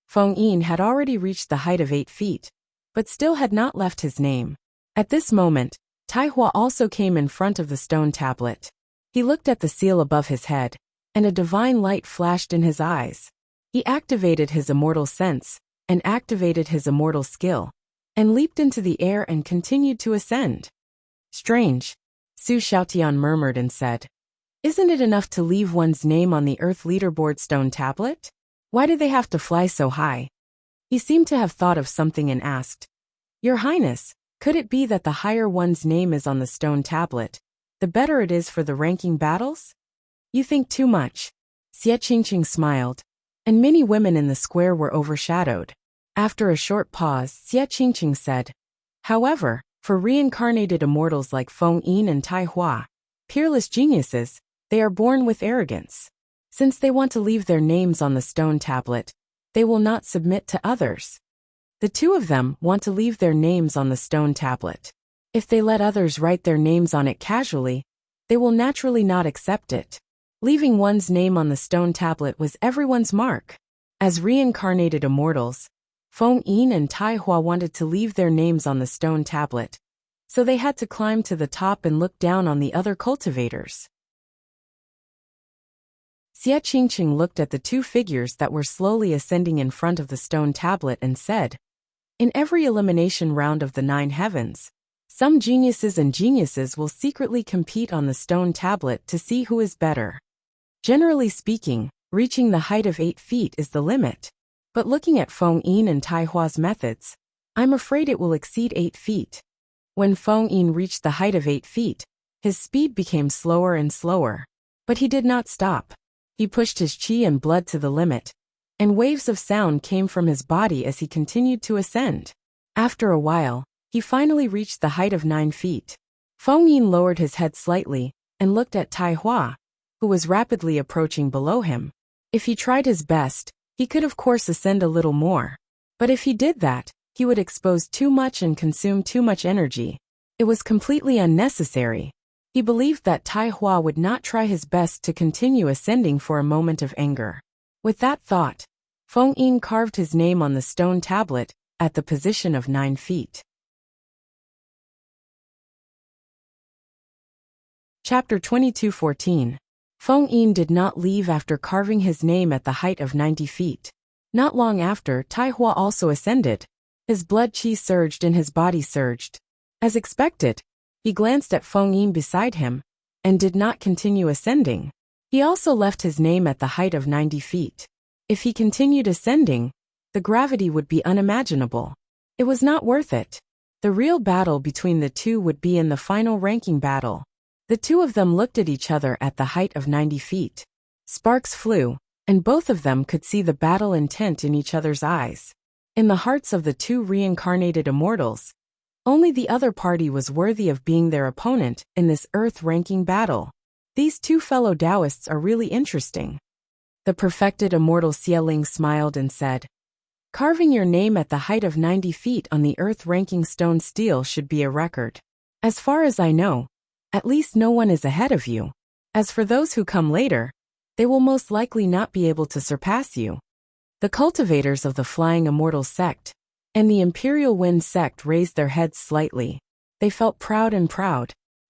Speaker 1: Feng Yin had already reached the height of 8 feet, but still had not left his name. At this moment, Tai Hua also came in front of the stone tablet. He looked at the seal above his head, and a divine light flashed in his eyes. He activated his immortal sense, and activated his immortal skill, and leaped into the air and continued to ascend. "Strange," Su Xiaotian murmured and said. "Isn't it enough to leave one's name on the Earth leaderboard stone tablet? Why do they have to fly so high?" He seemed to have thought of something and asked, "Your Highness, could it be that the higher one's name is on the stone tablet, the better it is for the ranking battles?" "You think too much." Xie Qingqing smiled, and many women in the square were overshadowed. After a short pause, Xie Qingqing said, "However, for reincarnated immortals like Feng Yin and Tai Hua, peerless geniuses, they are born with arrogance. Since they want to leave their names on the stone tablet, they will not submit to others. The two of them want to leave their names on the stone tablet. If they let others write their names on it casually, they will naturally not accept it. Leaving one's name on the stone tablet was everyone's mark. As reincarnated immortals, Feng Yin and Tai Hua wanted to leave their names on the stone tablet, so they had to climb to the top and look down on the other cultivators." Xie Qingqing looked at the two figures that were slowly ascending in front of the stone tablet and said, "In every elimination round of the 9 heavens, some geniuses and geniuses will secretly compete on the stone tablet to see who is better. Generally speaking, reaching the height of 8 feet is the limit. But looking at Feng Yin and Tai Hua's methods, I'm afraid it will exceed 8 feet. When Feng Yin reached the height of 8 feet, his speed became slower and slower. But he did not stop. He pushed his chi and blood to the limit, and waves of sound came from his body as he continued to ascend. After a while, he finally reached the height of 9 feet. Feng Yin lowered his head slightly and looked at Tai Hua, who was rapidly approaching below him. If he tried his best, he could of course ascend a little more. But if he did that, he would expose too much and consume too much energy. It was completely unnecessary. He believed that Tai Hua would not try his best to continue ascending for a moment of anger. With that thought, Feng Yin carved his name on the stone tablet at the position of 9 feet. Chapter 22:14. Feng Yin did not leave after carving his name at the height of 90 feet. Not long after, Tai Hua also ascended. His blood chi surged and his body surged. As expected, he glanced at Feng Yin beside him, and did not continue ascending. He also left his name at the height of 90 feet. If he continued ascending, the gravity would be unimaginable. It was not worth it. The real battle between the two would be in the final ranking battle. The two of them looked at each other at the height of 90 feet. Sparks flew, and both of them could see the battle intent in each other's eyes. In the hearts of the two reincarnated immortals, only the other party was worthy of being their opponent in this earth-ranking battle. These two fellow Taoists are really interesting. The perfected immortal Xieling smiled and said, "Carving your name at the height of 90 feet on the earth-ranking stone stele should be a record. As far as I know, at least no one is ahead of you. As for those who come later, they will most likely not be able to surpass you." The cultivators of the Flying Immortal sect and the Imperial Wind sect raised their heads slightly. They felt proud.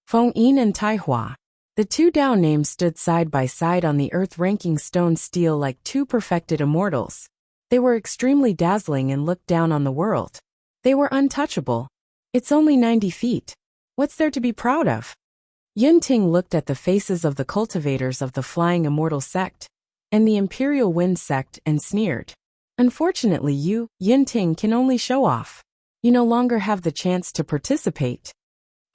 Speaker 1: Feng Yin and Tai Hua. The two Dao names stood side by side on the earth-ranking stone stele like two perfected immortals. They were extremely dazzling and looked down on the world. They were untouchable. It's only 90 feet. What's there to be proud of? Yunting looked at the faces of the cultivators of the Flying Immortal sect and the Imperial Wind sect and sneered. Unfortunately, you, Yunting, can only show off. You no longer have the chance to participate.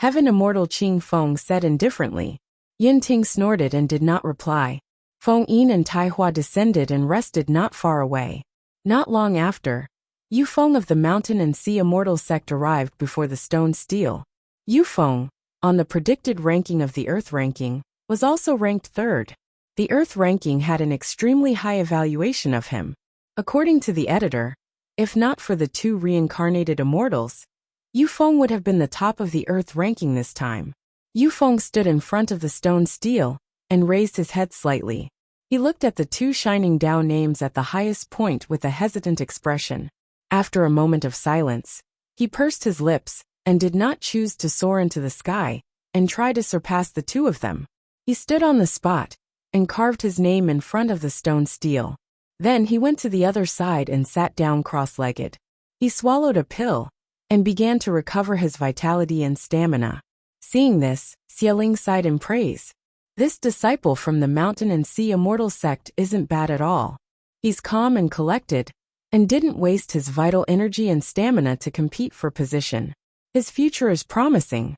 Speaker 1: Heaven Immortal Qing Feng said indifferently. Yunting snorted and did not reply. Feng Yin and Tai Hua descended and rested not far away. Not long after, Yu Feng of the Mountain and Sea Immortal sect arrived before the stone stele. Yu Feng, on the predicted ranking of the Earth ranking, was also ranked third. The Earth ranking had an extremely high evaluation of him. According to the editor, if not for the two reincarnated immortals, Yu Feng would have been the top of the Earth ranking this time. Yu Feng stood in front of the stone stele and raised his head slightly. He looked at the two shining Dao names at the highest point with a hesitant expression. After a moment of silence, he pursed his lips and did not choose to soar into the sky and try to surpass the two of them. He stood on the spot and carved his name in front of the stone stele. Then he went to the other side and sat down cross-legged. He swallowed a pill and began to recover his vitality and stamina. Seeing this, Xieling sighed in praise. This disciple from the Mountain and Sea Immortal sect isn't bad at all. He's calm and collected, and didn't waste his vital energy and stamina to compete for position. His future is promising.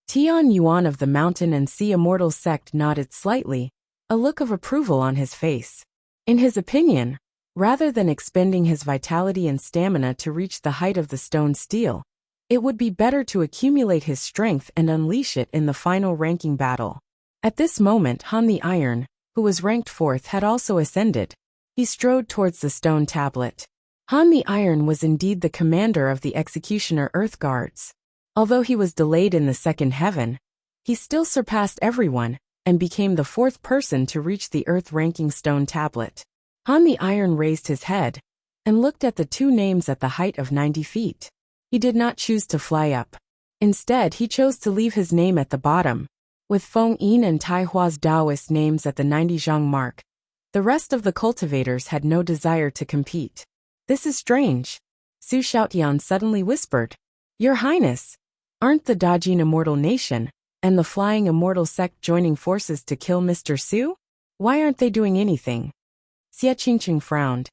Speaker 1: Tian Yuan of the Mountain and Sea Immortal sect nodded slightly, a look of approval on his face. In his opinion, rather than expending his vitality and stamina to reach the height of the stone stele, it would be better to accumulate his strength and unleash it in the final ranking battle. At this moment, Han the Iron, who was ranked fourth, had also ascended. He strode towards the stone tablet. Han the Iron was indeed the commander of the Executioner Earth Guards. Although he was delayed in the second heaven, he still surpassed everyone and became the fourth person to reach the Earth-ranking stone tablet. Han the Iron raised his head and looked at the two names at the height of 90 feet. He did not choose to fly up. Instead, he chose to leave his name at the bottom, with Feng Yin and Tai Hua's Taoist names at the 90 zhang mark. The rest of the cultivators had no desire to compete. "This is strange," Su Xiaotian suddenly whispered. "Your Highness, aren't the Dajin Immortal Nation and the Flying Immortal sect joining forces to kill Mr. Su? Why aren't they doing anything?" Xie Qingqing frowned.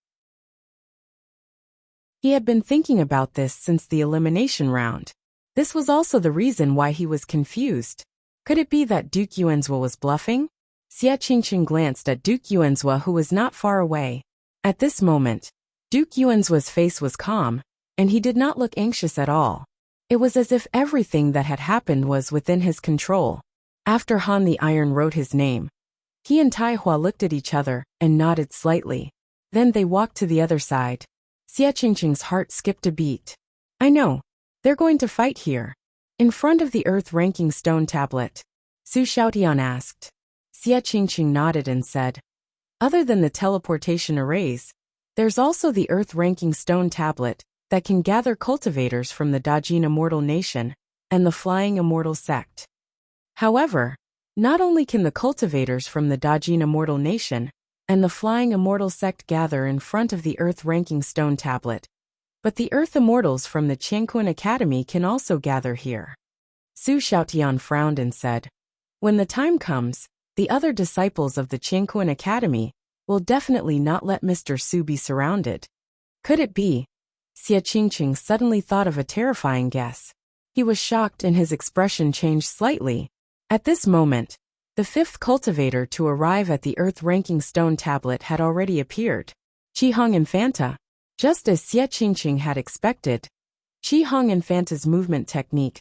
Speaker 1: He had been thinking about this since the elimination round. This was also the reason why he was confused. Could it be that Duke Yuanzhua was bluffing? Xie Qingqing glanced at Duke Yuanzhua, who was not far away. At this moment, Duke Yuanzhua's face was calm, and he did not look anxious at all. It was as if everything that had happened was within his control. After Han the Iron wrote his name, he and Tai Hua looked at each other and nodded slightly. Then they walked to the other side. Xie Qingqing's heart skipped a beat. "I know. They're going to fight here. In front of the Earth-ranking stone tablet." Su Xiaotian asked. Xie Qingqing nodded and said, "Other than the teleportation arrays, there's also the Earth-ranking stone tablet that can gather cultivators from the Dajin Immortal Nation and the Flying Immortal sect. However, not only can the cultivators from the Dajin Immortal Nation and the Flying Immortal sect gather in front of the Earth-ranking stone tablet, but the Earth Immortals from the Qianquan Academy can also gather here." Su Xiaotian frowned and said, "When the time comes, the other disciples of the Qianquan Academy will definitely not let Mr. Su be surrounded." Could it be? Xie Qingqing suddenly thought of a terrifying guess. He was shocked and his expression changed slightly. At this moment, The fifth cultivator to arrive at the earth-ranking stone tablet had already appeared. Qihong Infanta. Just as Xie Qingqing had expected, Qihong Infanta's movement technique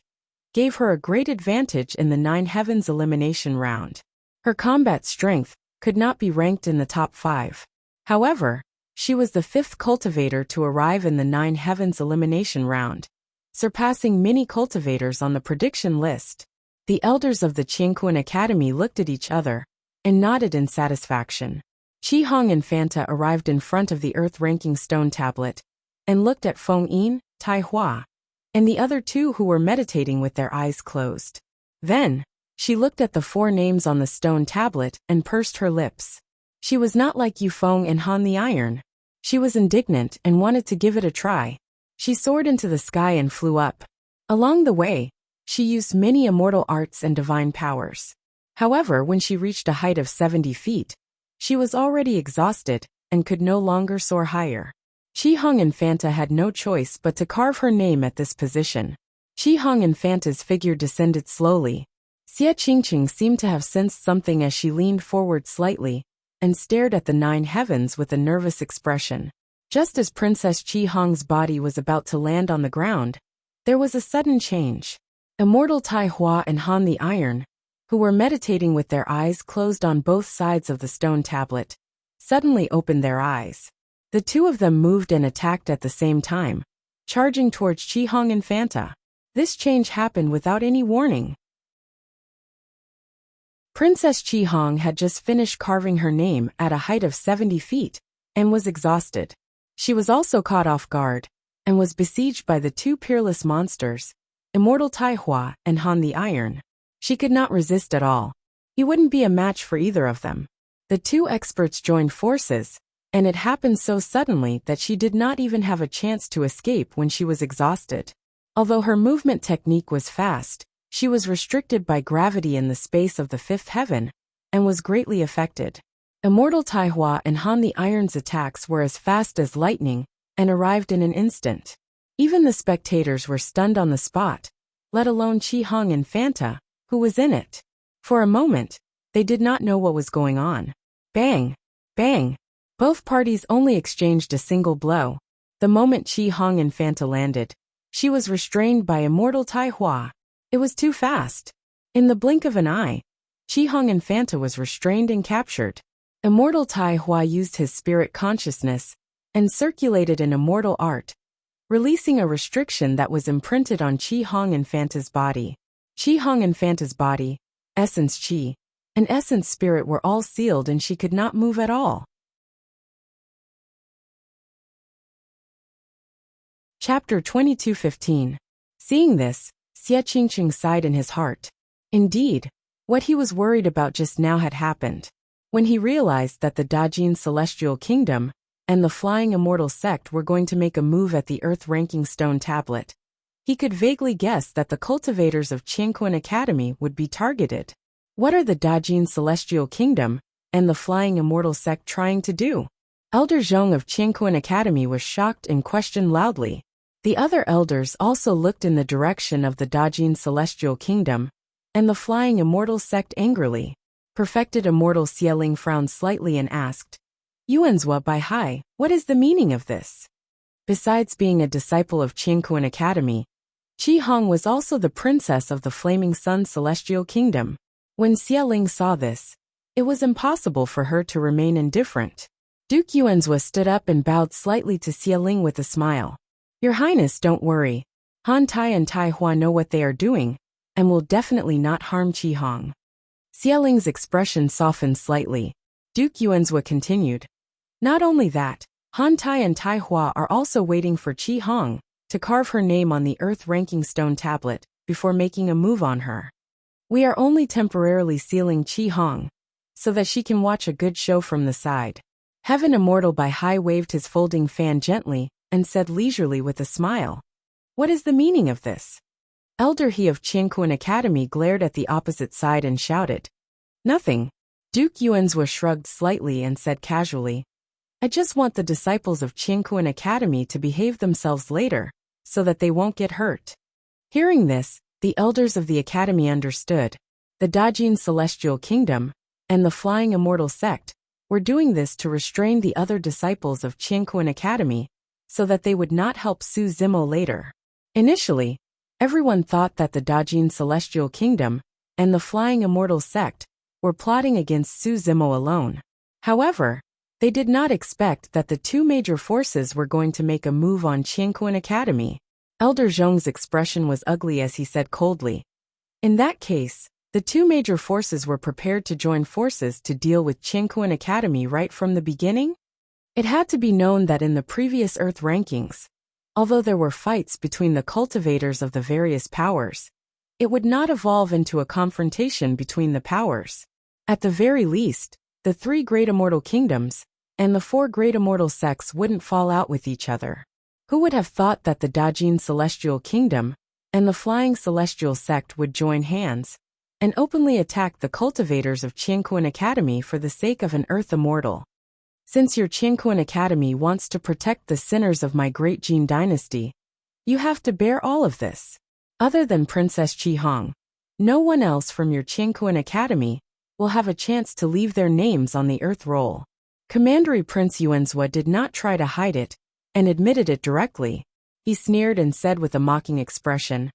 Speaker 1: gave her a great advantage in the 9 Heavens elimination round. Her combat strength could not be ranked in the top 5. However, she was the 5th cultivator to arrive in the 9 Heavens elimination round, surpassing many cultivators on the prediction list. The elders of the Qingquan Academy looked at each other and nodded in satisfaction. Qihong Infanta arrived in front of the earth-ranking stone tablet and looked at Feng Yin, Tai Hua, and the other 2 who were meditating with their eyes closed. Then, she looked at the 4 names on the stone tablet and pursed her lips. She was not like Yufeng and Han the Iron. She was indignant and wanted to give it a try. She soared into the sky and flew up. Along the way, she used many immortal arts and divine powers. However, when she reached a height of 70 feet, she was already exhausted and could no longer soar higher. Qihong Infanta had no choice but to carve her name at this position. Qihong Infanta's figure descended slowly. Xie Qingqing seemed to have sensed something as she leaned forward slightly and stared at the 9 Heavens with a nervous expression. Just as Princess Qihong's body was about to land on the ground, there was a sudden change. Immortal Tai Hua and Han the Iron, who were meditating with their eyes closed on both sides of the stone tablet, suddenly opened their eyes. The 2 of them moved and attacked at the same time, charging towards Qihong Infanta. This change happened without any warning. Princess Qihong had just finished carving her name at a height of 70 feet and was exhausted. She was also caught off guard and was besieged by the 2 peerless monsters, Immortal Tai Hua and Han the Iron. She could not resist at all. He wouldn't be a match for either of them. The 2 experts joined forces, and it happened so suddenly that she did not even have a chance to escape when she was exhausted. Although her movement technique was fast, she was restricted by gravity in the space of the 5th heaven, and was greatly affected. Immortal Tai Hua and Han the Iron's attacks were as fast as lightning, and arrived in an instant. Even the spectators were stunned on the spot, let alone Qihong Infanta, who was in it. For a moment, they did not know what was going on. Bang! Bang! Both parties only exchanged a single blow. The moment Qihong Infanta landed, she was restrained by Immortal Tai Hua. It was too fast. In the blink of an eye, Qihong Infanta was restrained and captured. Immortal Tai Hua used his spirit consciousness and circulated an immortal art, releasing a restriction that was imprinted on Qihong Infanta's body. Qihong Infanta's body, essence Qi, and essence spirit were all sealed and she could not move at all. Chapter 22:15. Seeing this, Xie Qingqing sighed in his heart. Indeed, what he was worried about just now had happened. When he realized that the Dajin Celestial Kingdom and the Flying Immortal Sect were going to make a move at the earth-ranking stone tablet, he could vaguely guess that the cultivators of Qingquan Academy would be targeted. What are the Dajin Celestial Kingdom and the Flying Immortal Sect trying to do? Elder Zhong of Qingquan Academy was shocked and questioned loudly. The other elders also looked in the direction of the Dajin Celestial Kingdom and the Flying Immortal Sect angrily. Perfected Immortal Xieling frowned slightly and asked, Yuanzhua Bai Hai, what is the meaning of this? Besides being a disciple of Qingquan Academy, Qihong was also the princess of the Flaming Sun Celestial Kingdom. When Xieling saw this, it was impossible for her to remain indifferent. Duke Yuanzhua stood up and bowed slightly to Xieling with a smile. Your Highness, don't worry. Han Tai and Tai Hua know what they are doing, and will definitely not harm Qihong. Xieling's expression softened slightly. Duke Yuanzhua continued. Not only that, Han Tai and Tai Hua are also waiting for Qihong to carve her name on the earth-ranking stone tablet before making a move on her. We are only temporarily sealing Qihong so that she can watch a good show from the side. Heaven Immortal Bai Hai waved his folding fan gently and said leisurely with a smile. What is the meaning of this? Elder He of Qingquan Academy glared at the opposite side and shouted. Nothing. Duke Yuanzhua shrugged slightly and said casually. I just want the disciples of Qingquan Academy to behave themselves later, so that they won't get hurt. Hearing this, the elders of the academy understood. the Dajin Celestial Kingdom, and the Flying Immortal Sect were doing this to restrain the other disciples of Qianquan Academy so that they would not help Su Zimo later. Initially, everyone thought that the Dajin Celestial Kingdom and the Flying Immortal Sect were plotting against Su Zimo alone. However, they did not expect that the two major forces were going to make a move on Qianquan Academy. Elder Zhong's expression was ugly as he said coldly, "In that case, the two major forces were prepared to join forces to deal with Qianquan Academy right from the beginning?" It had to be known that in the previous Earth rankings, although there were fights between the cultivators of the various powers, it would not evolve into a confrontation between the powers. At the very least, the 3 great immortal kingdoms and the 4 great immortal sects wouldn't fall out with each other. Who would have thought that the Dajin Celestial Kingdom and the Flying Celestial Sect would join hands and openly attack the cultivators of Qianquan Academy for the sake of an Earth immortal? Since your Qianquan Academy wants to protect the sinners of my great Jin dynasty, you have to bear all of this. Other than Princess Qi Hong, no one else from your Qianquan Academy will have a chance to leave their names on the Earth roll. Commandery Prince Yuanzhua did not try to hide it and admitted it directly. He sneered and said with a mocking expression,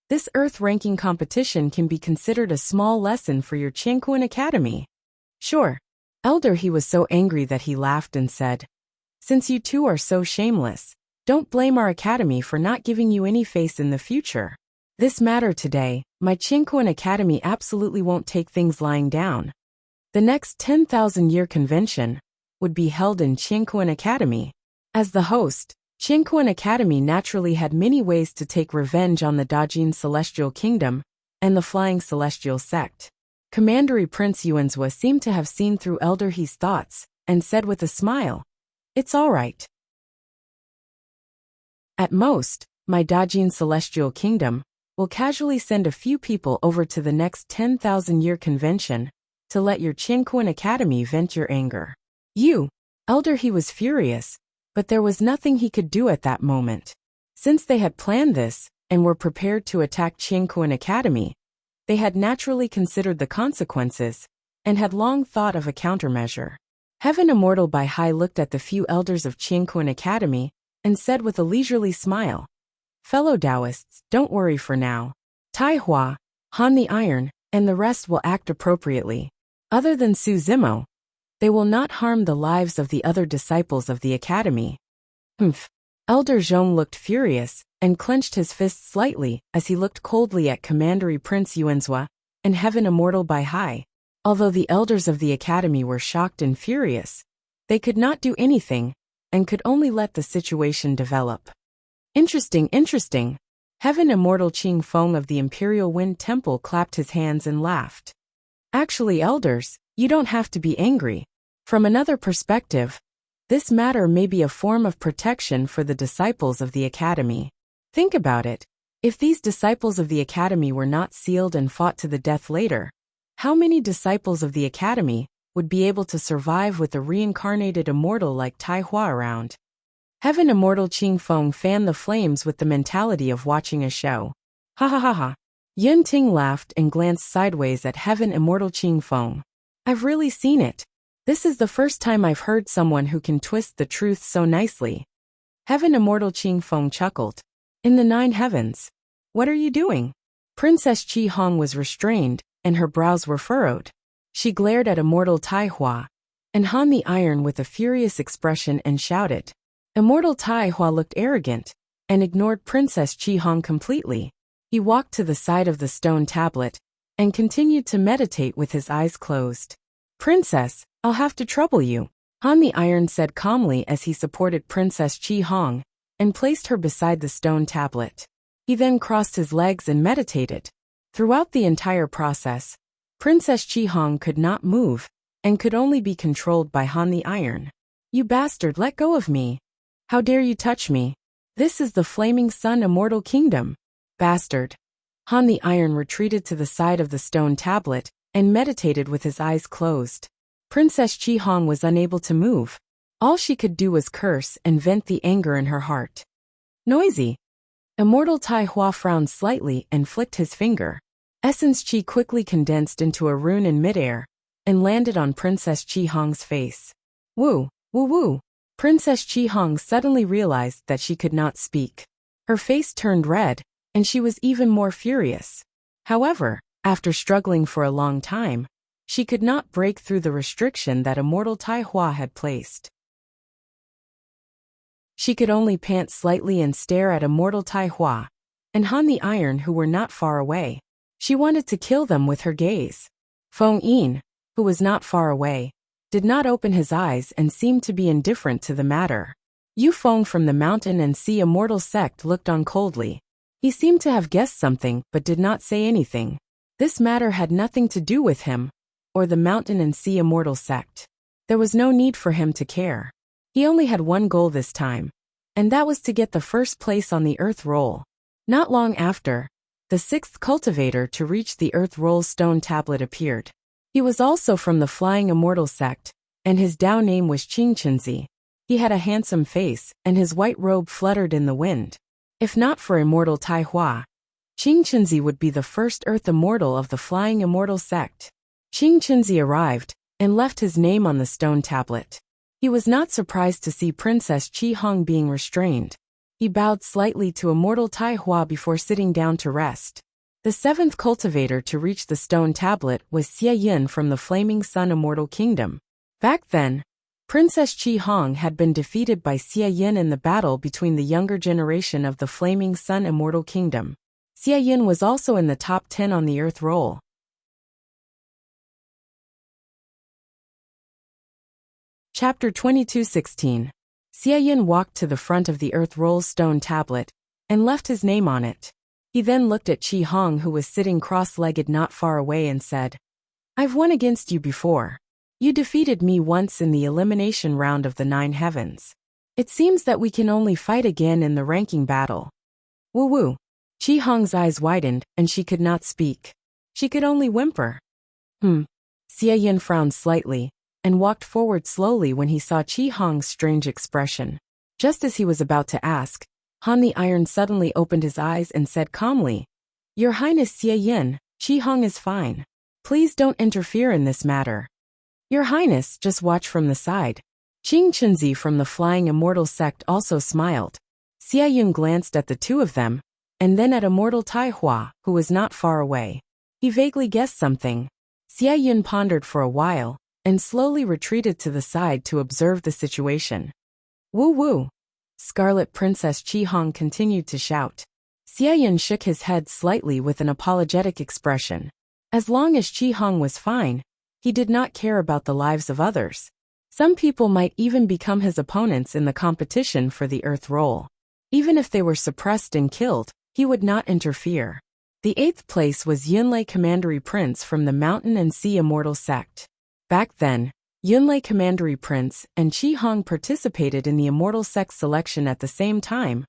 Speaker 1: "This Earth ranking competition can be considered a small lesson for your Qianquan Academy." "Sure, Elder." He was so angry that he laughed and said, "Since you two are so shameless, don't blame our academy for not giving you any face in the future. This matter today, my Qianquan Academy absolutely won't take things lying down. The next 10,000-year convention would be held in Qianquan Academy." As the host, Qianquan Academy naturally had many ways to take revenge on the Dajin Celestial Kingdom and the Flying Celestial Sect. Commandery Prince Yuanzhua seemed to have seen through Elder He's thoughts and said with a smile, "It's all right. At most, my Dajin Celestial Kingdom will casually send a few people over to the next 10,000-year convention to let your Qianquan Academy vent your anger." "You, Elder." He was furious, but there was nothing he could do at that moment. Since they had planned this and were prepared to attack Qianquan Academy, they had naturally considered the consequences and had long thought of a countermeasure. Heaven Immortal Bai Hai looked at the few elders of Qianquan Academy and said with a leisurely smile, "Fellow Taoists, don't worry for now. Tai Hua, Han the Iron, and the rest will act appropriately. Other than Su Zimo, they will not harm the lives of the other disciples of the academy." "Humph." Elder Zhong looked furious and clenched his fist slightly as he looked coldly at Commandery Prince Yuanzhua and Heaven Immortal Bai Hai. Although the elders of the academy were shocked and furious, they could not do anything and could only let the situation develop. Interesting. Heaven Immortal Qing Feng of the Imperial Wind Temple clapped his hands and laughed. "Actually, elders, you don't have to be angry. From another perspective, this matter may be a form of protection for the disciples of the academy. Think about it. If these disciples of the academy were not sealed and fought to the death later, how many disciples of the academy would be able to survive with a reincarnated immortal like Tai Hua around?" Heaven Immortal Qing Feng fanned the flames with the mentality of watching a show. "Ha ha ha ha." Yun Ting laughed and glanced sideways at Heaven Immortal Qing Feng. "I've really seen it. This is the first time I've heard someone who can twist the truth so nicely." Heaven Immortal Qing Feng chuckled. "In the 9 heavens. What are you doing?" Princess Qi Hong was restrained, and her brows were furrowed. She glared at Immortal Tai Hua and Han the Iron with a furious expression and shouted. Immortal Tai Hua looked arrogant and ignored Princess Qi Hong completely. He walked to the side of the stone tablet and continued to meditate with his eyes closed. "Princess, I'll have to trouble you," Han the Iron said calmly as he supported Princess Qi Hong and placed her beside the stone tablet. He then crossed his legs and meditated. Throughout the entire process, Princess Qi Hong could not move and could only be controlled by Han the Iron. "You bastard, let go of me. How dare you touch me? This is the Flaming Sun Immortal Kingdom." "Bastard." Han the Iron retreated to the side of the stone tablet and meditated with his eyes closed. Princess Qi Hong was unable to move. All she could do was curse and vent the anger in her heart. "Noisy." Immortal Tai Hua frowned slightly and flicked his finger. Essence Qi quickly condensed into a rune in midair and landed on Princess Qi Hong's face. Woo, woo woo. Princess Qi Hong suddenly realized that she could not speak. Her face turned red, and she was even more furious. However, after struggling for a long time, she could not break through the restriction that Immortal Tai Hua had placed. She could only pant slightly and stare at Immortal Tai Hua and Han the Iron, who were not far away. She wanted to kill them with her gaze. Feng Yin, who was not far away, did not open his eyes and seemed to be indifferent to the matter. Yu Feng from the Mountain and Sea Immortal Sect looked on coldly. He seemed to have guessed something but did not say anything. This matter had nothing to do with him or the Mountain and Sea Immortal Sect. There was no need for him to care. He only had one goal this time, and that was to get the first place on the Earth Roll. Not long after, the sixth cultivator to reach the Earth Roll stone tablet appeared. He was also from the Flying Immortal Sect, and his Dao name was Qingqinzi. He had a handsome face, and his white robe fluttered in the wind. If not for Immortal Tai Hua, Qingqinzi would be the first Earth Immortal of the Flying Immortal Sect. Qingqinzi arrived and left his name on the stone tablet. He was not surprised to see Princess Qi Hong being restrained. He bowed slightly to Immortal Tai Hua before sitting down to rest. The seventh cultivator to reach the stone tablet was Xie Yin from the Flaming Sun Immortal Kingdom. Back then, Princess Qi Hong had been defeated by Xie Yin in the battle between the younger generation of the Flaming Sun Immortal Kingdom. Xie Yin was also in the top 10 on the Earth Roll. Chapter 22:16. Xie Yin walked to the front of the Earth Roll stone tablet and left his name on it. He then looked at Qi Hong, who was sitting cross-legged not far away, and said, "I've won against you before. You defeated me once in the elimination round of the 9 heavens. It seems that we can only fight again in the ranking battle." Woo woo. Qi Hong's eyes widened, and she could not speak. She could only whimper. Xie Yin frowned slightly and walked forward slowly when he saw Qi Hong's strange expression. Just as he was about to ask, Han the Iron suddenly opened his eyes and said calmly, "Your Highness Xie Yin, Qi Hong is fine. Please don't interfere in this matter. Your Highness, just watch from the side." Qingqinzi from the Flying Immortal Sect also smiled. Xie Yin glanced at the two of them, and then at Immortal Tai Hua, who was not far away. He vaguely guessed something. Xie Yin pondered for a while, and slowly retreated to the side to observe the situation. Woo woo. Scarlet Princess Qi Hong continued to shout. Xie Yin shook his head slightly with an apologetic expression. As long as Qi Hong was fine, he did not care about the lives of others. Some people might even become his opponents in the competition for the Earth Roll. Even if they were suppressed and killed, he would not interfere. The 8th place was Yunlei Commandery Prince from the Mountain and Sea Immortal Sect. Back then, Yunlei Commandery Prince and Qi Hong participated in the Immortal Sect selection at the same time,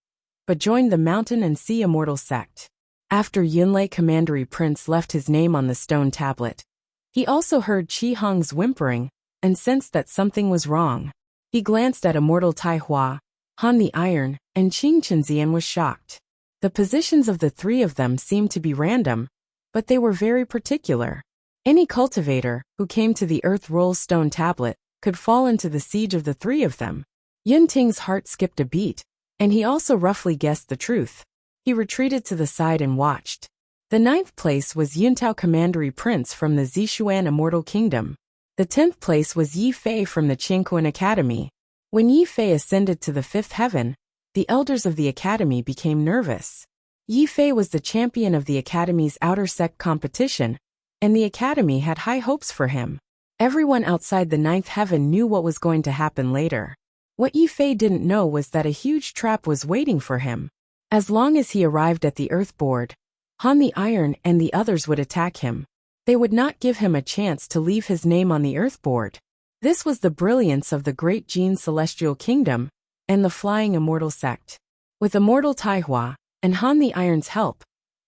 Speaker 1: but joined the Mountain and Sea Immortal Sect. After Yunlei Commandery Prince left his name on the stone tablet, he also heard Qi Hong's whimpering and sensed that something was wrong. He glanced at Immortal Tai Hua, Han the Iron, and Qingqinzi and was shocked. The positions of the three of them seemed to be random, but they were very particular. Any cultivator who came to the Earth Roll stone tablet could fall into the siege of the three of them. Yun Ting's heart skipped a beat, and he also roughly guessed the truth. He retreated to the side and watched. The 9th place was Yuntao Commandery Prince from the Zishuan Immortal Kingdom. The 10th place was Yi Fei from the Qingquan Academy. When Yi Fei ascended to the 5th heaven, the elders of the academy became nervous. Yi Fei was the champion of the academy's outer sect competition, and the academy had high hopes for him. Everyone outside the 9th heaven knew what was going to happen later. What Yi Fei didn't know was that a huge trap was waiting for him. As long as he arrived at the Earth Board, Han the Iron and the others would attack him. They would not give him a chance to leave his name on the Earth Board. This was the brilliance of the Great Jin Celestial Kingdom and the Flying Immortal Sect. With Immortal Tai Hua and Han the Iron's help,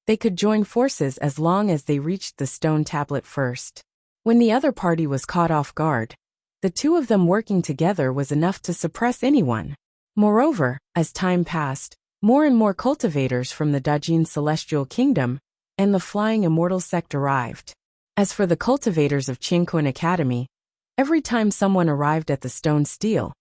Speaker 1: they could join forces as long as they reached the stone tablet first. When the other party was caught off guard, the two of them working together was enough to suppress anyone. Moreover, as time passed, more and more cultivators from the Dajin Celestial Kingdom and the Flying Immortal sect arrived. As for the cultivators of Qingquan Academy, every time someone arrived at the stone stele,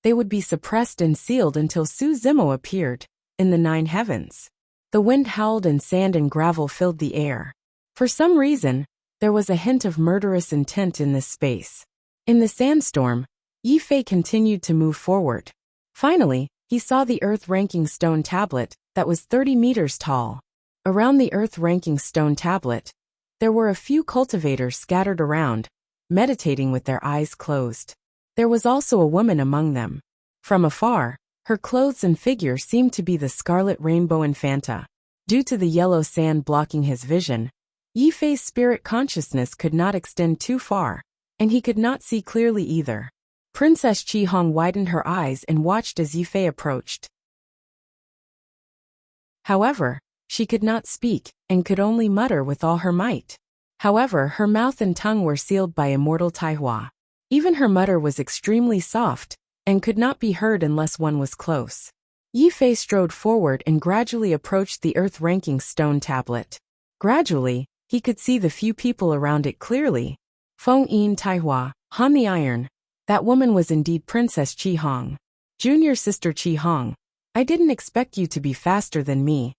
Speaker 1: they would be suppressed and sealed until Su Zimo appeared, in the 9 heavens. The wind howled and sand and gravel filled the air. For some reason, there was a hint of murderous intent in this space. In the sandstorm, Yi Fei continued to move forward. Finally, he saw the earth-ranking stone tablet that was 30 meters tall. Around the earth-ranking stone tablet, there were a few cultivators scattered around, meditating with their eyes closed. There was also a woman among them. From afar, her clothes and figure seemed to be the scarlet rainbow infanta. Due to the yellow sand blocking his vision, Yi Fei's spirit consciousness could not extend too far, and he could not see clearly either. Princess Qi Hong widened her eyes and watched as Yi Fei approached. However, she could not speak, and could only mutter with all her might. However, her mouth and tongue were sealed by immortal Taihua. Even her mutter was extremely soft, and could not be heard unless one was close. Yi Fei strode forward and gradually approached the earth-ranking stone tablet. Gradually, he could see the few people around it clearly. Feng Yin Taihua, Han the Iron. That woman was indeed Princess Qi Hong. Junior sister Qi Hong. I didn't expect you to be faster than me.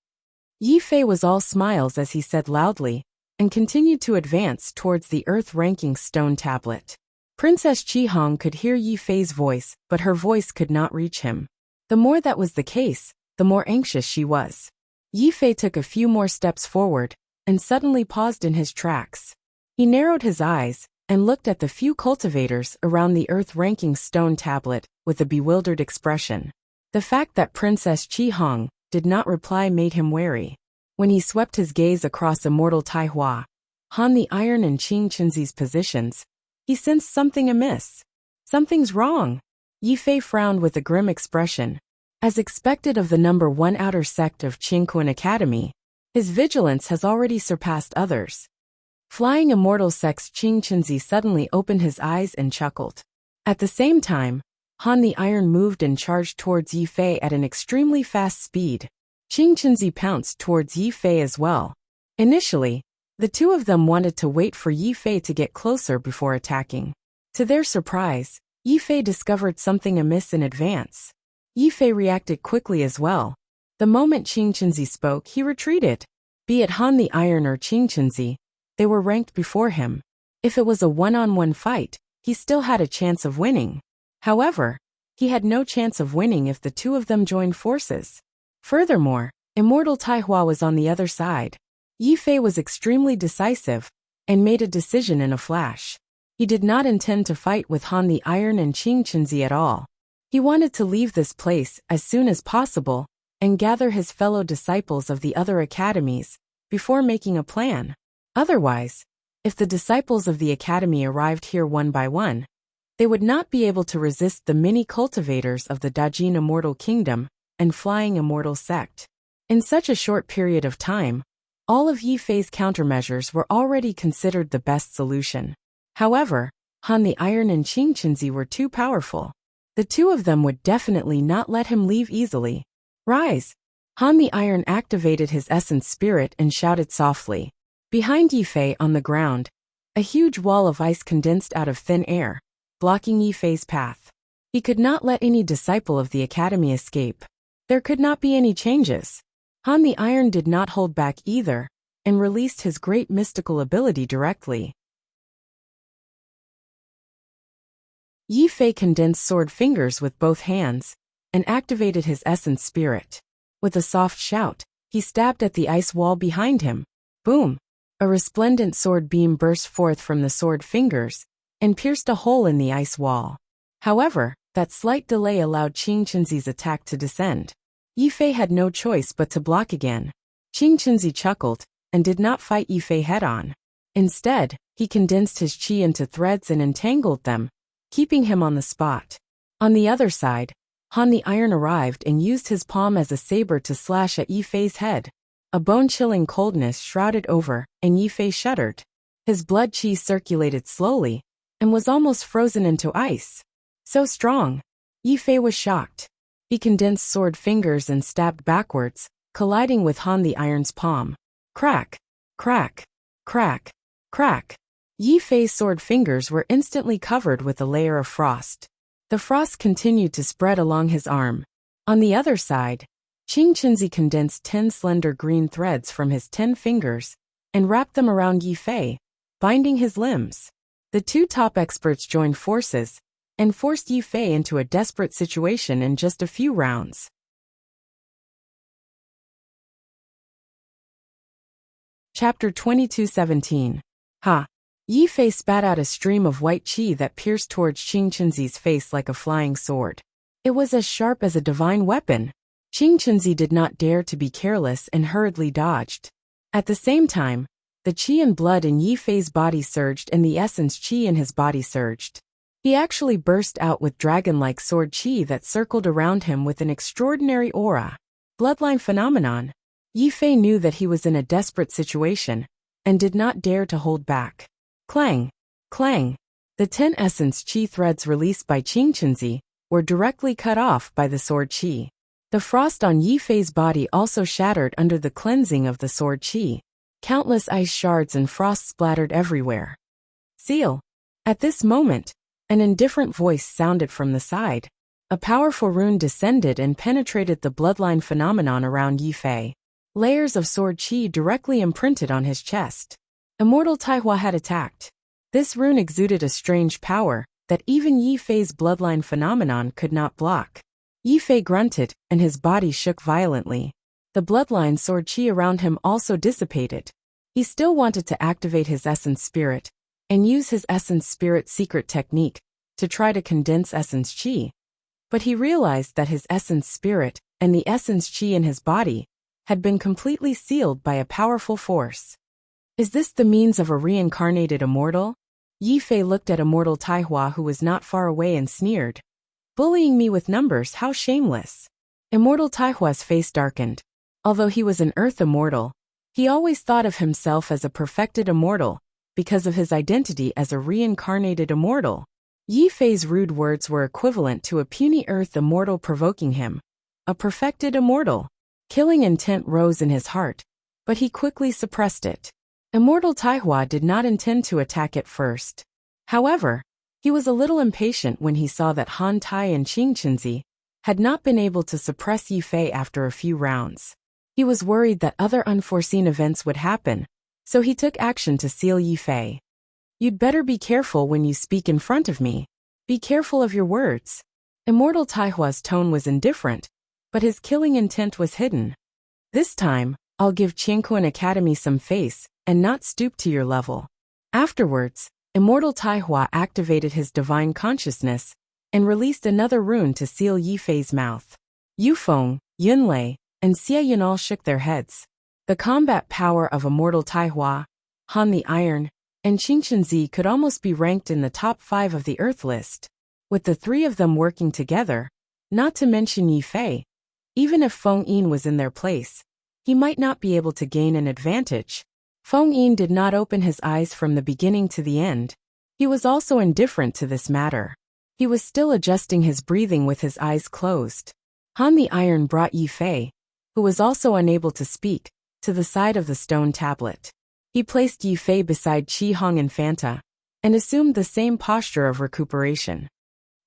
Speaker 1: Yi Fei was all smiles as he said loudly, and continued to advance towards the earth-ranking stone tablet. Princess Qi Hong could hear Yi Fei's voice, but her voice could not reach him. The more that was the case, the more anxious she was. Yi Fei took a few more steps forward, and suddenly paused in his tracks. He narrowed his eyes, and looked at the few cultivators around the earth-ranking stone tablet, with a bewildered expression. The fact that Princess Qi Hong did not reply made him wary. When he swept his gaze across immortal Taihua, Han the Iron and Qing Chenzi's positions, he sensed something amiss. Something's wrong. Yi Fei frowned with a grim expression. As expected of the number 1 outer sect of Qingquan Academy, his vigilance has already surpassed others. Flying Immortal Sect's Qing Chenzi suddenly opened his eyes and chuckled. At the same time, Han the Iron moved and charged towards Yi Fei at an extremely fast speed. Qing Chenzi pounced towards Yi Fei as well. Initially, the two of them wanted to wait for Yi Fei to get closer before attacking. To their surprise, Yi Fei discovered something amiss in advance. Yi Fei reacted quickly as well. The moment Qing Chenzi spoke, he retreated. Be it Han the Iron or Qing Chenzi, they were ranked before him. If it was a one-on-one fight, he still had a chance of winning. However, he had no chance of winning if the two of them joined forces. Furthermore, immortal Taihua was on the other side. Yi Fei was extremely decisive, and made a decision in a flash. He did not intend to fight with Han the Iron and Qing Chenzi at all. He wanted to leave this place as soon as possible, and gather his fellow disciples of the other academies, before making a plan. Otherwise, if the disciples of the academy arrived here one by one, they would not be able to resist the many cultivators of the Dajin Immortal Kingdom and Flying Immortal Sect. In such a short period of time, all of Yi Fei's countermeasures were already considered the best solution. However, Han the Iron and Qing Chenzi were too powerful. The two of them would definitely not let him leave easily. Rise! Han the Iron activated his essence spirit and shouted softly. Behind Yi Fei on the ground, a huge wall of ice condensed out of thin air, blocking Yi Fei's path. He could not let any disciple of the academy escape. There could not be any changes. Han the Iron did not hold back either, and released his great mystical ability directly. Yi Fei condensed sword fingers with both hands, and activated his essence spirit. With a soft shout, he stabbed at the ice wall behind him. Boom! A resplendent sword beam burst forth from the sword fingers, and pierced a hole in the ice wall. However, that slight delay allowed Qing Chenzi's attack to descend. Yi Fei had no choice but to block again. Qing Chenzi chuckled, and did not fight Yi Fei head-on. Instead, he condensed his qi into threads and entangled them, keeping him on the spot. On the other side, Han the Iron arrived and used his palm as a saber to slash at Yi Fei's head. A bone-chilling coldness shrouded over, and Yi Fei shuddered. His blood qi circulated slowly, and was almost frozen into ice. So strong! Yi Fei was shocked. He condensed sword fingers and stabbed backwards, colliding with Han the Iron's palm. Crack! Crack, crack, crack. Yi Fei's sword fingers were instantly covered with a layer of frost. The frost continued to spread along his arm. On the other side, Qing Qinzi condensed 10 slender green threads from his 10 fingers and wrapped them around Yi Fei, binding his limbs. The two top experts joined forces and forced Yi Fei into a desperate situation in just a few rounds. Chapter 22:17. Ha! Yi Fei spat out a stream of white qi that pierced towards Qing Qinzi's face like a flying sword. It was as sharp as a divine weapon. Qing Qinzi did not dare to be careless and hurriedly dodged. At the same time, the qi and blood in Yi Fei's body surged and the essence qi in his body surged. He actually burst out with dragon-like sword qi that circled around him with an extraordinary aura. Bloodline phenomenon. Yi Fei knew that he was in a desperate situation and did not dare to hold back. Clang! Clang! The 10 essence qi threads released by Qing Qinzi were directly cut off by the sword qi. The frost on Yi Fei's body also shattered under the cleansing of the sword qi. Countless ice shards and frost splattered everywhere. Seal! At this moment, an indifferent voice sounded from the side. A powerful rune descended and penetrated the bloodline phenomenon around Yi Fei. Layers of sword qi directly imprinted on his chest. Immortal Taihua had attacked. This rune exuded a strange power that even Yi Fei's bloodline phenomenon could not block. Yi Fei grunted, and his body shook violently. The bloodline sword qi around him also dissipated. He still wanted to activate his essence spirit and use his essence spirit secret technique to try to condense essence qi. But he realized that his essence spirit and the essence qi in his body had been completely sealed by a powerful force. Is this the means of a reincarnated immortal? Yi Fei looked at Immortal Taihua, who was not far away, and sneered. Bullying me with numbers, how shameless. Immortal Taihua's face darkened. Although he was an earth immortal, he always thought of himself as a perfected immortal because of his identity as a reincarnated immortal. Yi Fei's rude words were equivalent to a puny earth immortal provoking him. A perfected immortal. Killing intent rose in his heart, but he quickly suppressed it. Immortal Taihua did not intend to attack at first. However, he was a little impatient when he saw that Han Tai and Qing Qinzi had not been able to suppress Yi Fei after a few rounds. He was worried that other unforeseen events would happen, so he took action to seal Yi Fei. You'd better be careful when you speak in front of me. Be careful of your words. Immortal Taihua's tone was indifferent, but his killing intent was hidden. This time, I'll give Qianquan Academy some face and not stoop to your level. Afterwards, Immortal Taihua activated his divine consciousness and released another rune to seal Yi Fei's mouth. Yufeng, Yunlei, and Xie Yunal shook their heads. The combat power of Immortal Taihua, Han the Iron, and Qing Qinzi could almost be ranked in the top 5 of the Earth list. With the three of them working together, not to mention Yi Fei, even if Feng Yin was in their place, he might not be able to gain an advantage. Feng Yin did not open his eyes from the beginning to the end. He was also indifferent to this matter. He was still adjusting his breathing with his eyes closed. Han the Iron brought Yi Fei, who was also unable to speak, to the side of the stone tablet. He placed Yi Fei beside Qi Hong Infanta and assumed the same posture of recuperation.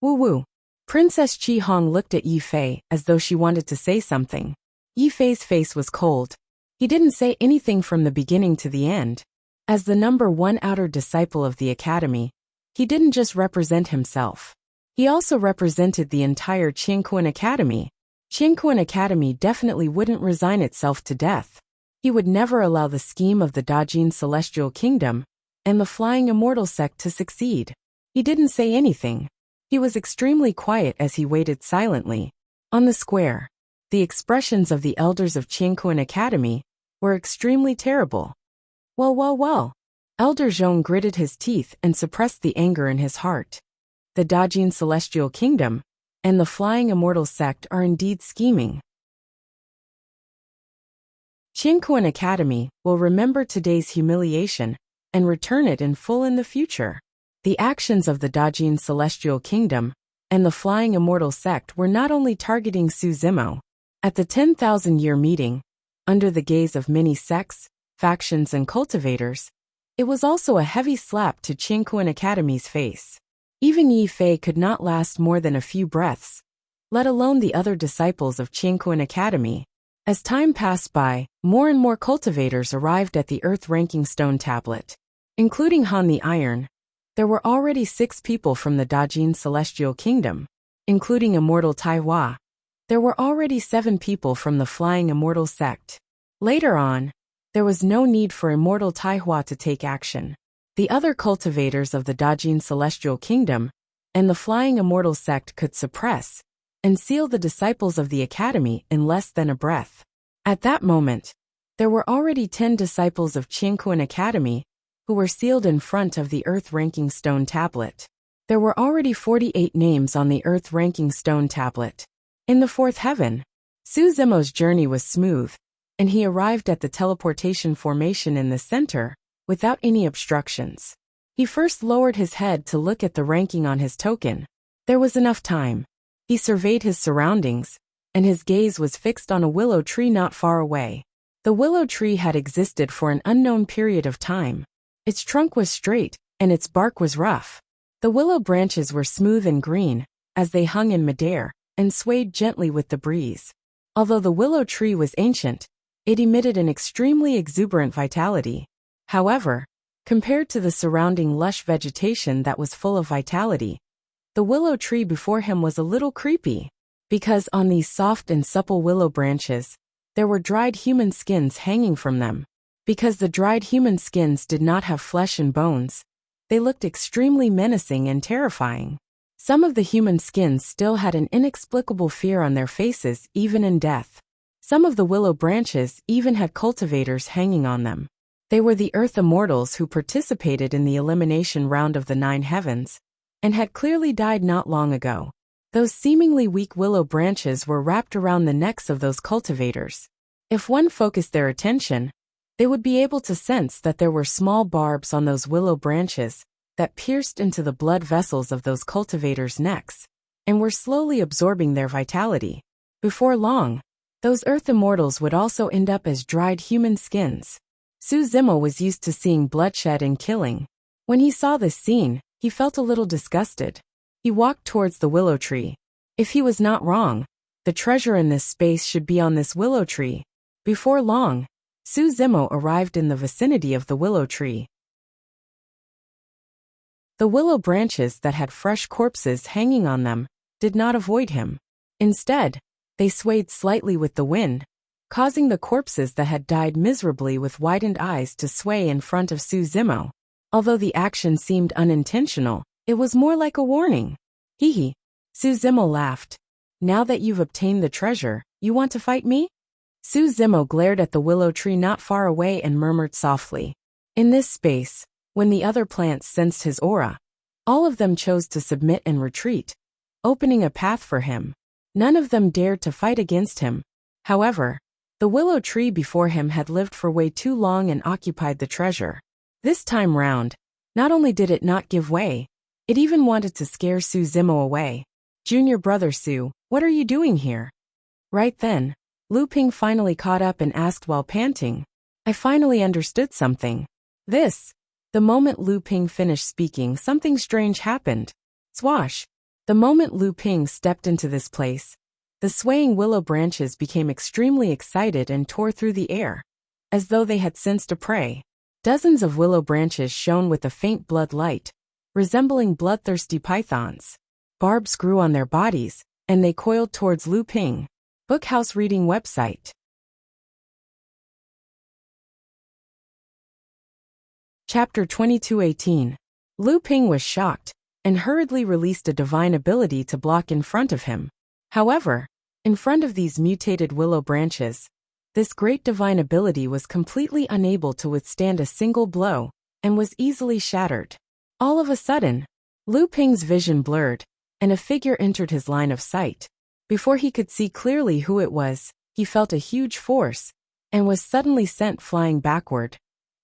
Speaker 1: Woo-woo. Princess Qi Hong looked at Yi Fei as though she wanted to say something. Yi Fei's face was cold. He didn't say anything from the beginning to the end. As the number 1 outer disciple of the academy, he didn't just represent himself. He also represented the entire Qianquan Academy. Qianquan Academy definitely wouldn't resign itself to death. He would never allow the scheme of the Dajin Celestial Kingdom and the Flying Immortal sect to succeed. He didn't say anything. He was extremely quiet as he waited silently. On the square, the expressions of the elders of Qianquan Academy were extremely terrible. Well. Elder Zhong gritted his teeth and suppressed the anger in his heart. The Dajin Celestial Kingdom and the Flying Immortal sect are indeed scheming. Qianquan Academy will remember today's humiliation and return it in full in the future. The actions of the Dajin Celestial Kingdom and the Flying Immortal sect were not only targeting Su Zimo. At the 10,000-year meeting, under the gaze of many sects, factions and cultivators, it was also a heavy slap to Qingquan Academy's face. Even Yi Fei could not last more than a few breaths, let alone the other disciples of Qingquan Academy. As time passed by, more and more cultivators arrived at the Earth-ranking stone tablet. Including Han the Iron, there were already 6 people from the Dajin Celestial Kingdom. Including Immortal Taihua, there were already 7 people from the Flying Immortal sect. Later on, there was no need for Immortal Taihua to take action. The other cultivators of the Dajin Celestial Kingdom and the Flying Immortal sect could suppress and seal the disciples of the Academy in less than a breath. At that moment, there were already 10 disciples of Qingquan Academy who were sealed in front of the Earth-ranking stone tablet. There were already 48 names on the Earth-ranking stone tablet. In the 4th heaven, Su Zimo's journey was smooth, and he arrived at the teleportation formation in the center without any obstructions. He first lowered his head to look at the ranking on his token. There was enough time. He surveyed his surroundings, and his gaze was fixed on a willow tree not far away. The willow tree had existed for an unknown period of time. Its trunk was straight, and its bark was rough. The willow branches were smooth and green, as they hung in midair, and swayed gently with the breeze. Although the willow tree was ancient, it emitted an extremely exuberant vitality. However, compared to the surrounding lush vegetation that was full of vitality, the willow tree before him was a little creepy, because on these soft and supple willow branches, there were dried human skins hanging from them. Because the dried human skins did not have flesh and bones, they looked extremely menacing and terrifying. Some of the human skins still had an inexplicable fear on their faces even in death. Some of the willow branches even had cultivators hanging on them. They were the Earth Immortals who participated in the elimination round of the 9 heavens, and had clearly died not long ago. Those seemingly weak willow branches were wrapped around the necks of those cultivators. If one focused their attention, they would be able to sense that there were small barbs on those willow branches that pierced into the blood vessels of those cultivators' necks, and were slowly absorbing their vitality. Before long, those Earth Immortals would also end up as dried human skins. Su Zimo was used to seeing bloodshed and killing. When he saw this scene, he felt a little disgusted. He walked towards the willow tree. If he was not wrong, the treasure in this space should be on this willow tree. Before long, Su Zimo arrived in the vicinity of the willow tree. The willow branches that had fresh corpses hanging on them did not avoid him. Instead, they swayed slightly with the wind, causing the corpses that had died miserably with widened eyes to sway in front of Su Zimo. Although the action seemed unintentional, it was more like a warning. Hee hee. Su Zimo laughed. Now that you've obtained the treasure, you want to fight me? Su Zimo glared at the willow tree not far away and murmured softly. In this space, when the other plants sensed his aura, all of them chose to submit and retreat, opening a path for him. None of them dared to fight against him. However, the willow tree before him had lived for way too long and occupied the treasure. This time round, not only did it not give way, it even wanted to scare Su Zimo away. Junior brother Su, what are you doing here? Right then, Lu Ping finally caught up and asked while panting. I finally understood something. The moment Lu Ping finished speaking, something strange happened. Swash! The moment Lu Ping stepped into this place, the swaying willow branches became extremely excited and tore through the air, as though they had sensed a prey. Dozens of willow branches shone with a faint blood light, resembling bloodthirsty pythons. Barbs grew on their bodies, and they coiled towards Lu Ping. Bookhouse reading website. Chapter 2218. Lu Ping was shocked, and hurriedly released a divine ability to block in front of him. However, in front of these mutated willow branches, this great divine ability was completely unable to withstand a single blow, and was easily shattered. All of a sudden, Lu Ping's vision blurred, and a figure entered his line of sight. Before he could see clearly who it was, he felt a huge force, and was suddenly sent flying backward,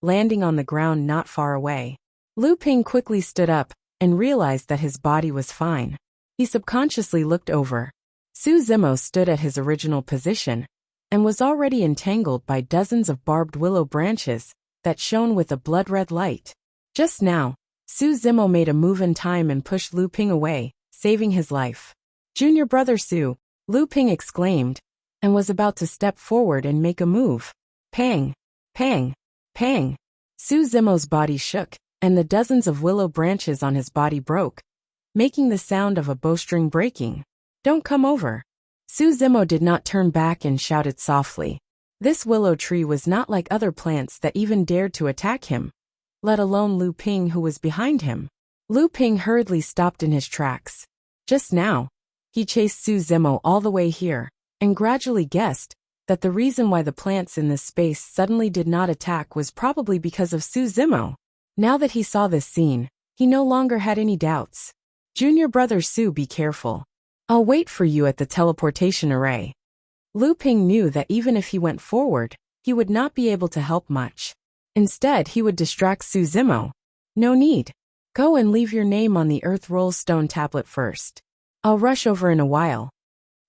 Speaker 1: landing on the ground not far away. Lu Ping quickly stood up, and realized that his body was fine. He subconsciously looked over. Su Zimo stood at his original position, and was already entangled by dozens of barbed willow branches that shone with a blood-red light. Just now, Su Zimo made a move in time and pushed Lu Ping away, saving his life. "Junior brother Su," Lu Ping exclaimed, and was about to step forward and make a move. Pang! Pang! Pang! Su Zimo's body shook, and the dozens of willow branches on his body broke, making the sound of a bowstring breaking. "Don't come over." Su Zimo did not turn back and shouted softly. This willow tree was not like other plants that even dared to attack him, let alone Lu Ping who was behind him. Lu Ping hurriedly stopped in his tracks. Just now, he chased Su Zimo all the way here, and gradually guessed that the reason why the plants in this space suddenly did not attack was probably because of Su Zimo. Now that he saw this scene, he no longer had any doubts. "Junior brother Su, be careful. I'll wait for you at the teleportation array." Lu Ping knew that even if he went forward, he would not be able to help much. Instead, he would distract Su Zimo. "No need. Go and leave your name on the earth roll stone tablet first. I'll rush over in a while."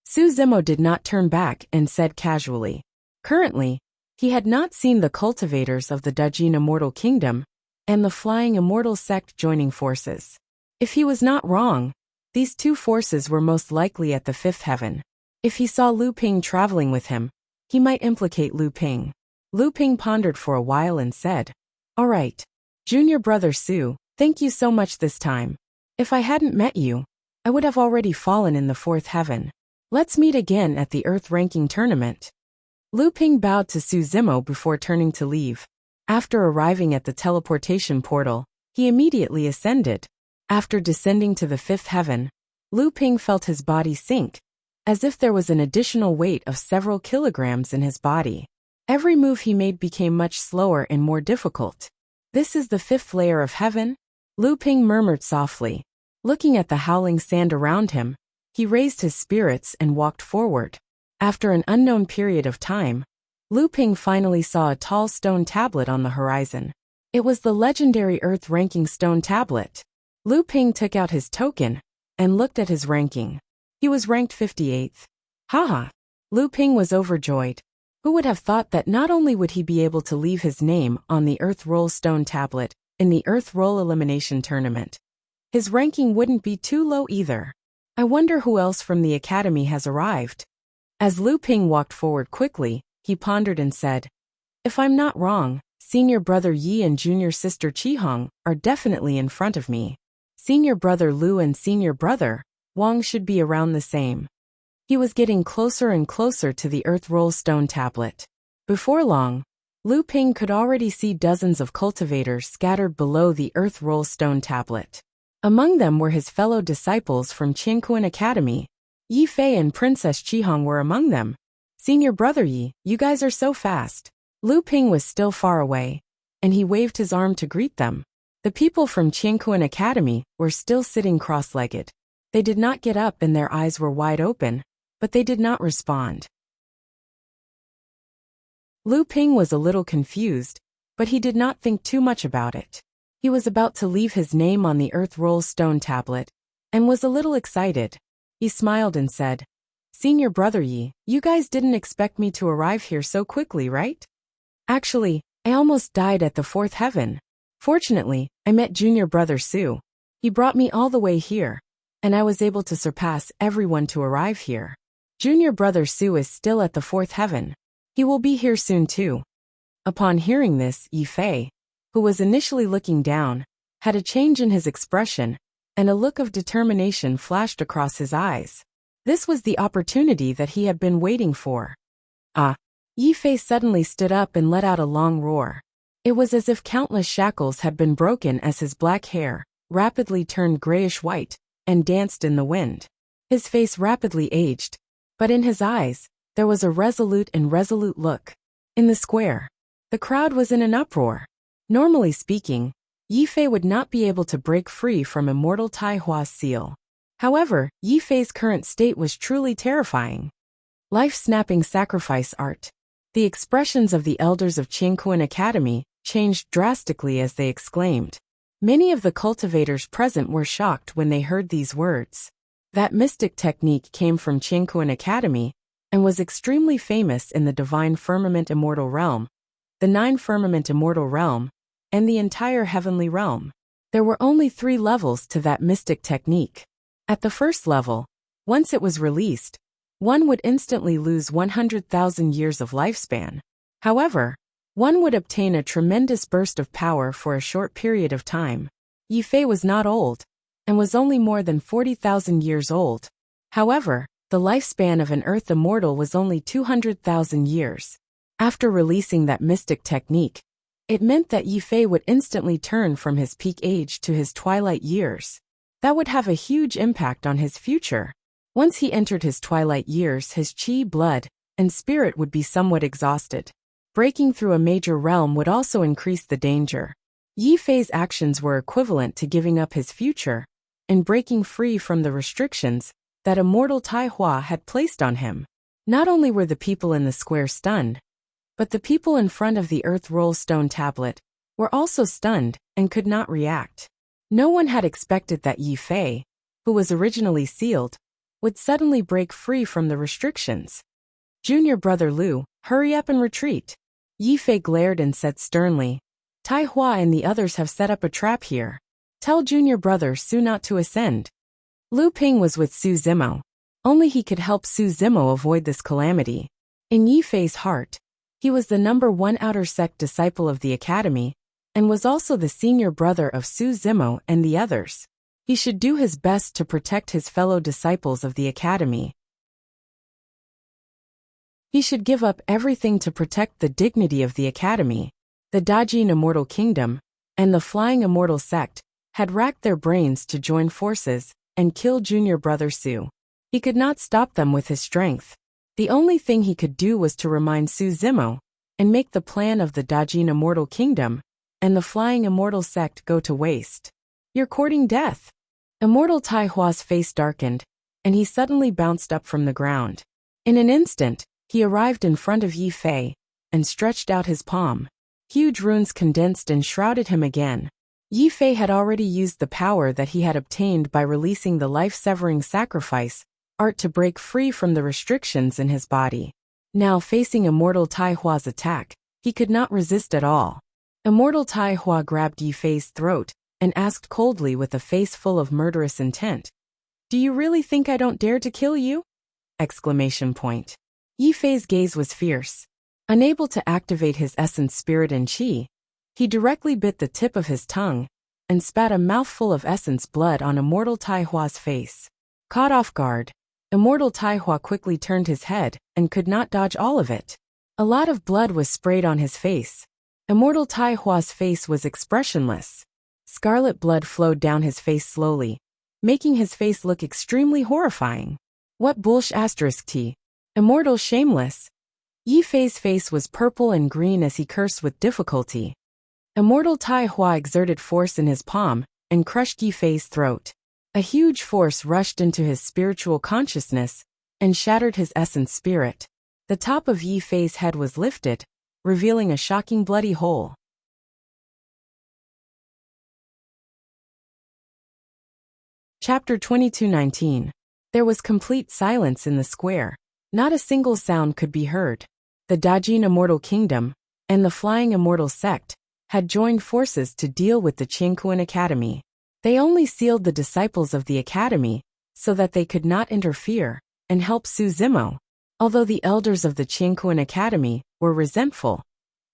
Speaker 1: Su Zimo did not turn back and said casually. Currently, he had not seen the cultivators of the Dajin Immortal Kingdom and the Flying Immortal Sect joining forces. If he was not wrong, these two forces were most likely at the fifth heaven. If he saw Lu Ping traveling with him, he might implicate Lu Ping. Lu Ping pondered for a while and said, "All right, junior brother Su, thank you so much this time. If I hadn't met you, I would have already fallen in the fourth heaven. Let's meet again at the Earth Ranking Tournament." Lu Ping bowed to Su Zimo before turning to leave. After arriving at the teleportation portal, he immediately ascended. After descending to the fifth heaven, Lu Ping felt his body sink, as if there was an additional weight of several kilograms in his body. Every move he made became much slower and more difficult. "This is the fifth layer of heaven?" Lu Ping murmured softly. Looking at the howling sand around him, he raised his spirits and walked forward. After an unknown period of time, Lu Ping finally saw a tall stone tablet on the horizon. It was the legendary Earth Ranking Stone Tablet. Lu Ping took out his token and looked at his ranking. He was ranked 58th. Haha! Lu Ping was overjoyed. Who would have thought that not only would he be able to leave his name on the Earth Roll Stone Tablet in the Earth Roll Elimination Tournament, his ranking wouldn't be too low either. I wonder who else from the academy has arrived. As Lu Ping walked forward quickly, he pondered and said, "If I'm not wrong, senior brother Yi and junior sister Qihong are definitely in front of me. Senior brother Lu and senior brother Wang should be around the same." He was getting closer and closer to the Earth Roll Stone Tablet. Before long, Lu Ping could already see dozens of cultivators scattered below the Earth Roll Stone Tablet. Among them were his fellow disciples from Qiankuan Academy. Yi Fei and Princess Qihong were among them. "Senior brother Yi, you guys are so fast." Lu Ping was still far away, and he waved his arm to greet them. The people from Qiankuan Academy were still sitting cross-legged. They did not get up and their eyes were wide open, but they did not respond. Lu Ping was a little confused, but he did not think too much about it. He was about to leave his name on the Earth Roll Stone Tablet, and was a little excited. He smiled and said, "Senior brother Yi, you guys didn't expect me to arrive here so quickly, right? Actually, I almost died at the fourth heaven. Fortunately, I met junior brother Su. He brought me all the way here, and I was able to surpass everyone to arrive here. Junior brother Su is still at the fourth heaven. He will be here soon too." Upon hearing this, Yi Fei, who was initially looking down, had a change in his expression, and a look of determination flashed across his eyes. This was the opportunity that he had been waiting for. "Ah!" Yi Fei suddenly stood up and let out a long roar. It was as if countless shackles had been broken as his black hair rapidly turned grayish-white and danced in the wind. His face rapidly aged, but in his eyes, there was a resolute look. In the square, the crowd was in an uproar. Normally speaking, Yi Fei would not be able to break free from Immortal Tai Hua's seal. However, Yi Fei's current state was truly terrifying. Life-snapping sacrifice art. The expressions of the elders of Qiankuan Academy changed drastically as they exclaimed. Many of the cultivators present were shocked when they heard these words. That mystic technique came from Qiankuan Academy, and was extremely famous in the divine firmament immortal realm, the 9 firmament immortal realm, and the entire heavenly realm. There were only 3 levels to that mystic technique. At the first level, once it was released, one would instantly lose 100,000 years of lifespan. However, one would obtain a tremendous burst of power for a short period of time. Yi Fei was not old, and was only more than 40,000 years old. However, the lifespan of an Earth immortal was only 200,000 years. After releasing that mystic technique, it meant that Yi Fei would instantly turn from his peak age to his twilight years. That would have a huge impact on his future. Once he entered his twilight years, his qi, blood, and spirit would be somewhat exhausted. Breaking through a major realm would also increase the danger. Yi Fei's actions were equivalent to giving up his future and breaking free from the restrictions that immortal Tai Hua had placed on him. Not only were the people in the square stunned, but the people in front of the earth roll stone tablet were also stunned and could not react. No one had expected that Yi Fei, who was originally sealed, would suddenly break free from the restrictions. Junior brother Lu, hurry up and retreat. Yi Fei glared and said sternly, Tai Hua and the others have set up a trap here. Tell junior brother Su not to ascend. Lu Ping was with Su Zimo. Only he could help Su Zimo avoid this calamity. In Yi Fei's heart, he was the #1 outer sect disciple of the academy, and was also the senior brother of Su Zimo and the others. He should do his best to protect his fellow disciples of the academy. He should give up everything to protect the dignity of the academy. The Dajin Immortal Kingdom and the Flying Immortal Sect had racked their brains to join forces and kill junior brother Su. He could not stop them with his strength. The only thing he could do was to remind Su Zimo and make the plan of the Dajin Immortal Kingdom and the Flying Immortal Sect go to waste. You're courting death. Immortal Tai Hua's face darkened, and he suddenly bounced up from the ground. In an instant, he arrived in front of Yi Fei and stretched out his palm. Huge runes condensed and shrouded him again. Yi Fei had already used the power that he had obtained by releasing the life-severing sacrifice art to break free from the restrictions in his body. Now facing Immortal Tai Hua's attack, he could not resist at all. Immortal Tai Hua grabbed Yi Fei's throat and asked coldly with a face full of murderous intent, "Do you really think I don't dare to kill you?" Yi Fei's gaze was fierce. Unable to activate his essence spirit and qi, he directly bit the tip of his tongue and spat a mouthful of essence blood on Immortal Tai Hua's face. Caught off guard, Immortal Tai Hua quickly turned his head and could not dodge all of it. A lot of blood was sprayed on his face. Immortal Tai Hua's face was expressionless. Scarlet blood flowed down his face slowly, making his face look extremely horrifying. What bullsh****? Immortal shameless. Yi Fei's face was purple and green as he cursed with difficulty. Immortal Tai Hua exerted force in his palm and crushed Yi Fei's throat. A huge force rushed into his spiritual consciousness and shattered his essence spirit. The top of Yi Fei's head was lifted, revealing a shocking bloody hole. Chapter 22:19. There was complete silence in the square. Not a single sound could be heard. The Dajin Immortal Kingdom and the Flying Immortal Sect had joined forces to deal with the Qingkuan Academy. They only sealed the disciples of the academy so that they could not interfere and help Su Zimo. Although the elders of the Qingkuan Academy were resentful,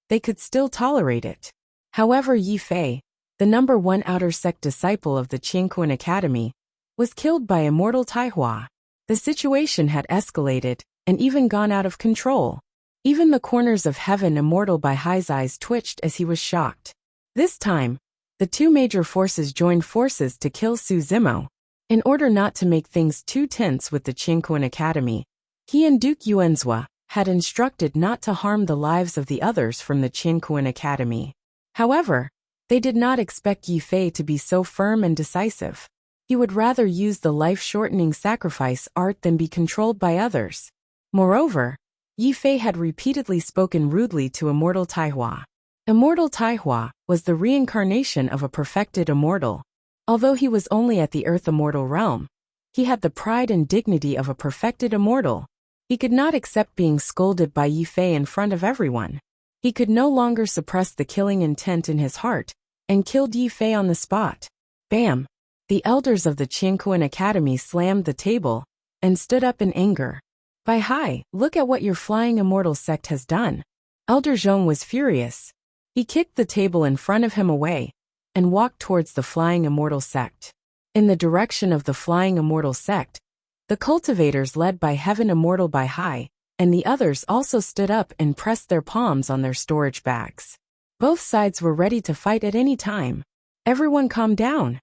Speaker 1: they could still tolerate it. However, Yi Fei, the #1 outer sect disciple of the Qingkuan Academy, was killed by Immortal Tai Hua. The situation had escalated and even gone out of control. Even the corners of heaven Immortal Bai Hai's eyes twitched as he was shocked. This time, the two major forces joined forces to kill Su Zimo. In order not to make things too tense with the Qingkuan Academy, he and Duke Yuanzhua had instructed not to harm the lives of the others from the Qingkuan Academy. However, they did not expect Yi Fei to be so firm and decisive. He would rather use the life-shortening sacrifice art than be controlled by others. Moreover, Yi Fei had repeatedly spoken rudely to Immortal Tai Hua. Immortal Tai Hua was the reincarnation of a perfected immortal. Although he was only at the Earth Immortal realm, he had the pride and dignity of a perfected immortal. He could not accept being scolded by Yi Fei in front of everyone. He could no longer suppress the killing intent in his heart, and killed Yi Fei on the spot. Bam! The elders of the Qianquan Academy slammed the table, and stood up in anger. Bai Hai, look at what your flying immortal sect has done. Elder Zhong was furious. He kicked the table in front of him away, and walked towards the flying immortal sect. In the direction of the flying immortal sect, the cultivators led by Heaven Immortal Bai Hai, and the others also stood up and pressed their palms on their storage bags. Both sides were ready to fight at any time. Everyone calm down.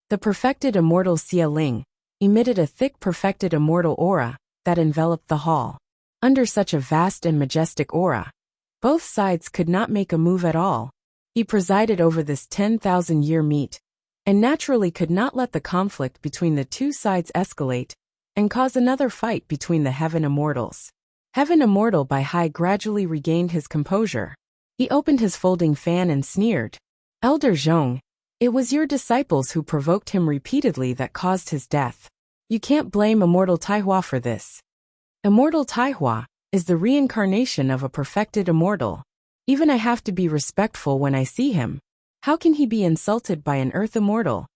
Speaker 1: The perfected immortal Xia Ling emitted a thick perfected immortal aura that enveloped the hall. Under such a vast and majestic aura, both sides could not make a move at all. He presided over this 10,000-year meet, and naturally could not let the conflict between the two sides escalate and cause another fight between the Heaven Immortals. Heaven Immortal Bai Hai gradually regained his composure. He opened his folding fan and sneered. Elder Zhong, it was your disciples who provoked him repeatedly that caused his death. You can't blame Immortal Taihua for this. Immortal Taihua is the reincarnation of a perfected immortal. Even I have to be respectful when I see him. How can he be insulted by an earth immortal?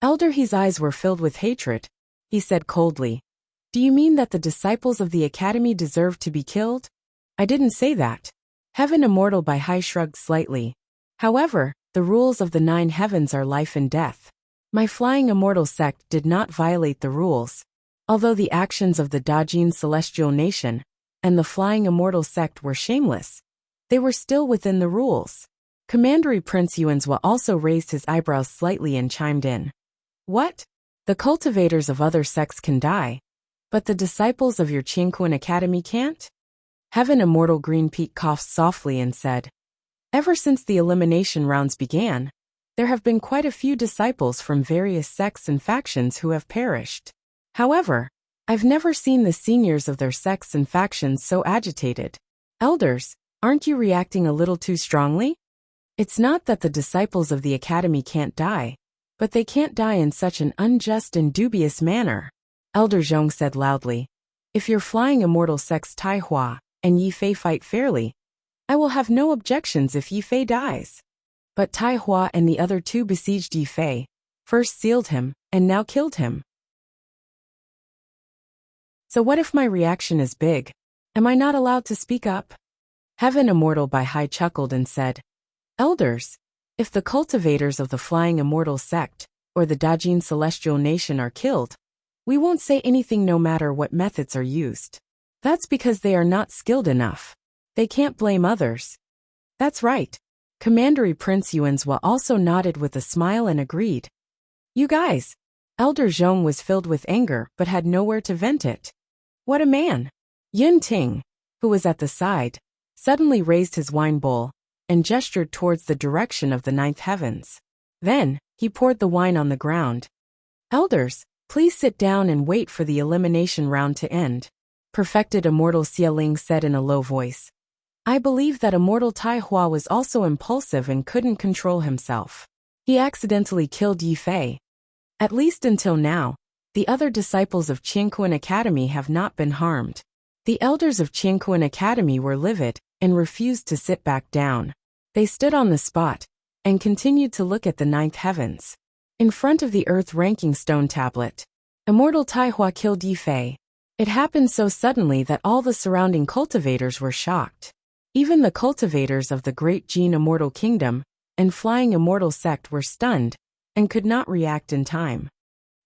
Speaker 1: Elder He's eyes were filled with hatred. He said coldly, do you mean that the disciples of the academy deserve to be killed? I didn't say that. Heaven Immortal Bai Hai shrugged slightly. However, the rules of the 9 heavens are life and death. My flying immortal sect did not violate the rules. Although the actions of the Dajin celestial nation and the flying immortal sect were shameless, they were still within the rules. Commandery Prince Yuanzhua also raised his eyebrows slightly and chimed in. What? The cultivators of other sects can die, but the disciples of your Qianquan Academy can't? Heaven Immortal Green Peak coughed softly and said, ever since the elimination rounds began, there have been quite a few disciples from various sects and factions who have perished. However, I've never seen the seniors of their sects and factions so agitated. Elders, aren't you reacting a little too strongly? It's not that the disciples of the academy can't die, but they can't die in such an unjust and dubious manner. Elder Zhong said loudly, if your flying immortal sects Taihua and Yi Fei fight fairly, I will have no objections if Yi Fei dies. But Taihua and the other 2 besieged Yi Fei, first sealed him, and now killed him. So what if my reaction is big? Am I not allowed to speak up? Heaven Immortal Bai Hai chuckled and said, elders, if the cultivators of the flying immortal sect or the Dajin celestial nation are killed, we won't say anything no matter what methods are used. That's because they are not skilled enough. They can't blame others. That's right. Commandery Prince Yuanzhua also nodded with a smile and agreed. You guys. Elder Zhong was filled with anger but had nowhere to vent it. What a man. Yun Ting, who was at the side, suddenly raised his wine bowl and gestured towards the direction of the 9th heavens. Then, he poured the wine on the ground. Elders, please sit down and wait for the elimination round to end. Perfected Immortal Xia Ling said in a low voice. I believe that Immortal Taihua was also impulsive and couldn't control himself. He accidentally killed Yi Fei. At least until now, the other disciples of Qianquan Academy have not been harmed. The elders of Qianquan Academy were livid and refused to sit back down. They stood on the spot and continued to look at the 9th heavens. In front of the earth ranking stone tablet, Immortal Taihua killed Yi Fei. It happened so suddenly that all the surrounding cultivators were shocked. Even the cultivators of the Great Jin Immortal Kingdom and Flying Immortal Sect were stunned and could not react in time.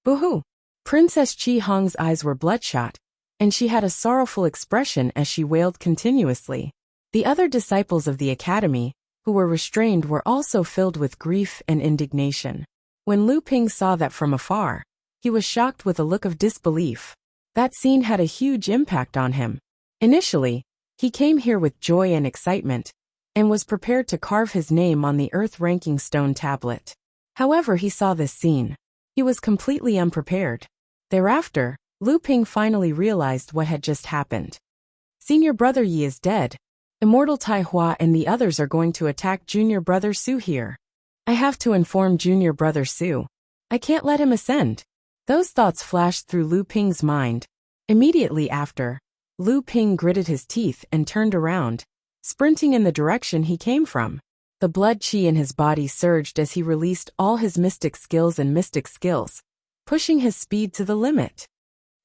Speaker 1: Boo-hoo! Princess Qi Hong's eyes were bloodshot, and she had a sorrowful expression as she wailed continuously. The other disciples of the academy, who were restrained, were also filled with grief and indignation. When Lu Ping saw that from afar, he was shocked with a look of disbelief. That scene had a huge impact on him. Initially, he came here with joy and excitement, and was prepared to carve his name on the earth-ranking stone tablet. However, he saw this scene. He was completely unprepared. Thereafter, Lu Ping finally realized what had just happened. Senior brother Yi is dead. Immortal Taihua and the others are going to attack junior brother Su here. I have to inform junior brother Su. I can't let him ascend. Those thoughts flashed through Lu Ping's mind. Immediately after, Lu Ping gritted his teeth and turned around, sprinting in the direction he came from. The blood chi in his body surged as he released all his mystic skills, pushing his speed to the limit.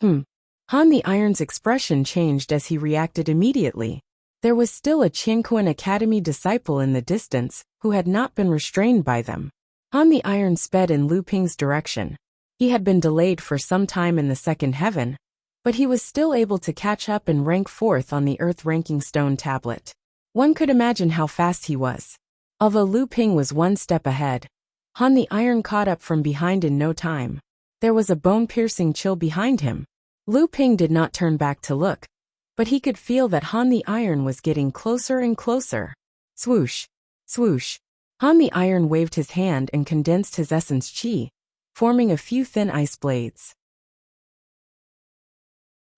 Speaker 1: Han the Iron's expression changed as he reacted immediately. There was still a Qianquan Academy disciple in the distance who had not been restrained by them. Han the Iron sped in Lu Ping's direction. He had been delayed for some time in the second heaven, but he was still able to catch up and rank 4th on the Earth ranking stone tablet. One could imagine how fast he was. Although Lu Ping was one step ahead, Han the Iron caught up from behind in no time. There was a bone-piercing chill behind him. Lu Ping did not turn back to look, but he could feel that Han the Iron was getting closer and closer. Swoosh! Swoosh! Han the Iron waved his hand and condensed his essence chi, forming a few thin ice blades.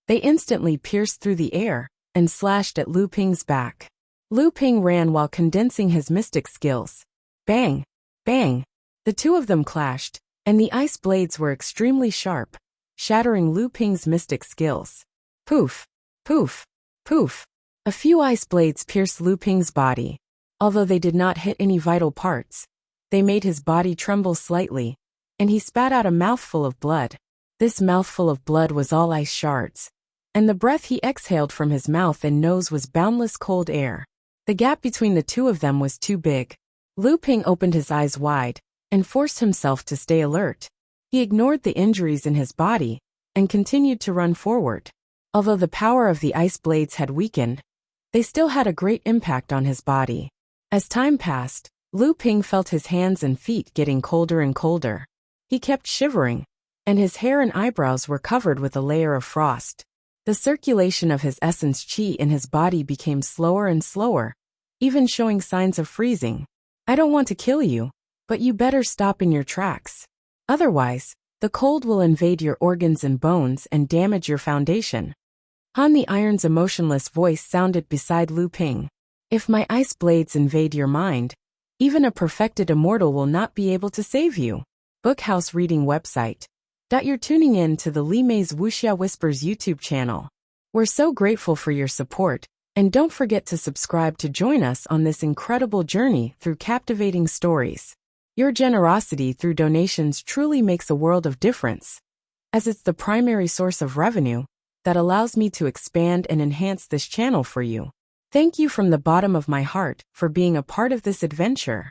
Speaker 1: They instantly pierced through the air and slashed at Lu Ping's back. Lu Ping ran while condensing his mystic skills. Bang! Bang! The two of them clashed, and the ice blades were extremely sharp, shattering Lu Ping's mystic skills. Poof! Poof! Poof! A few ice blades pierced Lu Ping's body. Although they did not hit any vital parts, they made his body tremble slightly, and he spat out a mouthful of blood. This mouthful of blood was all ice shards, and the breath he exhaled from his mouth and nose was boundless cold air. The gap between the two of them was too big. Lu Ping opened his eyes wide and forced himself to stay alert. He ignored the injuries in his body and continued to run forward. Although the power of the ice blades had weakened, they still had a great impact on his body. As time passed, Lu Ping felt his hands and feet getting colder and colder. He kept shivering, and his hair and eyebrows were covered with a layer of frost. The circulation of his essence chi in his body became slower and slower, even showing signs of freezing. I don't want to kill you, but you better stop in your tracks. Otherwise, the cold will invade your organs and bones and damage your foundation. Han the Iron's emotionless voice sounded beside Lu Ping. If my ice blades invade your mind, even a perfected immortal will not be able to save you. Bookhouse Reading Website. You're tuning in to the Li Mei's Wuxia Whispers YouTube channel. We're so grateful for your support, and don't forget to subscribe to join us on this incredible journey through captivating stories. Your generosity through donations truly makes a world of difference, as it's the primary source of revenue that allows me to expand and enhance this channel for you. Thank you from the bottom of my heart for being a part of this adventure.